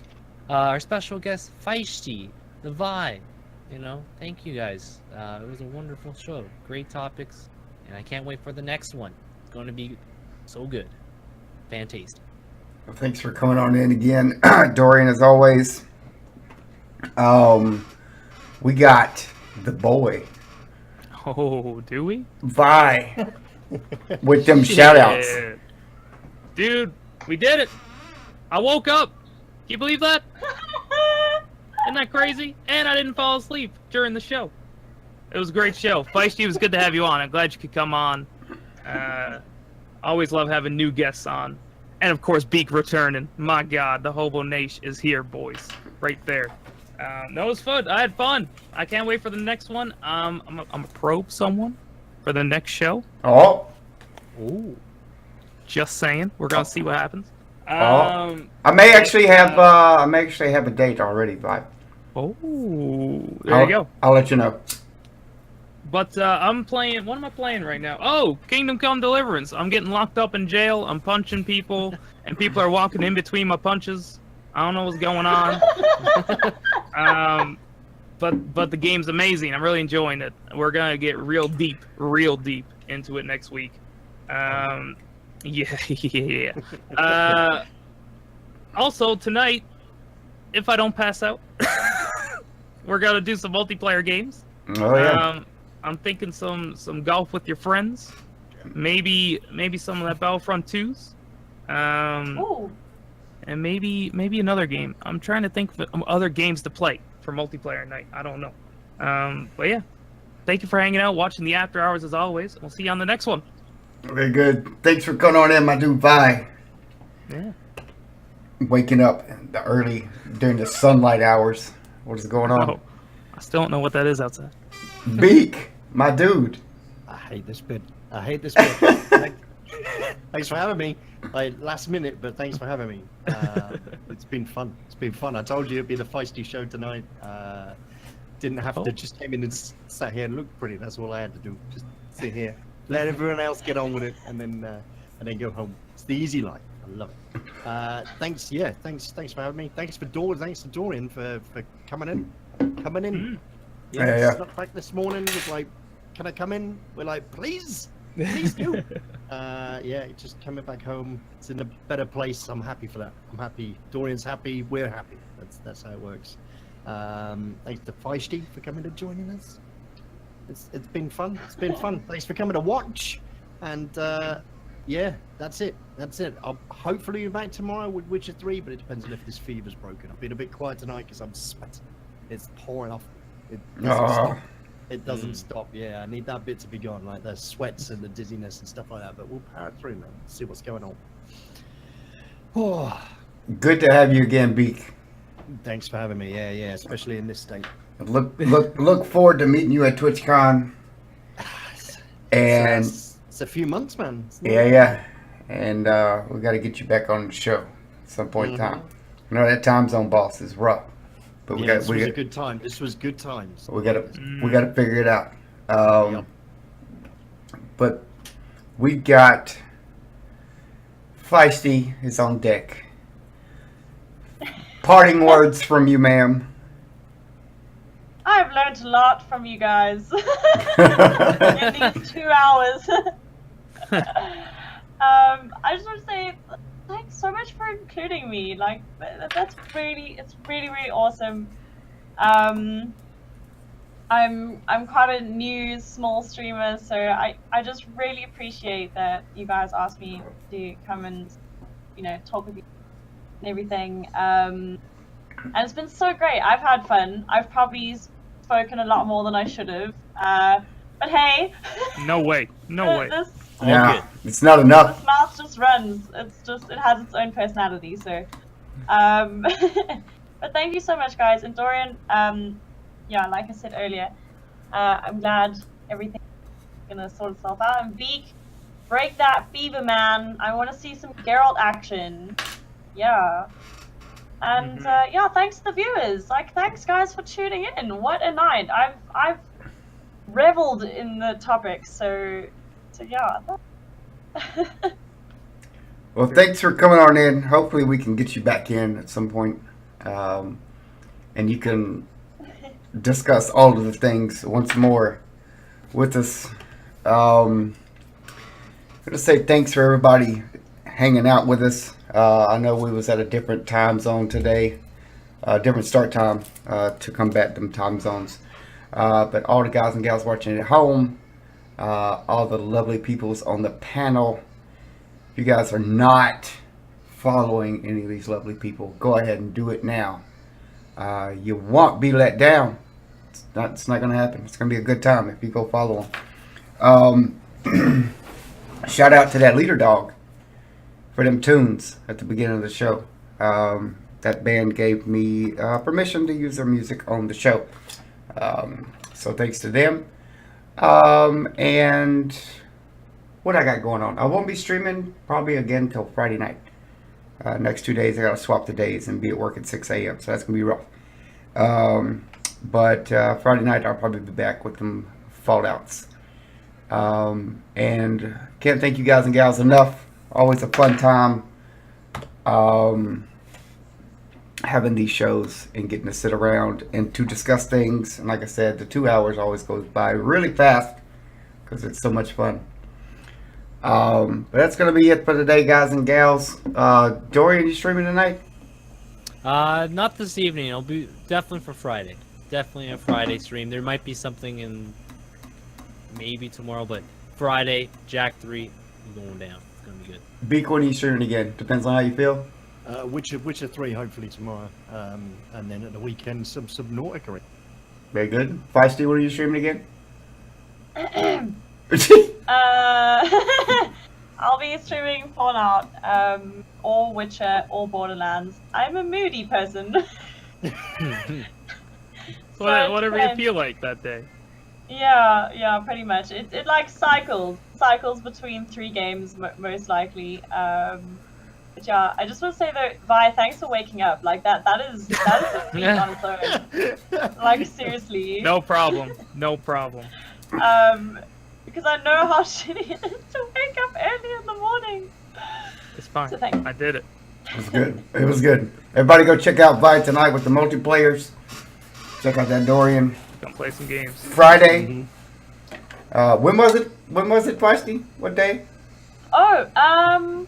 our special guest Feishty, the Vi. Thank you guys. It was a wonderful show. Great topics. And I can't wait for the next one. It's going to be so good. Fantastic. Well, thanks for coming on in again, Dorian, as always. We got the boy, Oh, do we? Vi, with them shout outs. Yeah. Dude, we did it. I woke up. Can you believe that? Isn't that crazy? And I didn't fall asleep during the show. It was a great show. Feisty, it was good to have you on. I'm glad you could come on. Always love having new guests on. And of course, Beak returning. My God, the Hobo Nation is here, boys. Right there. No, it was fun. I had fun. I can't wait for the next one. I'm a probe someone for the next show. Oh, Ooh. Just saying. We're gonna see what happens. I may actually have a date already, but Oh, there you go. I'll let you know. But I'm playing. What am I playing right now? Oh, Kingdom Come Deliverance. I'm getting locked up in jail. I'm punching people, and people are walking in between my punches. I don't know what's going on. But the game's amazing. I'm really enjoying it. We're gonna get real deep into it next week. Yeah. Also tonight, if I don't pass out, we're gonna do some multiplayer games. Oh yeah. I'm thinking some golf with your friends. Maybe some of that Battlefront 2s. Ooh. And maybe another game. I'm trying to think of other games to play for multiplayer night. I don't know. But yeah, thank you for hanging out, watching the After Hours as always. We'll see you on the next one. Very good. Thanks for coming on in, my dude. Bye. Yeah. Waking up early during the sunlight hours. What is going on? Oh, I still don't know what that is outside. Beak, my dude. I hate this bit. Thanks for having me. Like last minute, but thanks for having me. It's been fun. I told you it'd be the Feishty show tonight. Didn't have to just came in and sat here and looked pretty. That's all I had to do. Just sit here, let everyone else get on with it, and then go home. It's the easy life. I love it. Thanks. Yeah. Thanks for having me. Thanks to Dorian for coming in. Yeah. Snuck back this morning. Was like, can I come in? We're like, please do. Just coming back home. It's in a better place. I'm happy for that. I'm happy. Dorian's happy. We're happy. That's how it works. Thanks to Feishty for coming to joining us. It's been fun. Thanks for coming to watch. And that's it. I'll hopefully be back tomorrow with Witcher 3, but it depends on if this fever's broken. I've been a bit quiet tonight because I'm sweating. It's pouring off. It doesn't stop. It doesn't stop. Yeah, I need that bit to be gone, like the sweats and the dizziness and stuff like that. But we'll power through, man. See what's going on. Oh, Good to have you again, Beak. thanks for having me. Yeah, especially in this state. Look forward to meeting you at TwitchCon. And It's a few months, man. yeah. And we got to get you back on the show at some point in time. I know that time zone boss is rough, but This was a good time. This was good times. we got to figure it out. But we got Feishty is on deck. Parting words from you, ma'am. I've learned a lot from you guys in these 2 hours. I just want to say thanks so much for including me. Like it's really awesome. I'm quite a new small streamer, so I just really appreciate that you guys asked me to come and talk with you and everything. And it's been so great. I've had fun. I've probably spoken a lot more than I should have. But hey. No way. Yeah, it's not enough. This mouth just runs. It has its own personality. So, but thank you so much, guys. And Dorian, like I said earlier, I'm glad everything's gonna sort itself out. And Beak, break that fever, man. I want to see some Geralt action. Yeah. And thanks to the viewers. Like, thanks guys for tuning in. What a night! I've reveled in the topics. So yeah. Well, thanks for coming on in. Hopefully we can get you back in at some point. And you can discuss all of the things once more with us. I'm going to say thanks for everybody hanging out with us. I know we was at a different time zone today, different start time to combat them time zones. But all the guys and gals watching at home, all the lovely peoples on the panel, if you guys are not following any of these lovely people, go ahead and do it now. You won't be let down. It's not going to happen. It's going to be a good time if you go follow them. Shout out to that leader dog for them tunes at the beginning of the show. that band gave me permission to use their music on the show. So thanks to them. And what I got going on? I won't be streaming probably again till Friday night. Next 2 days I gotta swap the days and be at work at 6 a.m. So that's gonna be rough. But Friday night I'll probably be back with them Fallouts. And can't thank you guys and gals enough. Always a fun time having these shows and getting to sit around and to discuss things. And like I said, the 2 hours always goes by really fast because it's so much fun. But that's going to be it for today, guys and gals. Dorian, you streaming tonight? Not this evening. It'll be definitely for Friday. Definitely a Friday stream. There might be something in maybe tomorrow, but Friday, Jack 3, going down. It's going to be good. Beak, when are you streaming again? Depends on how you feel. Witcher 3 hopefully tomorrow, and then at the weekend some Subnautica. Very good. Feishty, when are you streaming again? I'll be streaming Fallout, or Witcher, or Borderlands. I'm a moody person. Whatever you feel like that day. Yeah, pretty much. It like cycles between 3 games most likely. But yeah, I just want to say though, Vi, thanks for waking up. Like that is a feat on its own. Like seriously. No problem. No problem. Because I know how shitty it is to wake up early in the morning. It's fine. So thanks. I did it. It was good. It was good. Everybody go check out Vi tonight with the multiplayers. Check out that Dorian. Gonna play some games. Friday. When was it? When was it, Feisty? What day? Oh, I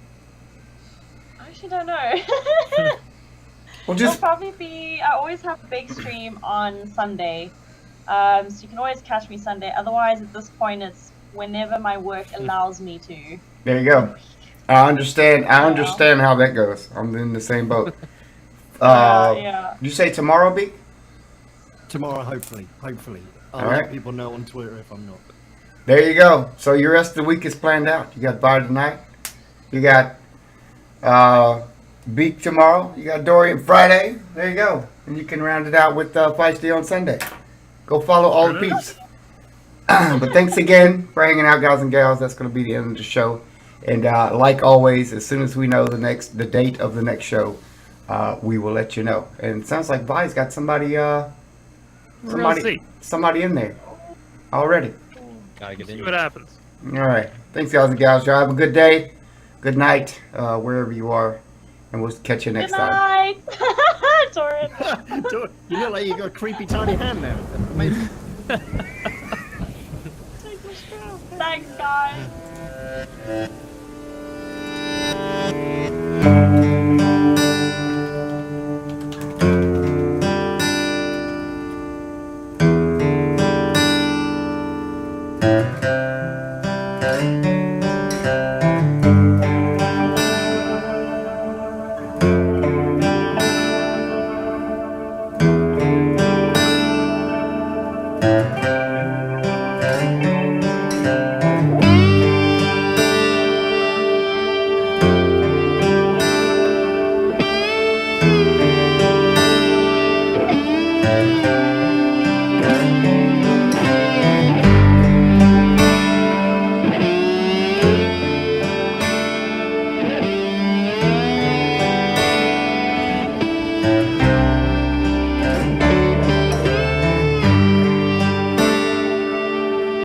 actually don't know. Well, It'll just probably be. I always have a big stream on Sunday, so you can always catch me Sunday. Otherwise, at this point, it's whenever my work allows me to. there you go. I understand. I understand how that goes. I'm in the same boat. Yeah. You say tomorrow, Beak? Tomorrow, hopefully. I'll Alright. let people know on Twitter if I'm not. There you go. So your rest of the week is planned out. You got Vi tonight. You got Beak tomorrow. You got Dorian Friday. There you go. And you can round it out with Feisty on Sunday. Go follow all the peeps. But thanks again for hanging out, guys and gals. That's going to be the end of the show. And like always, as soon as we know the date of the next show, we will let you know. And it sounds like Vi's got somebody in there already. Gotta get See in. what happens. All right. Thanks, guys and gals. Y'all have a good day, good night, wherever you are, and we'll catch you next Good time. night, Doran. You look like you got a creepy tiny hand there. Maybe. Thanks, guys.